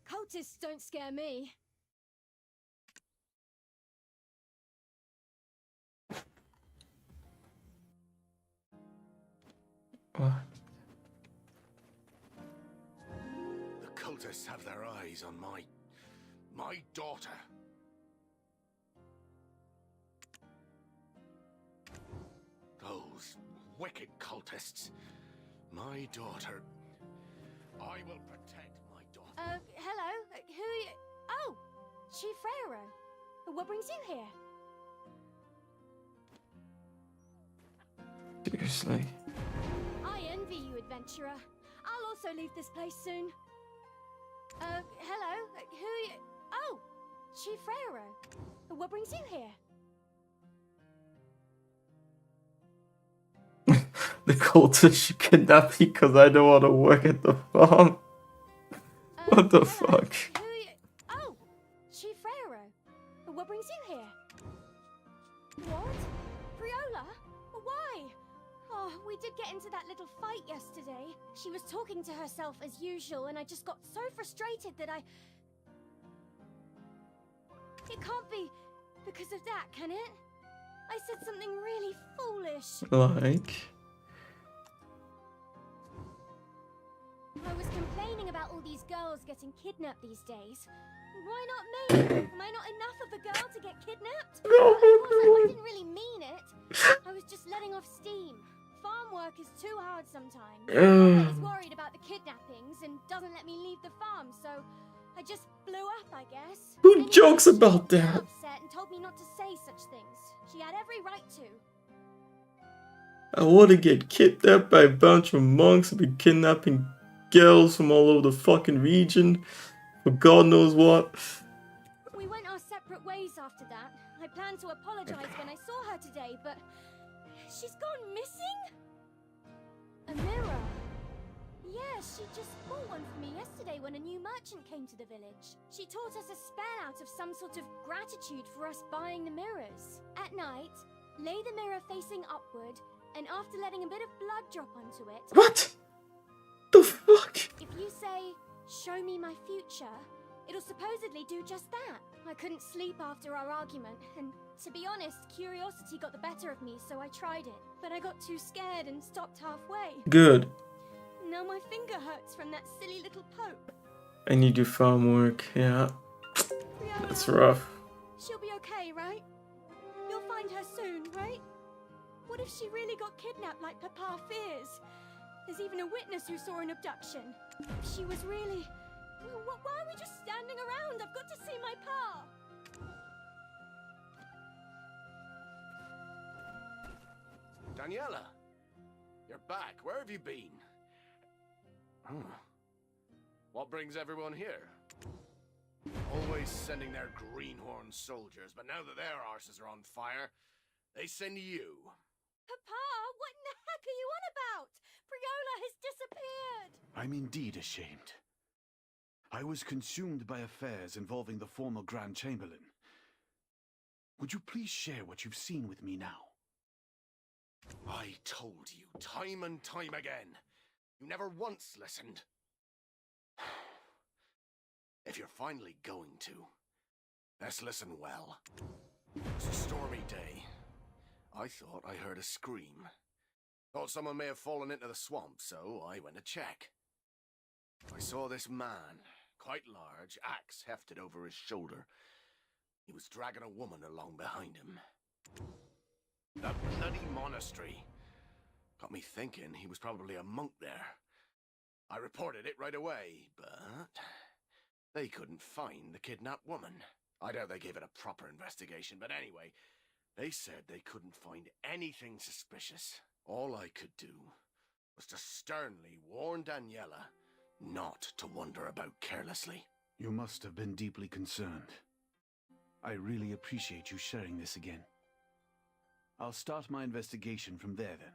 Cultists don't scare me. What? The cultists have their eyes on my daughter. Those wicked cultists. My daughter. I will protect my daughter. Hello? Who are you? Oh! Chief Pharaoh. What brings you here? Seriously. I envy you, adventurer. I'll also leave this place soon. Hello? Who are you? Oh! Chief Pharaoh. What brings you here? The cultist should kidnap me because I don't want to work at the farm. What the Hello? fuck? Who are you? Oh! Chief Pharaoh. What brings you here? What? Priola? Why? Oh, we did get into that little fight yesterday. She was talking to herself as usual, and I just got so frustrated that I... It can't be because of that, can it? I said something really foolish. Like? I was complaining about all these girls getting kidnapped these days. Why not me? Am I not enough of a girl to get kidnapped? Of course, I didn't really mean it. I was just letting off steam. Farm work is too hard sometimes. Mama is worried about the kidnappings and doesn't let me leave the farm, so I just blew up, I guess. Who Anyway, jokes she about got so that? upset and told me not to say such things. She had every right to. I want to get kidnapped by a bunch of monks who've been kidnapping girls from all over the fucking region for God knows what. We went our separate ways after that. I planned to apologize when I saw her today, but she's gone missing? A mirror. Yeah, she just bought one for me yesterday when a new merchant came to the village. She taught us a spell out of some sort of gratitude for us buying the mirrors. At night, lay the mirror facing upward, and after letting a bit of blood drop onto it... What? The fuck? If you say, "Show me my future," it'll supposedly do just that. I couldn't sleep after our argument, and to be honest, curiosity got the better of me, so I tried it. But I got too scared and stopped halfway. Good. Now my finger hurts from that silly little poke. I need your farm work. Yeah, Priola, that's rough. she'll be okay, right? You'll find her soon, right? What if she really got kidnapped like Papa fears? There's even a witness who saw an abduction. If she was really... Why are we just standing around? I've got to see my Pa! Daniela, you're back. Where have you been? What brings everyone here? Always sending their greenhorn soldiers, but now that their arses are on fire, they send you. Papa, what in the heck are you on about? Priola has disappeared! I'm indeed ashamed. I was consumed by affairs involving the former Grand Chamberlain. Would you please share what you've seen with me now? I told you time and time again. You never once listened. If you're finally going to, Let's listen well. It's a stormy day. I thought I heard a scream. Thought someone may have fallen into the swamp, so I went to check. I saw this man, quite large, axe hefted over his shoulder. He was dragging a woman along behind him. That bloody monastery got me thinking he was probably a monk there. I reported it right away, but they couldn't find the kidnapped woman. I doubt they gave it a proper investigation, but anyway, they said they couldn't find anything suspicious. All I could do was to sternly warn Daniela not to wander about carelessly. You must have been deeply concerned. I really appreciate you sharing this again. I'll start my investigation from there then.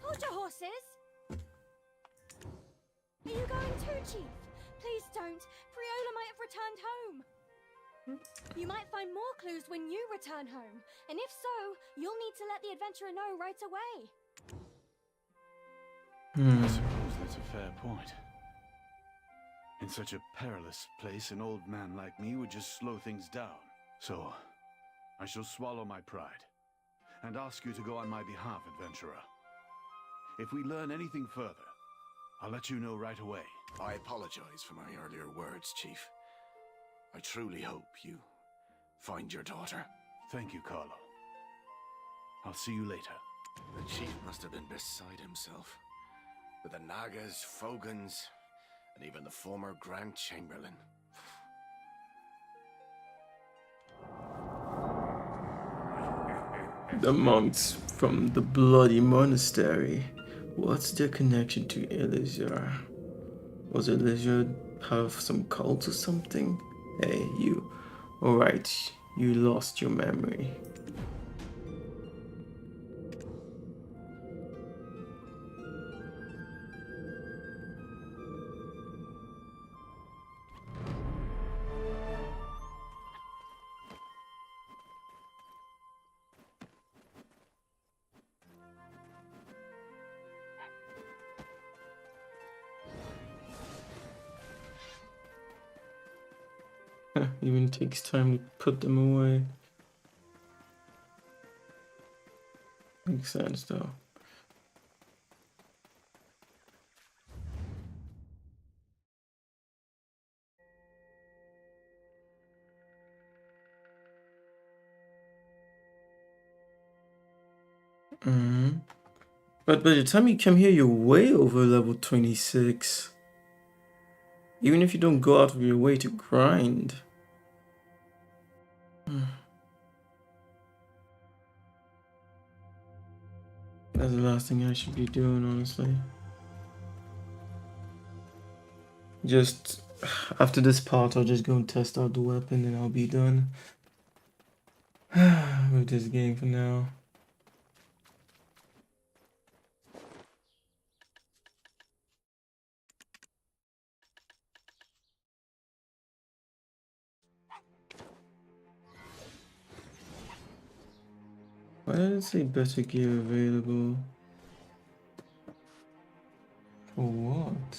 Hold your horses! Are you going too, Chief? Please don't. Priola might have returned home. You might find more clues when you return home, and if so, you'll need to let the adventurer know right away. I suppose that's a fair point. In such a perilous place, an old man like me would just slow things down. So, I shall swallow my pride and ask you to go on my behalf, adventurer. If we learn anything further, I'll let you know right away. I apologize for my earlier words, Chief. I truly hope you find your daughter. Thank you, Carlo. I'll see you later. The Chief must have been beside himself. With the Nagas, Fogans, and even the former Grand Chamberlain. The monks from the bloody monastery. What's their connection to Elizur? Was Elizur part of some cult or something? Hey, you. Alright, you lost your memory. Even takes time to put them away. Makes sense though. But by the time you come here, you're way over level 26. Even if you don't go out of your way to grind. That's the last thing I should be doing, honestly. Just after this part, I'll just go and test out the weapon and I'll be done with this game for now. Why did it say better gear available? For what?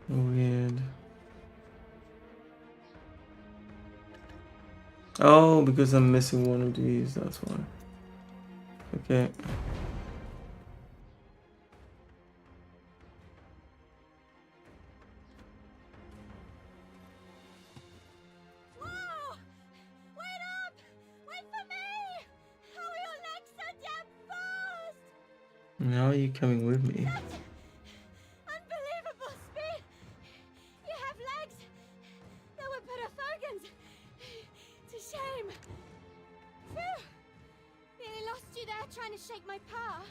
Weird. Oh, because I'm missing one of these, that's why. Okay. Whoa! Wait up! Wait for me! How are your legs so damn fast? Now are you coming with me? That's unbelievable speed! You have legs that would put a Fogans to shame. Phew! Nearly lost you there trying to shake my power.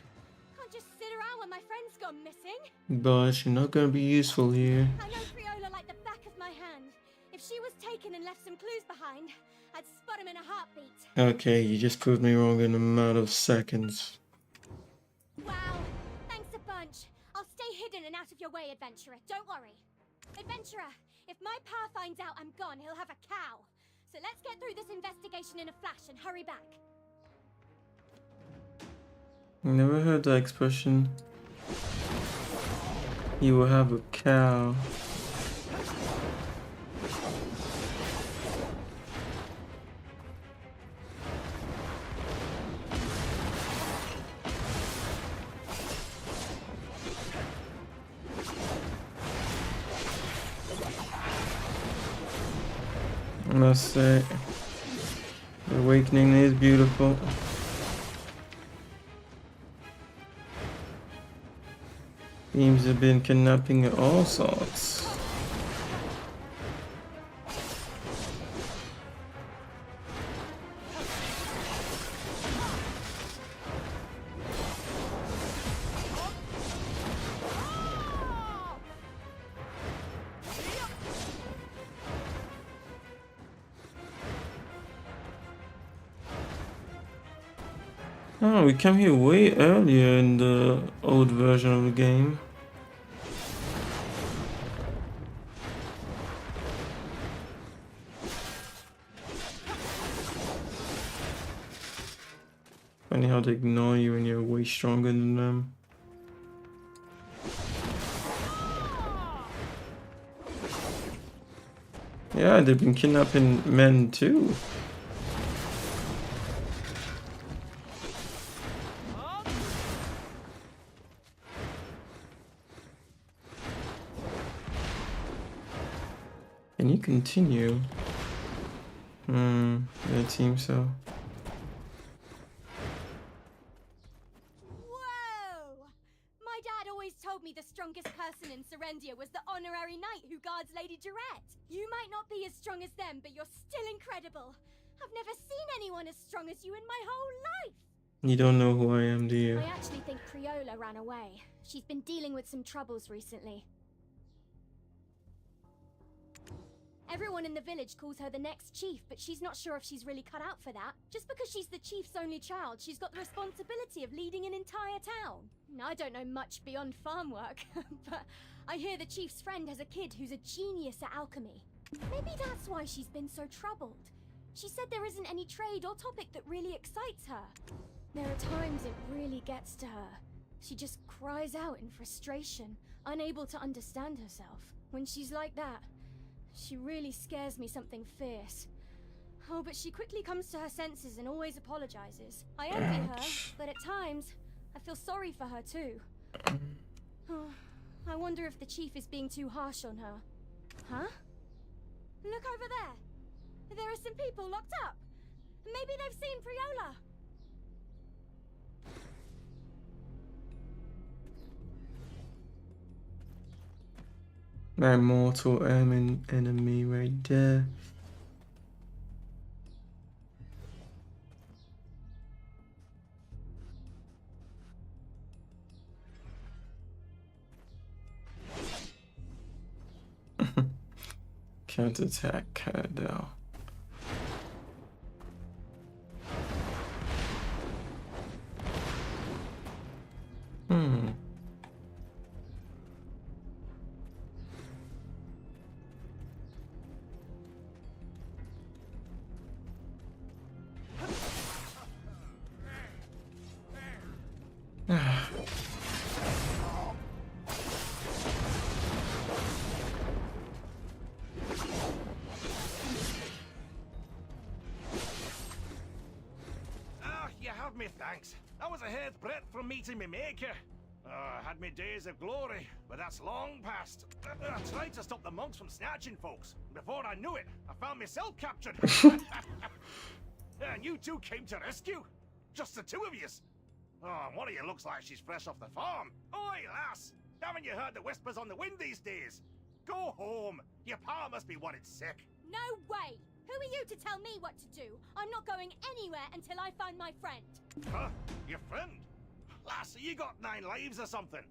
Can't just sit around when my friend's gone missing. But you're not gonna be useful here. I know Priola like the back of my hand. If she was taken and left some clues behind, I'd spot him in a heartbeat. Okay, you just proved me wrong in a matter of seconds. Wow, thanks a bunch. I'll stay hidden and out of your way, adventurer. Don't worry. Adventurer, if my pa finds out I'm gone, he'll have a cow. So let's get through this investigation in a flash and hurry back. Never heard that expression. You will have a cow. I must say, the awakening is beautiful. Themes have been kidnapping of all sorts. Oh, we came here way earlier in the old version of the game. Funny how they ignore you when you're way stronger than them. Yeah, they've been kidnapping men too. Can you continue? It seems so. Whoa! My dad always told me the strongest person in Serendia was the honorary knight who guards Lady Durette. You might not be as strong as them, but you're still incredible. I've never seen anyone as strong as you in my whole life. You don't know who I am, do you? I actually think Priola ran away. She's been dealing with some troubles recently. Everyone in the village calls her the next chief, but she's not sure if she's really cut out for that. Just because she's the chief's only child, she's got the responsibility of leading an entire town. I don't know much beyond farm work, but I hear the chief's friend has a kid who's a genius at alchemy. Maybe that's why she's been so troubled. She said there isn't any trade or topic that really excites her. There are times it really gets to her. She just cries out in frustration, unable to understand herself. When she's like that, she really scares me something fierce. Oh, but she quickly comes to her senses and always apologizes. I envy her, but at times, I feel sorry for her too. Oh, I wonder if the chief is being too harsh on her. Huh? Look over there. There are some people locked up. Maybe they've seen Priola. My mortal enemy right there. Can't attack Cardell. Me thanks. That was a hair's breadth from meeting me maker. I had me days of glory, but that's long past. I tried to stop the monks from snatching folks. Before I knew it, I found myself captured. And you two came to rescue? Just the two of yous? Oh, and one of you looks like she's fresh off the farm. Oi, lass! Haven't you heard the whispers on the wind these days? Go home. Your pa must be worried sick. No way! Who are you to tell me what to do? I'm not going anywhere until I find my friend. Huh? Your friend? Lass, you got 9 lives or something.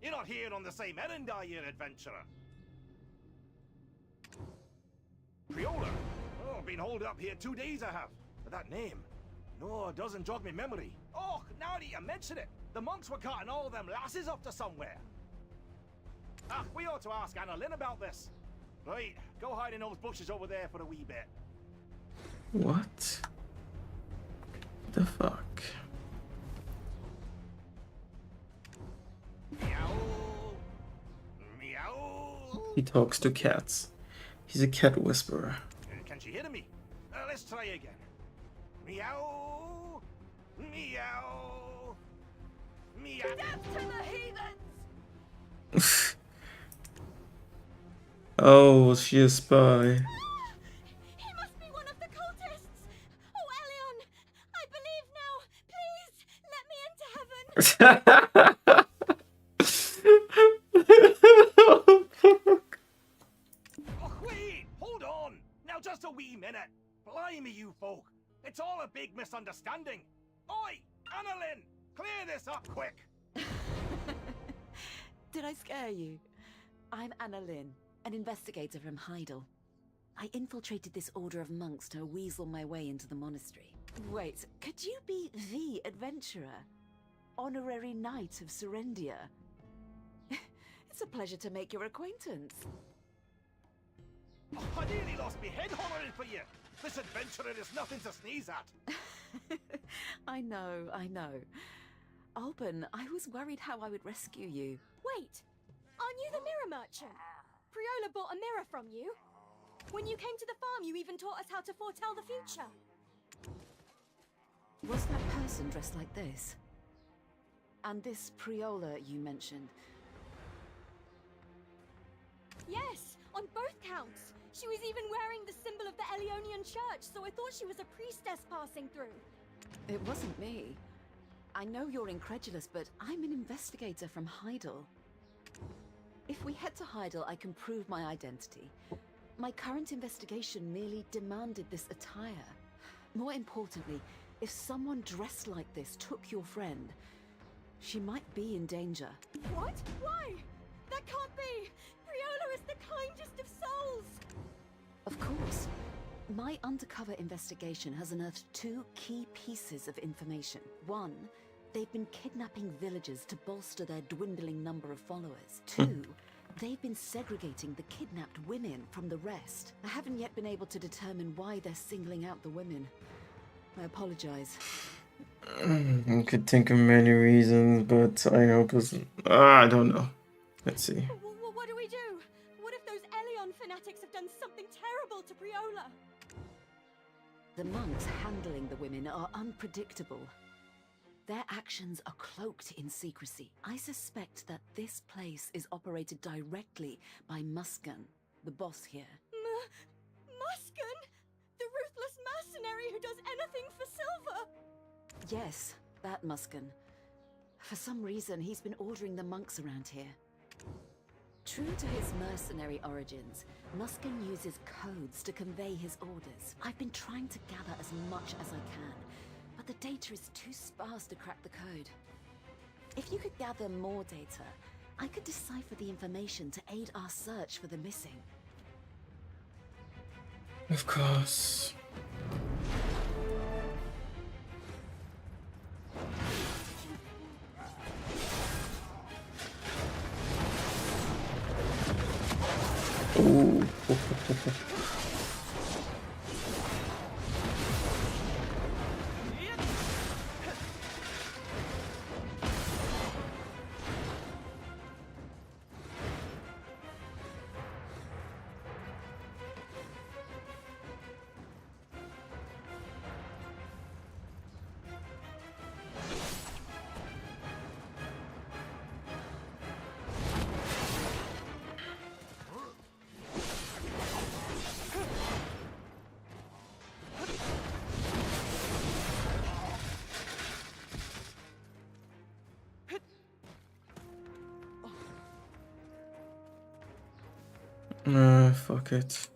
You're not here on the same errand, are you, adventurer? Priola? Oh, been holed up here 2 days I have. But that name? No, it doesn't jog me memory. Oh, now that you mention it, The monks were carting all them lasses off to somewhere. Ah, we ought to ask Anna Lynn about this. Right, go hide in those bushes over there for a wee bit. What the fuck? Meow. Meow. He talks to cats. He's a cat whisperer. Can she hear me? Let's try again. Meow. Meow. Meow. Death to the heathens! Oh, was she a spy? He must be one of the cultists! Oh, Elion! I believe now! Please, let me into heaven! Oh, wait! Hold on! Now just a wee minute. Blimey, you folk. It's all a big misunderstanding. Oi! Anna Lynn! Clear this up quick! Did I scare you? I'm Anna Lynn, an investigator from Heidel. I infiltrated this order of monks to weasel my way into the monastery. Wait, could you be the adventurer? Honorary Knight of Serendia? It's a pleasure to make your acquaintance. Oh, I nearly lost me head hollering for you. This adventurer is nothing to sneeze at. I know. Alban, I was worried how I would rescue you. Wait, aren't you the mirror merchant? Priola bought a mirror from you. When you came to the farm, you even taught us how to foretell the future. Was that person dressed like this? And this Priola you mentioned? Yes, on both counts. She was even wearing the symbol of the Elionian church, so I thought she was a priestess passing through. It wasn't me. I know you're incredulous, but I'm an investigator from Heidel. If we head to Heidel, I can prove my identity. My current investigation merely demanded this attire. More importantly, if someone dressed like this took your friend, she might be in danger. What? Why? That can't be! Priola is the kindest of souls! Of course. My undercover investigation has unearthed two key pieces of information. One, they've been kidnapping villagers to bolster their dwindling number of followers. Two, they've been segregating the kidnapped women from the rest. I haven't yet been able to determine why they're singling out the women. I apologize. I could think of many reasons, but I hope it's... I don't know. Let's see. What do we do? What if those Elion fanatics have done something terrible to Priola? The monks handling the women are unpredictable. Their actions are cloaked in secrecy. I suspect that this place is operated directly by Muskan, the boss here. Muskan? The ruthless mercenary who does anything for silver? Yes, that Muskan. For some reason, he's been ordering the monks around here. True to his mercenary origins, Muskan uses codes to convey his orders. I've been trying to gather as much as I can, but the data is too sparse to crack the code. If you could gather more data, I could decipher the information to aid our search for the missing. Of course. Ooh. Fuck it.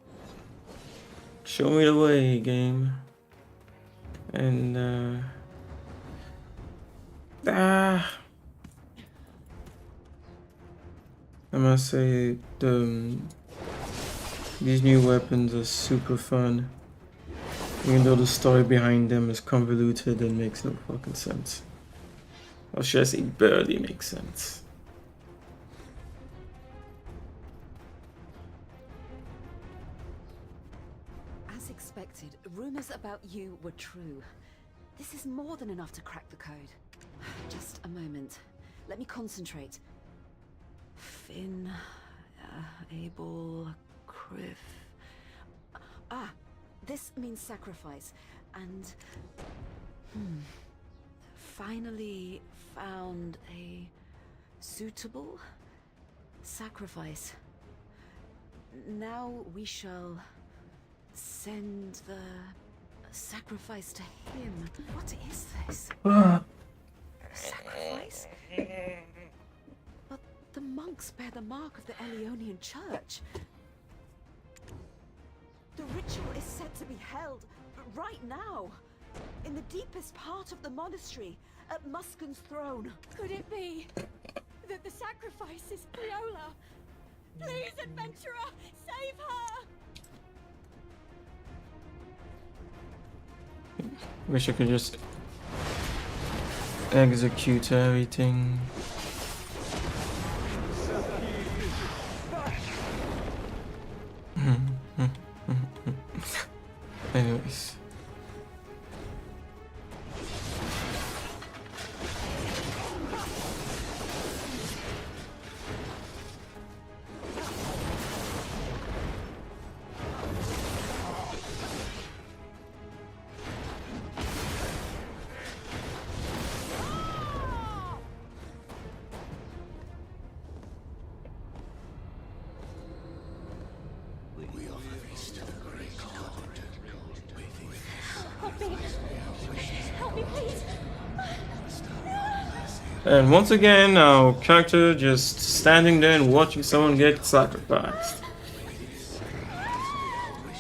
Show me the way, game. And I must say these new weapons are super fun, even though the story behind them is convoluted and makes no fucking sense. Or should I say barely makes sense. As expected, rumors about you were true. This is more than enough to crack the code. Just a moment. Let me concentrate. Finn, Abel, Criff. This means sacrifice. And... finally found a suitable sacrifice. Now we shall send the sacrifice to him. What is this? Sacrifice? But the monks bear the mark of the Eleonian Church. The ritual is said to be held right now, in the deepest part of the monastery, at Muskan's throne. Could it be that the sacrifice is Priola? Please, adventurer, save her! Wish I could just execute everything. Anyways. Help me, please! And once again, our character just standing there and watching someone get sacrificed.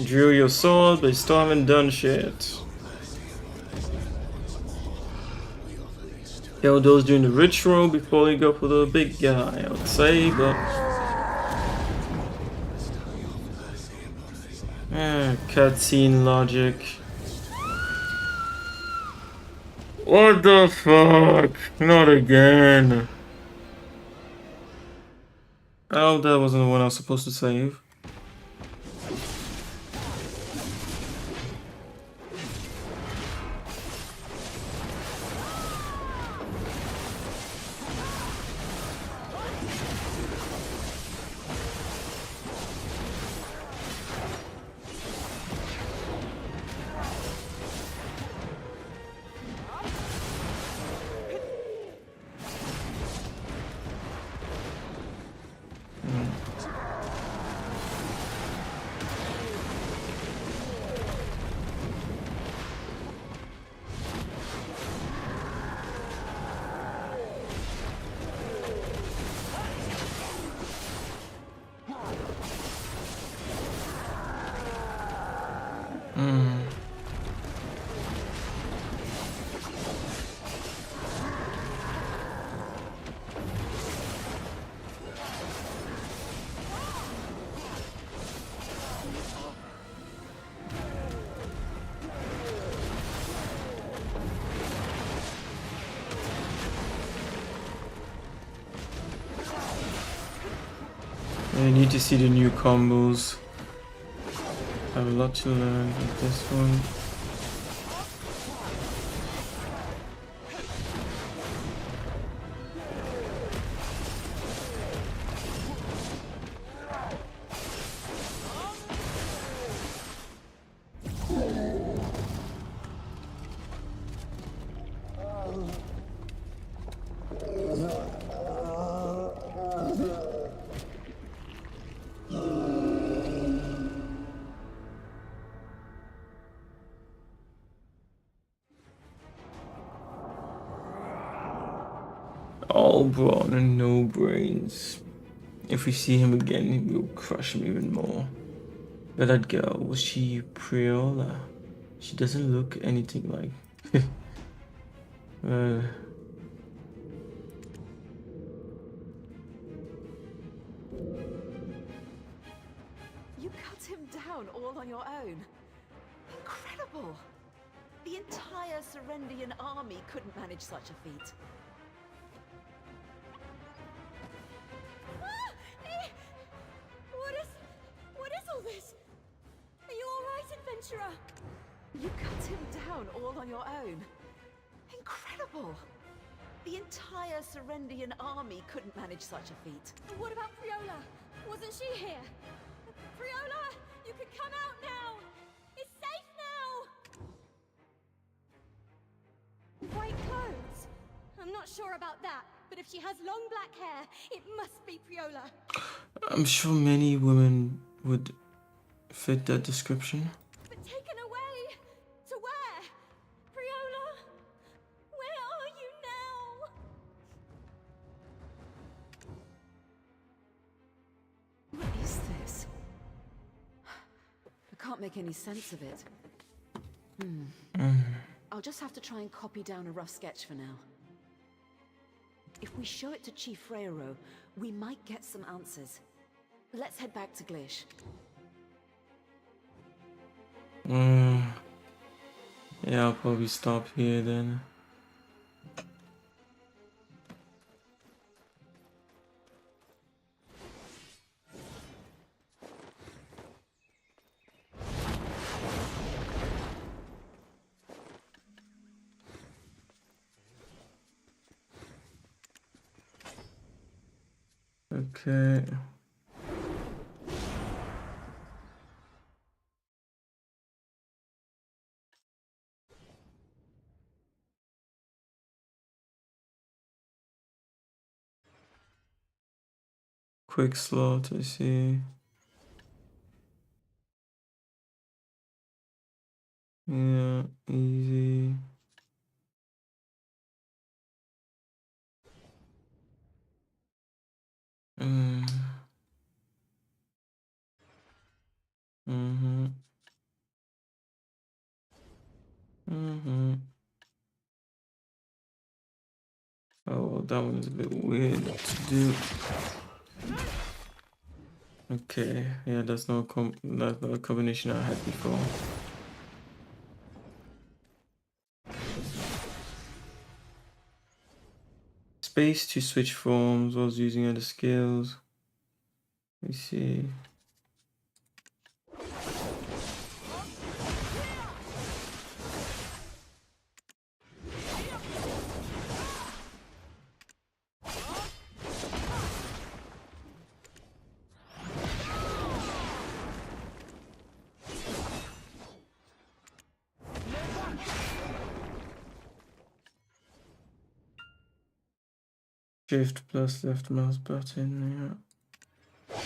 Drew your sword, but you still haven't done shit. Kill those doing the ritual before you go for the big guy, I would say, but... cutscene logic. What the fuck? Not again. Oh, that wasn't the one I was supposed to save. I need to see the new combos. I have a lot to learn with this one. All brawn and no brains. If we see him again, we'll crush him even more. But that girl, was she Priola? She doesn't look anything like... You cut him down all on your own. Incredible! The entire Serendian army couldn't manage such a feat. You cut him down all on your own. Incredible! The entire Serendian army couldn't manage such a feat. And what about Priola? Wasn't she here? Priola, you can come out now! It's safe now! White clothes? I'm not sure about that, but if she has long black hair, it must be Priola. I'm sure many women would fit that description. But taken away? To where? Priola? Where are you now? What is this? I can't make any sense of it. I'll just have to try and copy down a rough sketch for now. If we show it to Chief Freiro, we might get some answers. Let's head back to Glish. Yeah, I'll probably stop here then. Okay. Quick slot, I see. Yeah, easy. Oh, well, that one's a bit weird to do. Okay, yeah, that's not a combination I had before. Space to switch forms while using other skills. Let me see. Shift plus left mouse button, yeah.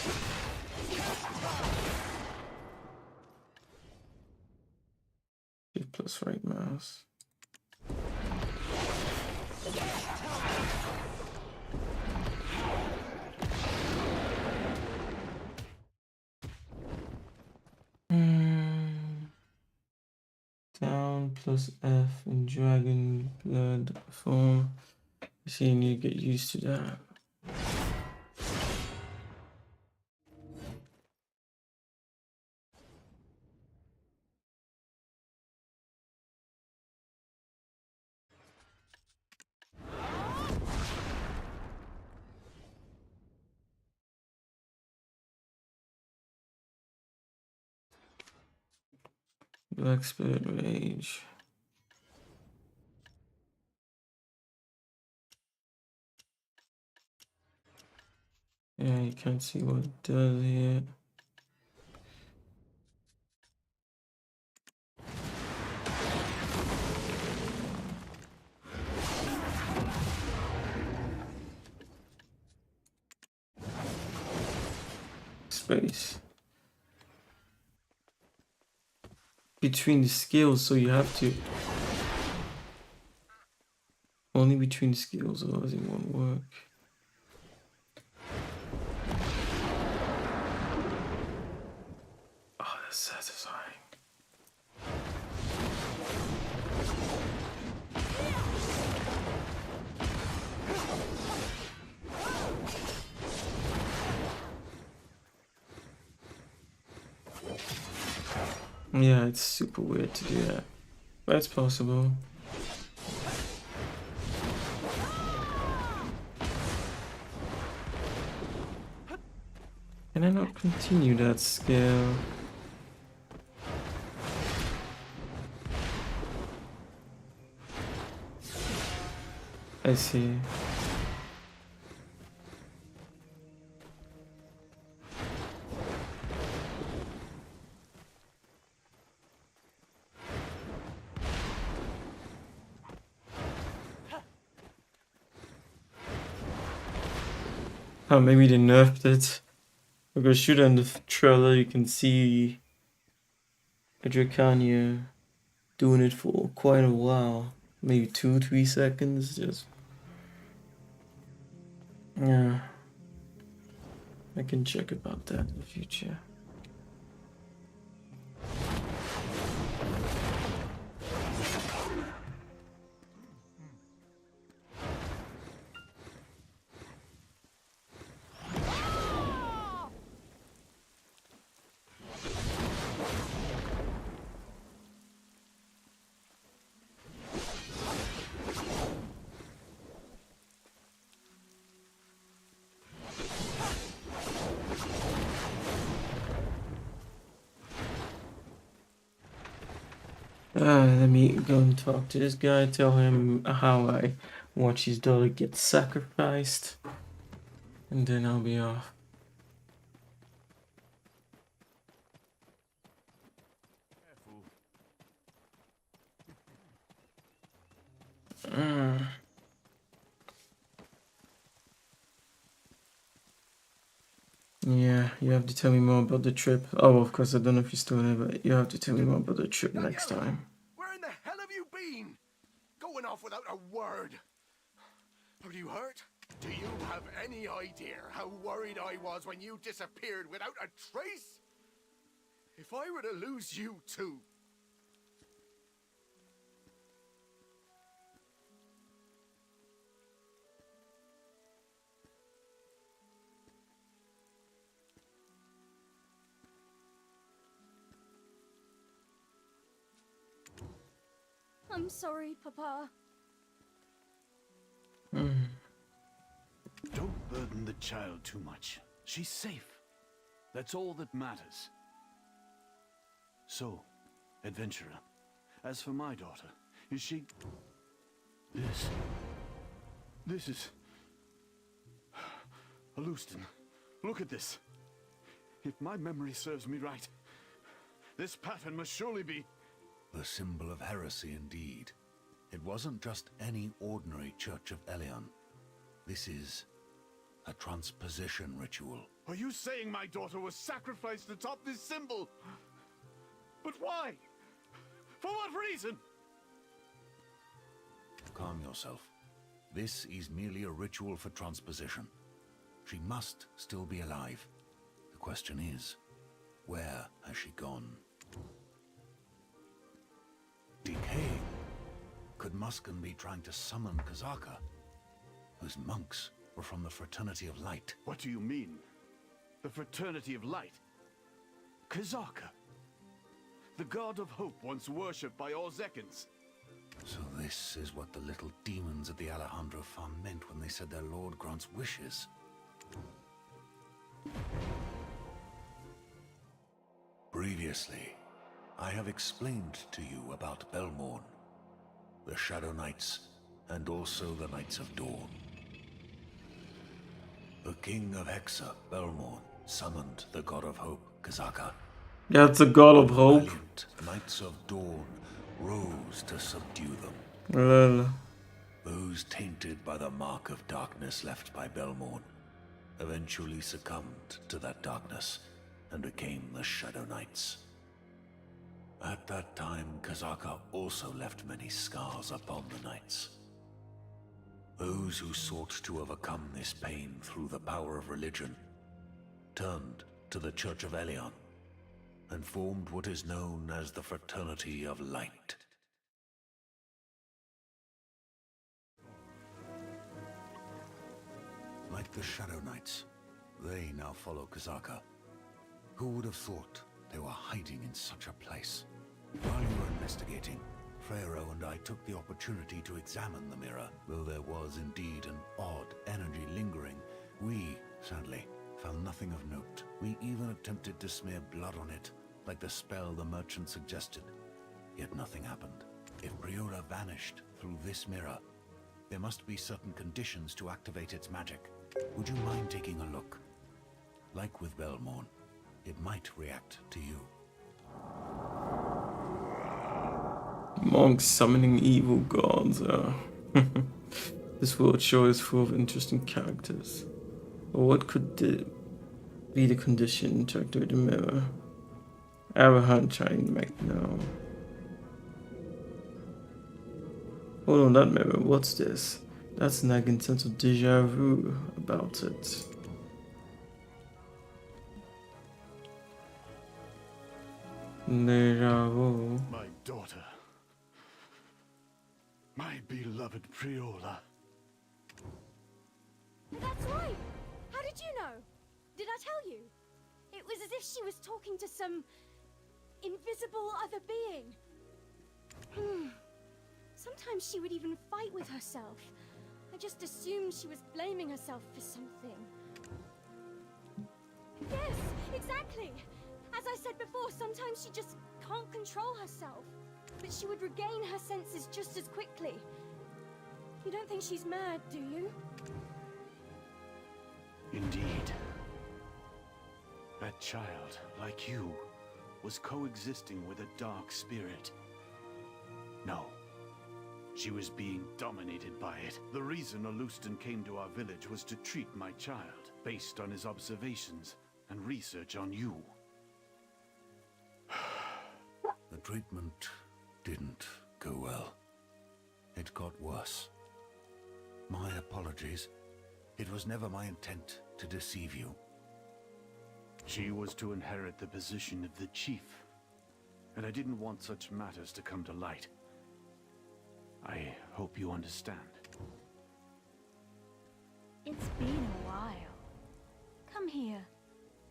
Shift plus right mouse. Down plus F in dragon blood form. See, you need to get used to that. Black Spirit Rage. Yeah, you can't see what it does here. Space. Between the skills, so you have to only between the skills, otherwise it won't work. Oh, that's satisfying. Yeah, it's super weird to do that, but it's possible. Can I not continue that skill? I see. Oh, maybe they nerfed it. Because shoot in the trailer, you can see a Dracania doing it for quite a while. Maybe 2-3 seconds, just... Yeah. I can check about that in the future. Let me go and talk to this guy, tell him how I watch his daughter get sacrificed, and then I'll be off. Yeah, you have to tell me more about the trip. Oh, of course, I don't know if you're still there, but you have to tell me more about the trip next time. Where in the hell have you been? Going off without a word. Are you hurt? Do you have any idea how worried I was when you disappeared without a trace? If I were to lose you too. I'm sorry, Papa. Don't burden the child too much. She's safe. That's all that matters. So, adventurer, as for my daughter, is she... This is... Alustin, look at this. If my memory serves me right, this pattern must surely be... The symbol of heresy indeed. It wasn't just any ordinary Church of Elion. This is a transposition ritual. Are you saying my daughter was sacrificed atop this symbol? But why? For what reason? Calm yourself. This is merely a ritual for transposition. She must still be alive. The question is, where has she gone? Decaying? Could Muskan be trying to summon Kazaka, whose monks were from the Fraternity of Light? What do you mean? The Fraternity of Light? Kazaka? The god of hope once worshipped by all Zekans. So this is what the little demons at the Alejandro farm meant when they said their lord grants wishes. Previously, I have explained to you about Belmorn, the Shadow Knights, and also the Knights of Dawn. The King of Hexa, Belmorn, summoned the God of Hope, Kazaka. Yeah, it's a God of Hope. Valiant Knights of Dawn rose to subdue them. Lol. Those tainted by the mark of darkness left by Belmorn eventually succumbed to that darkness and became the Shadow Knights. At that time, Kazaka also left many scars upon the Knights. Those who sought to overcome this pain through the power of religion turned to the Church of Elion and formed what is known as the Fraternity of Light. Like the Shadow Knights, they now follow Kazaka. Who would have thought they were hiding in such a place? While you were investigating, Freyro and I took the opportunity to examine the mirror. Though there was indeed an odd energy lingering, we, sadly, found nothing of note. We even attempted to smear blood on it, like the spell the merchant suggested. Yet nothing happened. If Priola vanished through this mirror, There must be certain conditions to activate its magic. Would you mind taking a look? Like with Belmorn, it might react to you. Monks summoning evil gods. This world sure is full of interesting characters. But what could be the condition to activate the mirror? Arahan trying back now. Hold on, that mirror, what's this? That's a nagging sense of deja vu about it. Deja vu. My daughter. My beloved Priola. That's right! How did you know? Did I tell you? It was as if she was talking to some invisible other being. Sometimes she would even fight with herself. I just assumed she was blaming herself for something. Yes, exactly! As I said before, sometimes she just can't control herself. But she would regain her senses just as quickly. You don't think she's mad, do you? Indeed. That child, like you, was coexisting with a dark spirit. No. She was being dominated by it. The reason Alustan came to our village was to treat my child, based on his observations and research on you. The treatment didn't go well. It got worse. My apologies. It was never my intent to deceive you. She was to inherit the position of the chief, and I didn't want such matters to come to light. I hope you understand. It's been a while. Come here.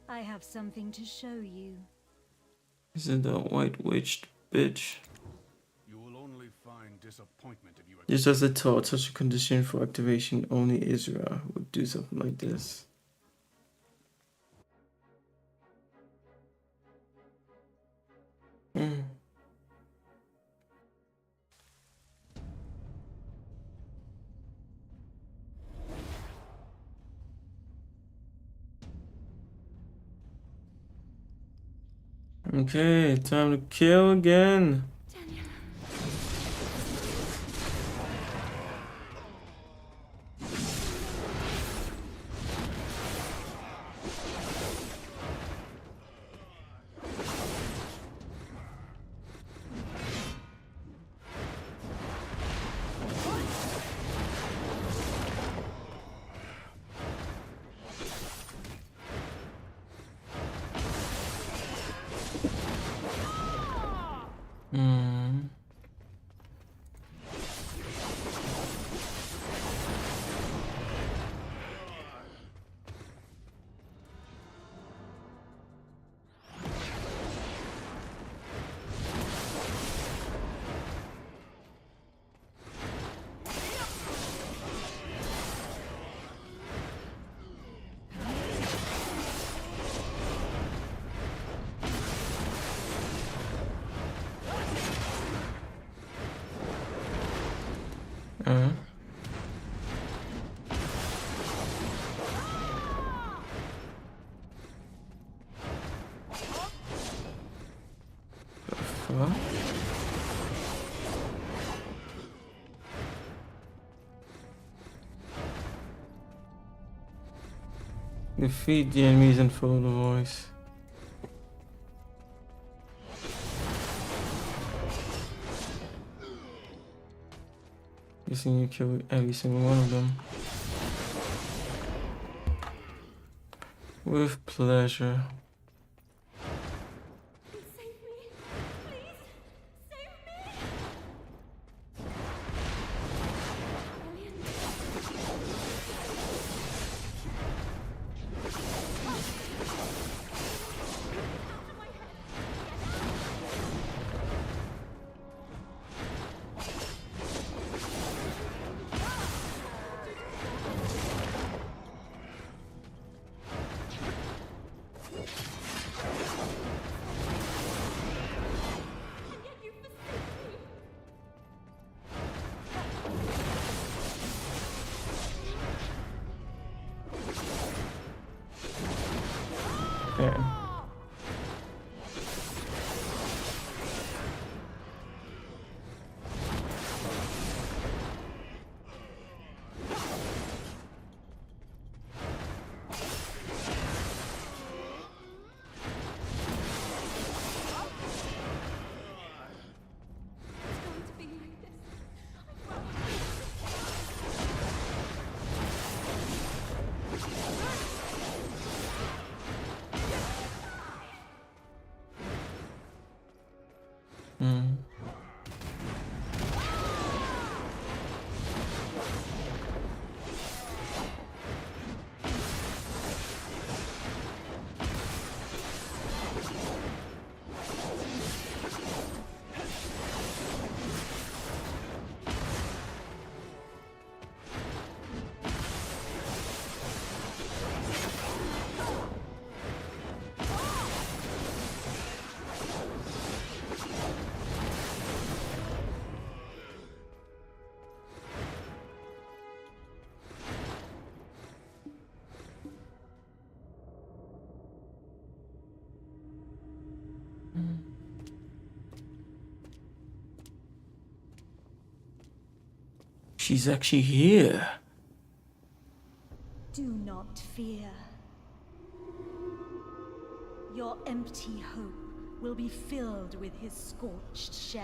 I have something to show you. Isn't that white-witched bitch? You will only find disappointment if you Just as I thought, such a condition for activation, only Israel would do something like this. Okay, time to kill again. Defeat the enemies and follow the voice. Guessing you kill every single one of them. With pleasure. Save me! Please! Save me! Okay. It's going to be like this. Hmm. She's actually here. Do not fear. Your empty hope will be filled with his scorched shell.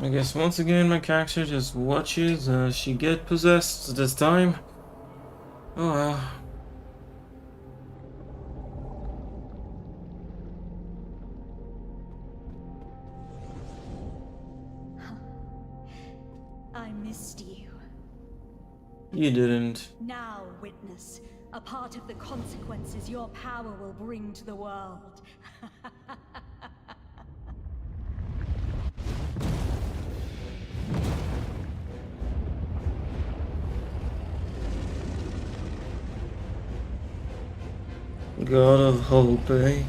I guess once again my character just watches she get possessed this time. Oh well. I missed you. You didn't. Now witness a part of the consequences your power will bring to the world. God of hope, eh?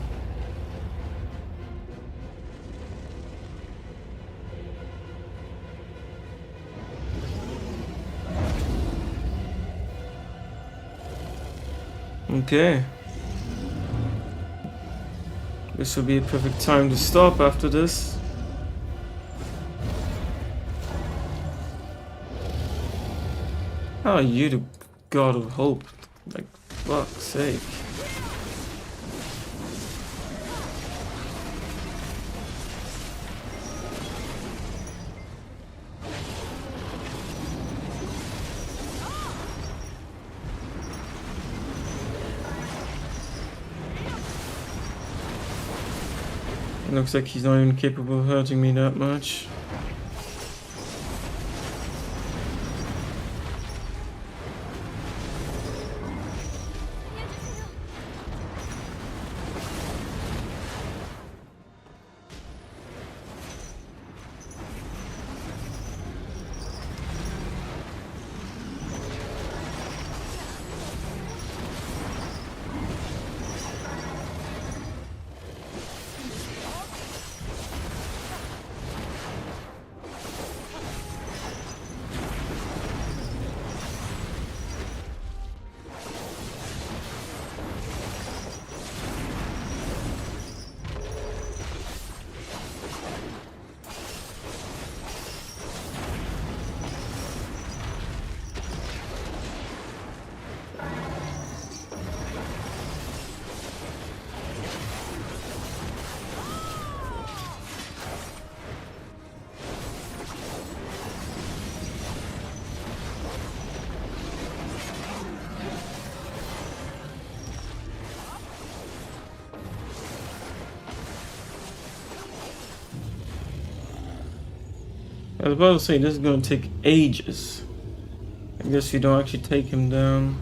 Okay. This will be a perfect time to stop after this. How are you the God of hope? Like, fuck's sake. Looks like he's not even capable of hurting me that much. I was about to say, this is going to take ages. I guess you don't actually take him down.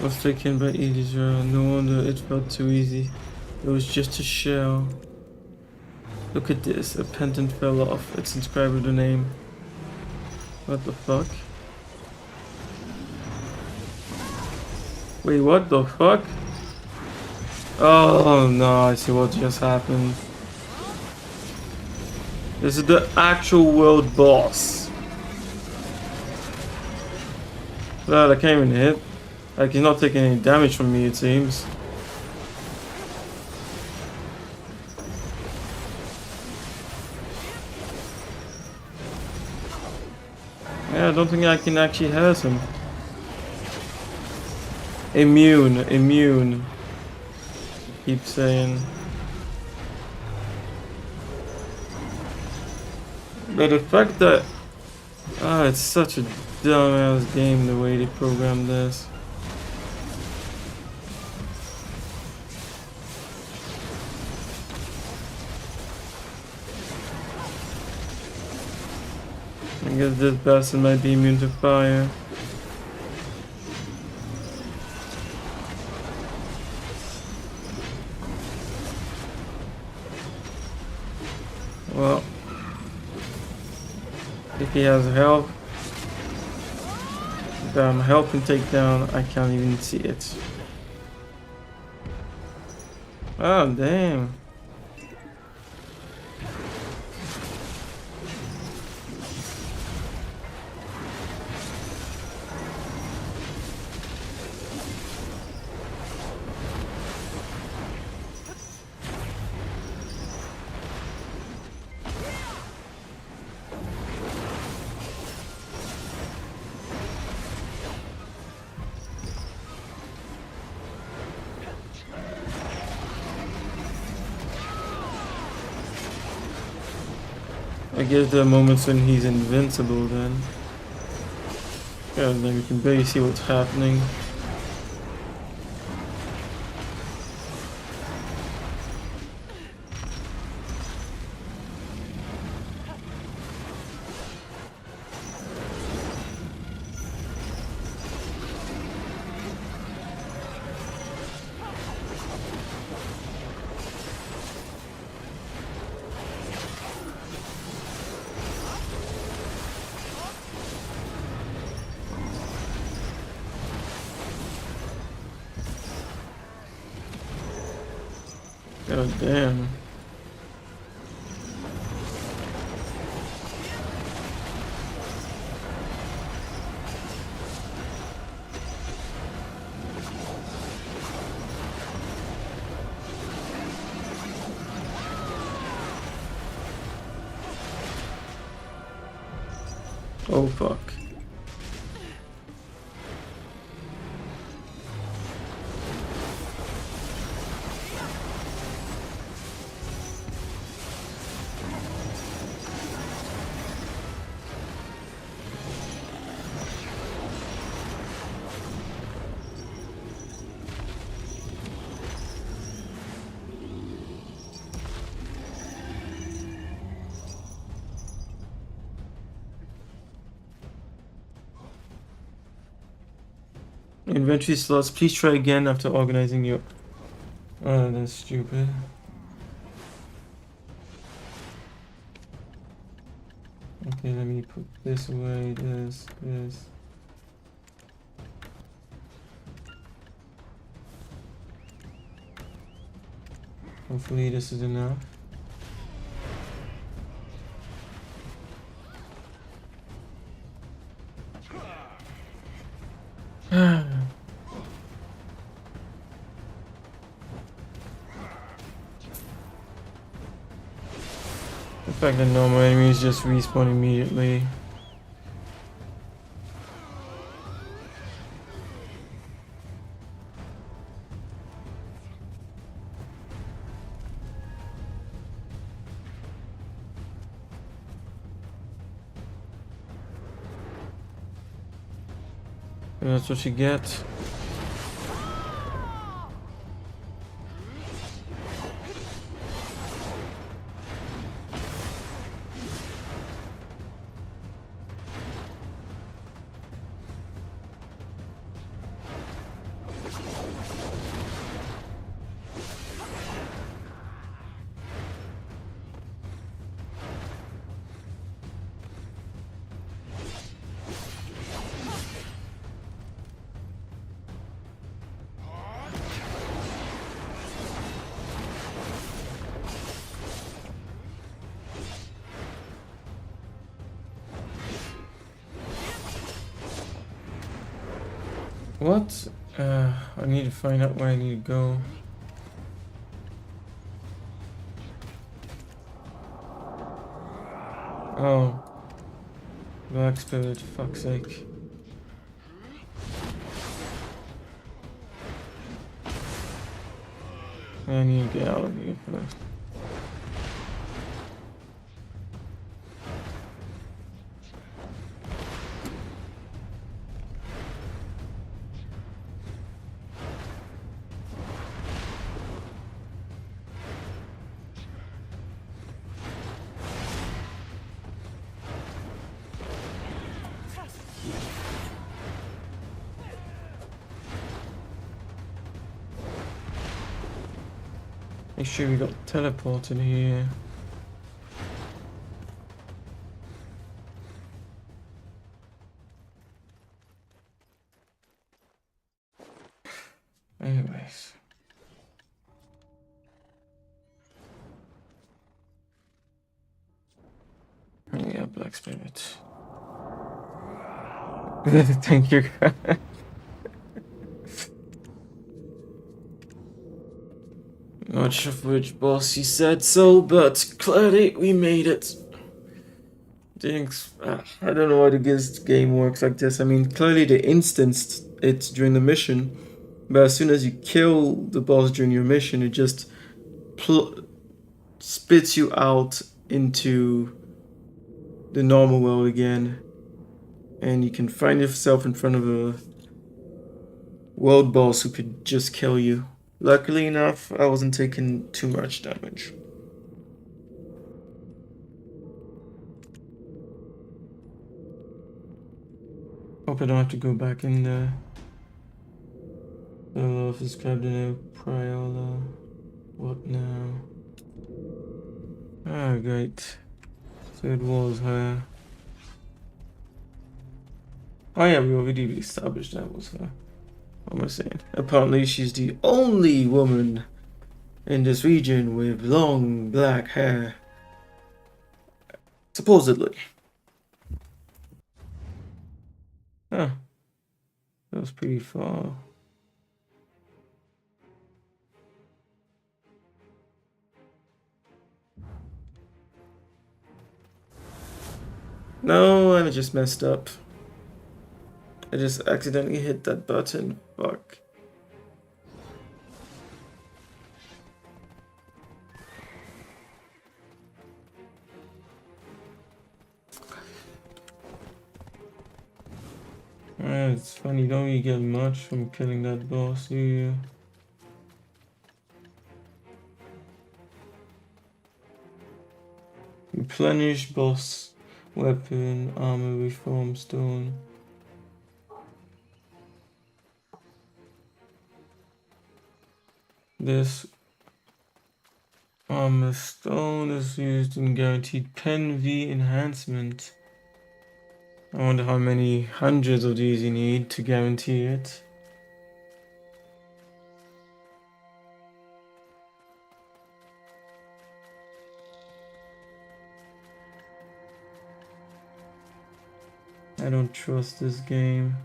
Was taken by Elijah. No wonder it felt too easy. It was just a shell. Look at this. A pendant fell off. It's inscribed with a name. What the fuck? Wait, what the fuck? Oh no, I see what just happened. This is the actual world boss. Well, I can't even hit. Like, he's not taking any damage from me, it seems. Yeah, I don't think I can actually hurt him. Immune. Keep saying. But the fact that it's such a dumbass game the way they programmed this. I guess this bastard might be immune to fire. Well, if he has health, health and takedown, I can't even see it. Oh, damn. I guess there are moments when he's invincible then. Yeah, then you can barely see what's happening. God damn. Oh fuck. Inventory slots, please try again after organizing your... Oh, that's stupid. Okay, let me put this away, this. Hopefully this is enough. The fact that normal enemies just respawn immediately. And that's what you get. What? I need to find out where I need to go. Oh. Black Spirit, fuck's sake. I need to get out of here first. Make sure we got teleported here. Anyways. Yeah, Black Spirit. Thank you. Not sure which boss you said so, but clearly we made it. I don't know why this game works like this. I mean, clearly they instanced it during the mission, but as soon as you kill the boss during your mission, it just spits you out into the normal world again, and you can find yourself in front of a world boss who could just kill you. Luckily enough, I wasn't taking too much damage. Hope I don't have to go back in there. I don't know if it's grabbed in a Priola. What now? Ah, great. So it was her. Oh yeah, we already established that was her. What am I saying? Apparently she's the only woman in this region with long black hair. Supposedly. Huh. That was pretty far. No, I just messed up. I just accidentally hit that button. Fuck. It's funny, you don't really get much from killing that boss, do you? Replenish boss weapon, armor, reform stone. This armor stone is used in guaranteed pen V enhancement. I wonder how many hundreds of these you need to guarantee it. I don't trust this game.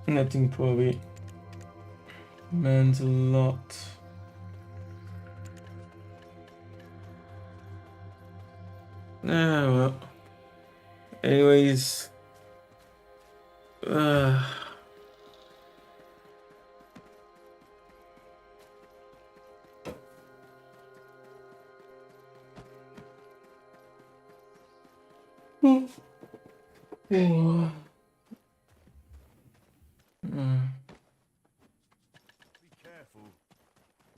Nothing probably meant a lot. Ah, well. Anyways. Oh.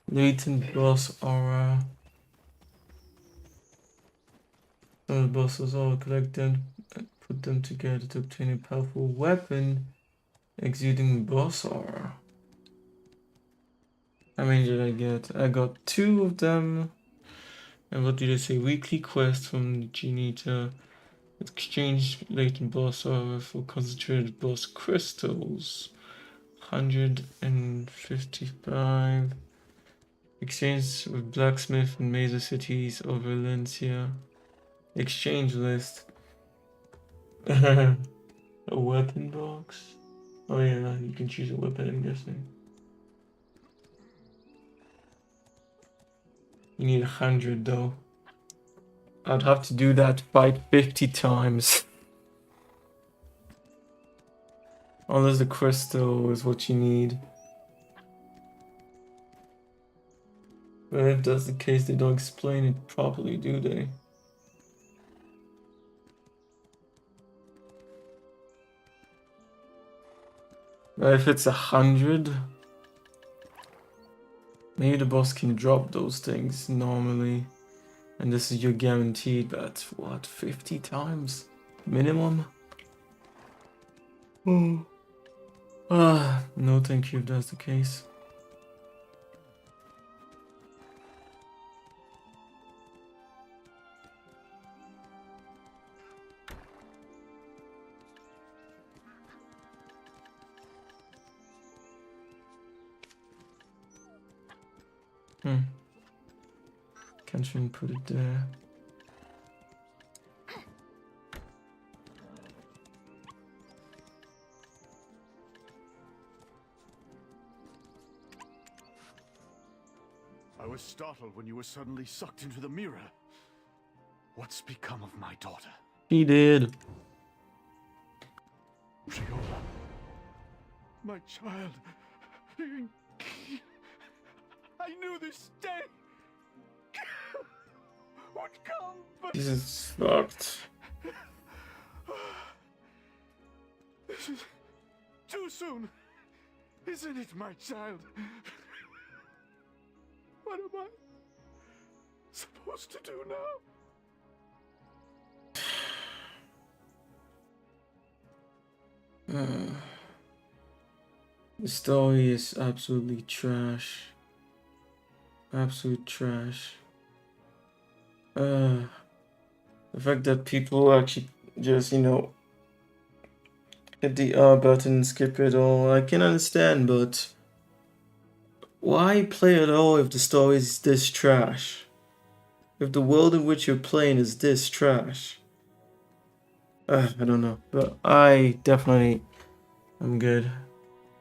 Latent boss aura. Some of the bosses all collect them and put them together to obtain a powerful weapon exuding boss aura. How many did I get? I got 2 of them. And what did I say? Weekly quest from the genie to exchange latent boss aura for concentrated boss crystals. 155. Exchange with blacksmith in major cities of Valencia. Exchange list. A weapon box. Oh yeah, you can choose a weapon, I'm guessing. You need 100 though. I'd have to do that fight 50 times. Unless the crystal is what you need. But if that's the case, they don't explain it properly, do they? But if it's 100, maybe the boss can drop those things normally. And this is your guaranteed, but what, 50 times? Minimum? Oh. No thank you if that's the case. Can't even put it there. I was startled when you were suddenly sucked into the mirror. What's become of my daughter? He did. Priola. My child. I knew this day would come, but... This is fucked. This is too soon. Isn't it, my child? What am I supposed to do now? The story is absolutely trash. Absolute trash. The fact that people actually just, you know, hit the R button and skip it all, I can understand, but why play at all if the story is this trash? If the world in which you're playing is this trash? I don't know, but I'm good.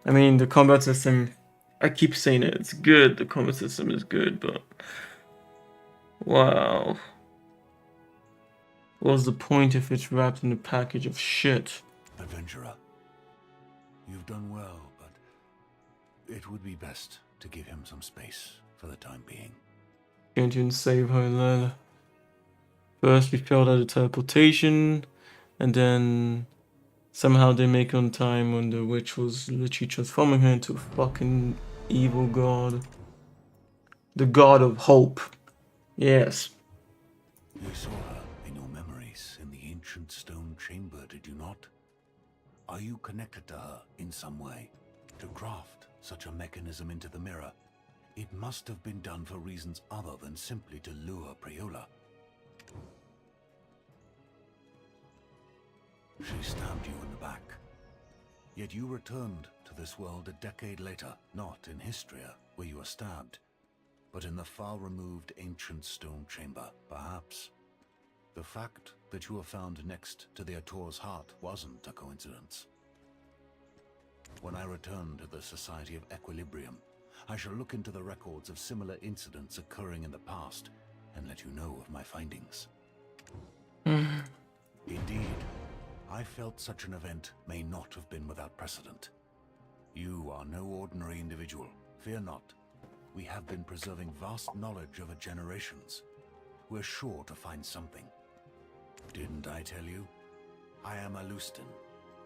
I mean, the combat system, I keep saying it, it's good, the combat system is good, but wow. What's the point if it's wrapped in a package of shit? Adventurer, you've done well, but it would be best to give him some space for the time being. Can't even save her, lol. First we failed at a teleportation, and then somehow they make it on time when the witch was literally transforming her into a fucking evil god. The god of hope. Yes. You saw her in your memories in the ancient stone chamber, did you not? Are you connected to her in some way? To craft such a mechanism into the mirror, it must have been done for reasons other than simply to lure Priola. She stabbed you in the back. Yet you returned to this world a decade later, not in Histria, where you were stabbed, but in the far-removed ancient stone chamber, perhaps. The fact that you were found next to the Ator's heart wasn't a coincidence. When I return to the Society of Equilibrium, I shall look into the records of similar incidents occurring in the past and let you know of my findings. Indeed, I felt such an event may not have been without precedent. You are no ordinary individual. Fear not. We have been preserving vast knowledge over generations. We're sure to find something. Didn't I tell you? I am Alustin,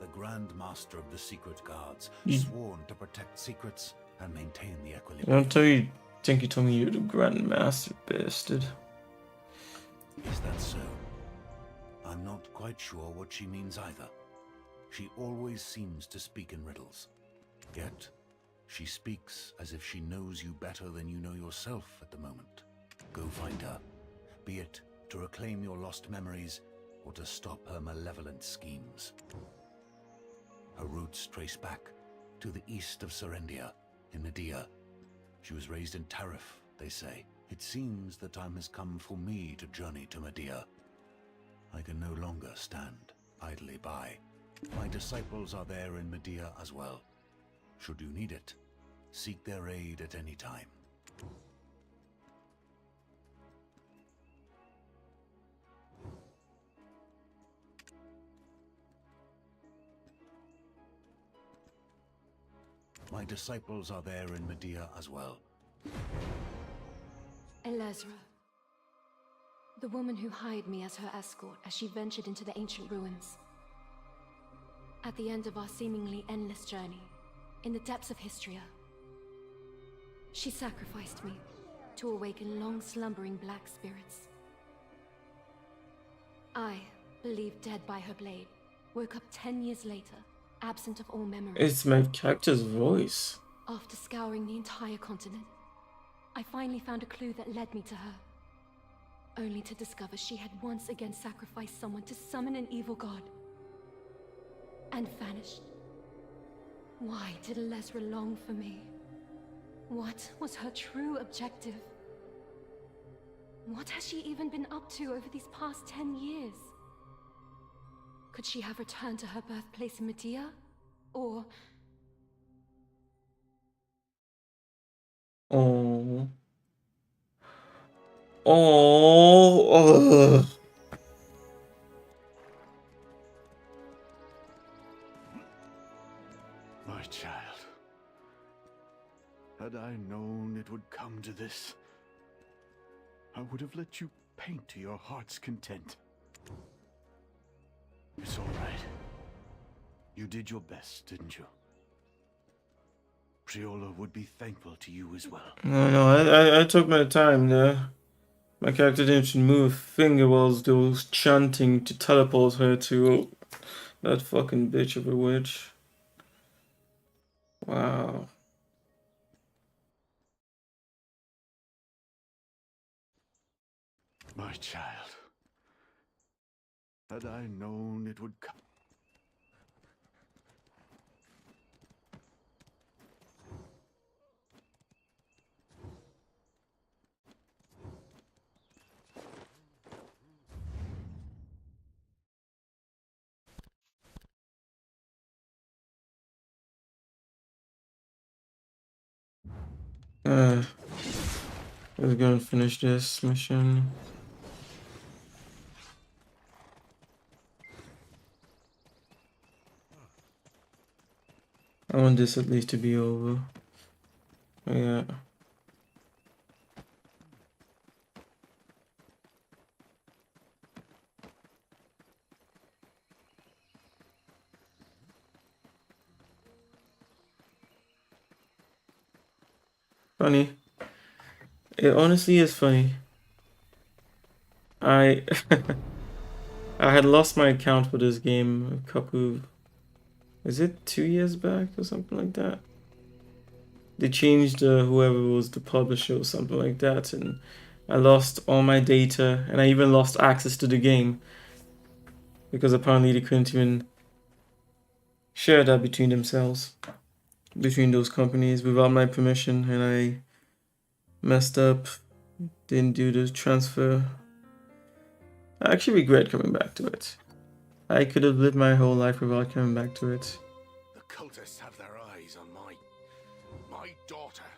the Grand Master of the Secret Guards, sworn to protect secrets and maintain the equilibrium. Think you told me you're the Grand Master, bastard. Is that so? I'm not quite sure what she means either. She always seems to speak in riddles. Yet, she speaks as if she knows you better than you know yourself at the moment. Go find her, be it to reclaim your lost memories or to stop her malevolent schemes. Her roots trace back to the east of Serendia, in Nadia. She was raised in Tarif, they say. It seems the time has come for me to journey to Medea. I can no longer stand idly by. My disciples are there in Medea as well. Should you need it, seek their aid at any time. My disciples are there in Medea as well. Elezra. The woman who hired me as her escort as she ventured into the ancient ruins. At the end of our seemingly endless journey, in the depths of Histria, she sacrificed me to awaken long-slumbering black spirits. I, believed dead by her blade, woke up 10 years later, absent of all memory. It's my character's voice. After scouring the entire continent, I finally found a clue that led me to her. Only to discover she had once again sacrificed someone to summon an evil god. And vanished. Why did Elezra long for me? What was her true objective? What has she even been up to over these past 10 years? Could she have returned to her birthplace in Medea? Or... Oh. Oh. Ugh. My child. Had I known it would come to this, I would have let you paint to your heart's content. It's all right. You did your best, didn't you? Priola would be thankful to you as well. No, I took my time there. My character didn't move a finger whilst they was chanting to teleport her to that fucking bitch of a witch. Wow. My child. Had I known it would come. We're gonna finish this mission. I want this at least to be over. Yeah. Funny. It honestly is funny. I I had lost my account for this game a couple, is it 2 years back or something like that? They changed whoever was the publisher or something like that, and I lost all my data, and I even lost access to the game because apparently they couldn't even share that between themselves, between those companies, without my permission, and I messed up, didn't do the transfer. I actually regret coming back to it. I could have lived my whole life without coming back to it. The cultists have their eyes on my daughter.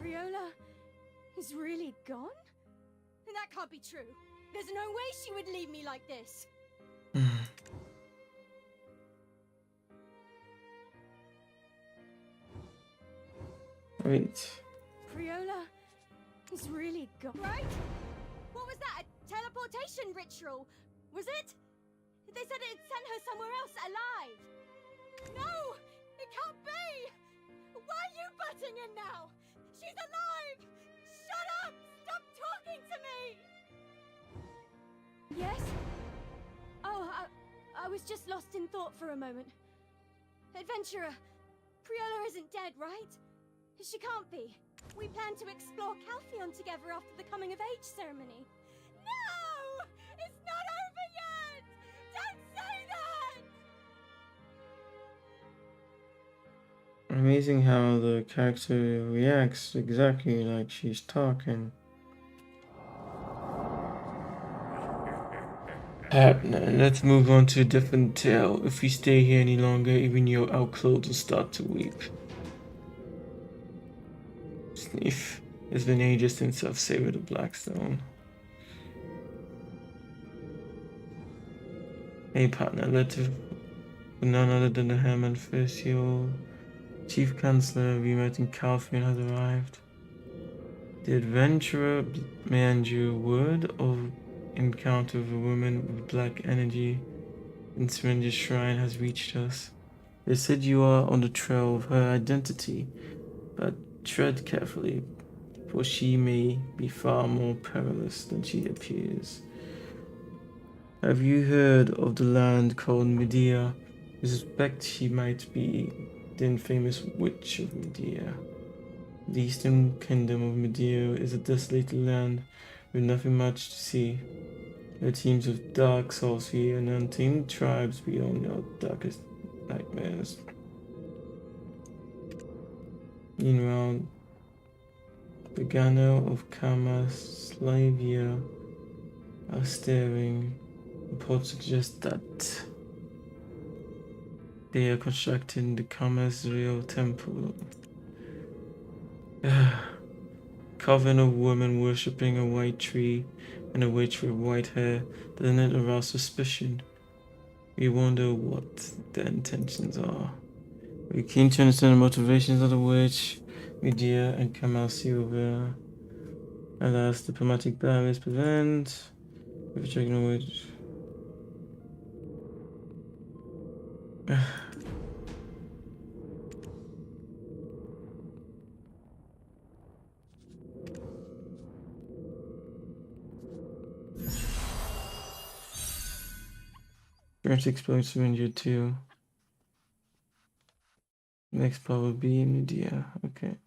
Priola is really gone? That can't be true. There's no way she would leave me like this. Wait. Priola is really gone, right? What was that? A teleportation ritual? Was it? They said it sent her somewhere else alive. No! It can't be! Why are you butting in now? She's alive! Shut up! Stop talking to me! Yes? Oh, I was just lost in thought for a moment. Adventurer, Priola isn't dead, right? She can't be. We plan to explore Caltheon together after the coming of age ceremony. No! It's not over yet! Don't say that! Amazing how the character reacts exactly like she's talking. Now, let's move on to a different tale. If we stay here any longer, even your outclothes will start to weep. Sniff. It's been ages since I've savored a Blackstone. Hey partner, letter for none other than the Hammond Fist. Your chief counselor we met in Calfian has arrived. The adventurer Manju word of encounter with a woman with black energy in Syringe's shrine has reached us. They said you are on the trail of her identity, but tread carefully, for she may be far more perilous than she appears. Have you heard of the land called Medea? I suspect she might be the infamous Witch of Medea. The eastern kingdom of Medea is a desolated land with nothing much to see. There are teams of dark sorcery and untamed tribes beyond your darkest nightmares. Meanwhile, Pagano of Kamaslavia are staring. Reports suggest that they are constructing the Kamasriel temple. Coven of women worshipping a white tree and a witch with white hair. Doesn't it arouse suspicion? We wonder what their intentions are. We're keen to understand the motivations of the witch, Medea, and Kamal Silva. Alas, diplomatic barriers prevent. We've checking the witch. Current exploits Ranger 2. Next part will be Medea. Okay.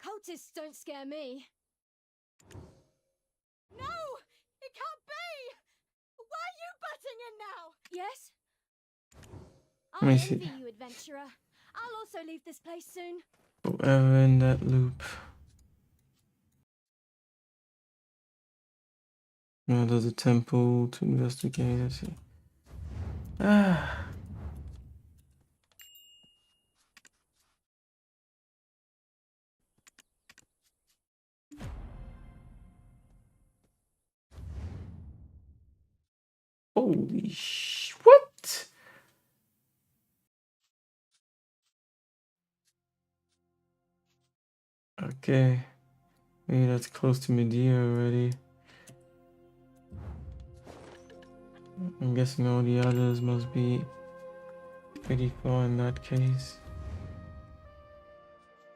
Cultists don't scare me. No! It can't be! Why are you butting in now? Yes? Let me I see. envy you, adventurer. I'll also leave this place soon. Forever in that loop. Now there's a temple to investigate. Let's see. Ah. Holy what? Okay. Maybe that's close to Medea already. I'm guessing all the others must be pretty far in that case.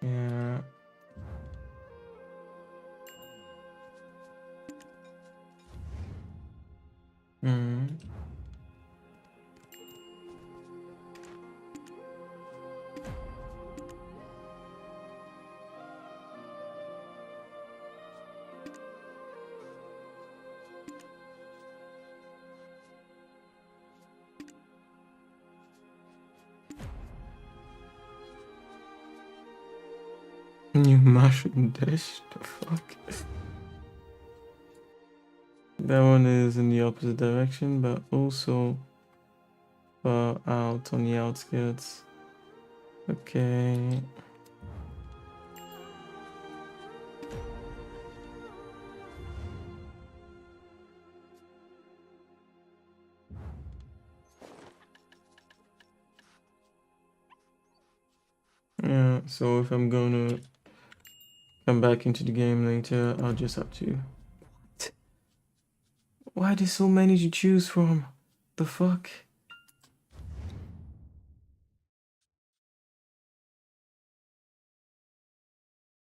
Yeah. Hmm. You mushroom dash? The fuck? That one is in the opposite direction, but also far out on the outskirts. Okay. Yeah, so if I'm gonna come back into the game later, I'll just have to... What? Why are there so many to choose from? The fuck?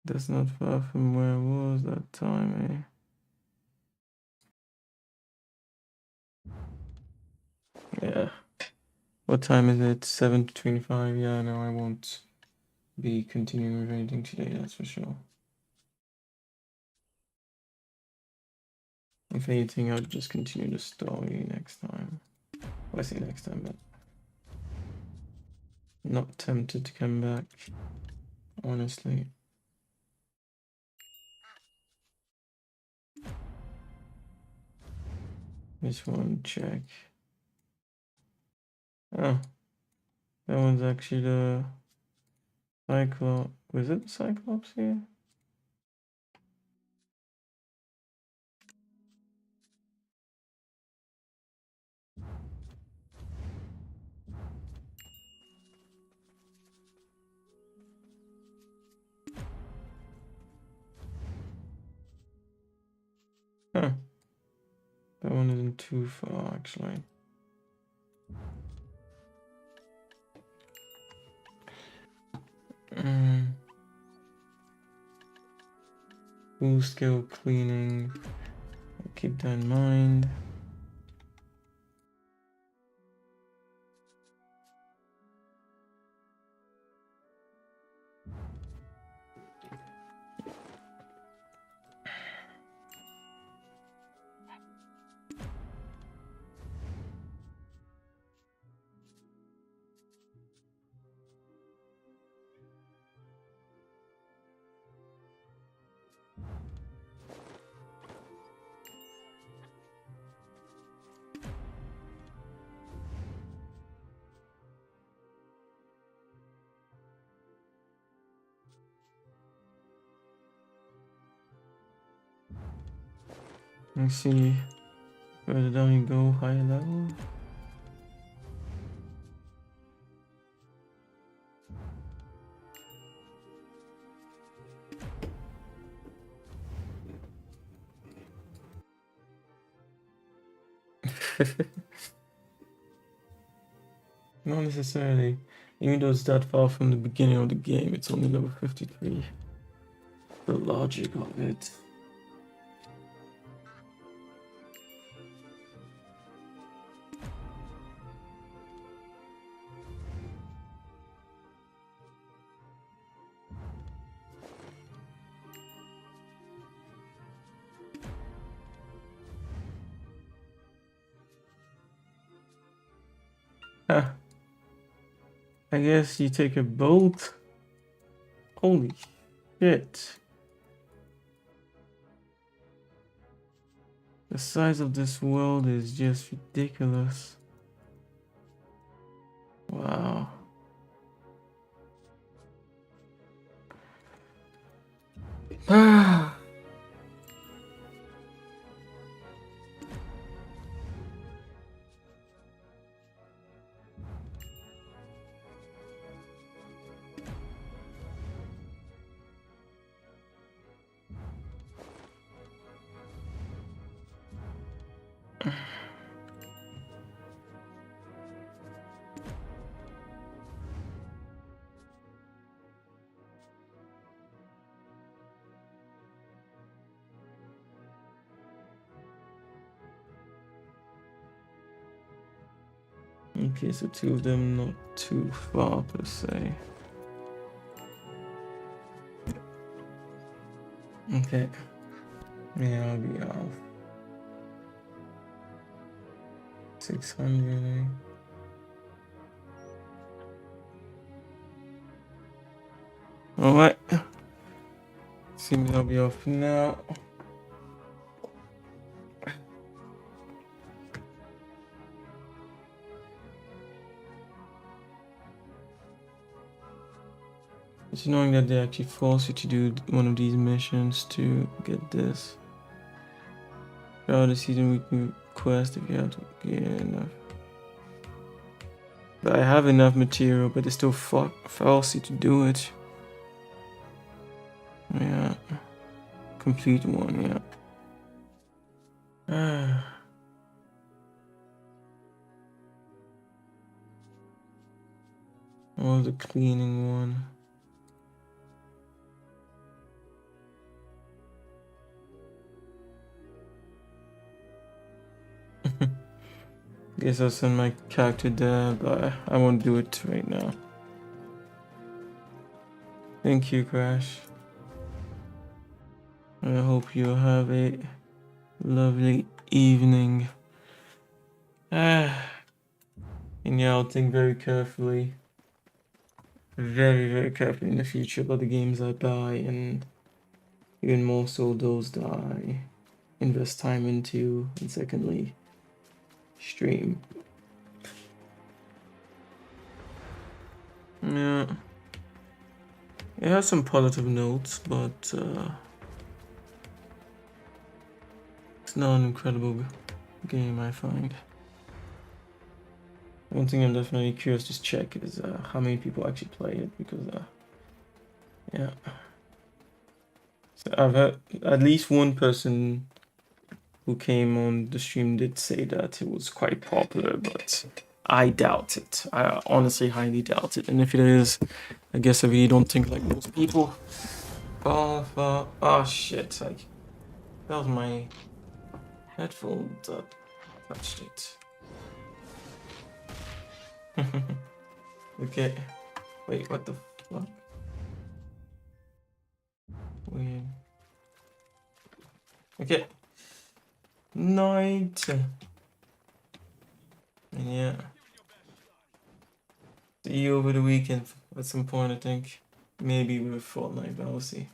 That's not far from where I was that time, eh? Yeah. What time is it? 7:25. Yeah, no, I won't be continuing with anything today, that's for sure. If anything, I'll just continue the story next time. Well, I say next time, but Not tempted to come back, honestly. This one, check. Oh, that one's actually the Cyclops. Was it the Cyclops here? Huh. That one isn't too far, actually. Full scale cleaning. I'll keep that in mind. Let's see. Further down you go, higher level. Not necessarily. Even though it's that far from the beginning of the game, it's only level 53. The logic of it. Huh. I guess you take a boat. Holy shit. The size of this world is just ridiculous. Wow. Ah. Okay, so two of them not too far per se. Okay. Yeah, I'll be off. 600. Alright. Seems I'll be off now. It's knowing that they actually force you to do one of these missions to get this. Throughout the season we can quest if you have to get enough. But I have enough material, but they still force you to do it. Yeah. Complete one, yeah. Oh, the cleaning one. Guess I'll send my character there, but I won't do it right now. Thank you, Crash. I hope you have a lovely evening. And yeah, I'll think very carefully very, very careful in the future about the games I buy, and even more so those that I invest time into, and secondly, stream. Yeah. It has some positive notes, but it's not an incredible game, I find. One thing I'm definitely curious to check is how many people actually play it, because yeah. So I've heard at least one person who came on the stream did say that it was quite popular, but I doubt it. I honestly highly doubt it. And if it is, I guess I really don't think like most people. Oh shit! Like that was my headphone that touched it. Okay. Wait, what the fuck? Weird. Okay. Night. And yeah. See you over the weekend at some point, I think. Maybe with Fortnite, but we'll see.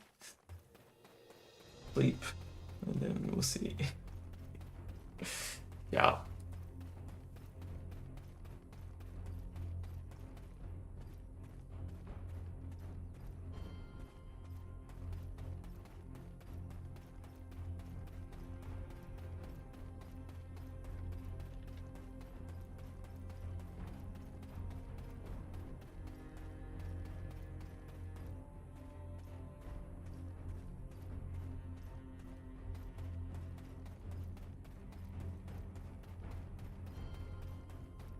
Sleep. And then we'll see. Yeah.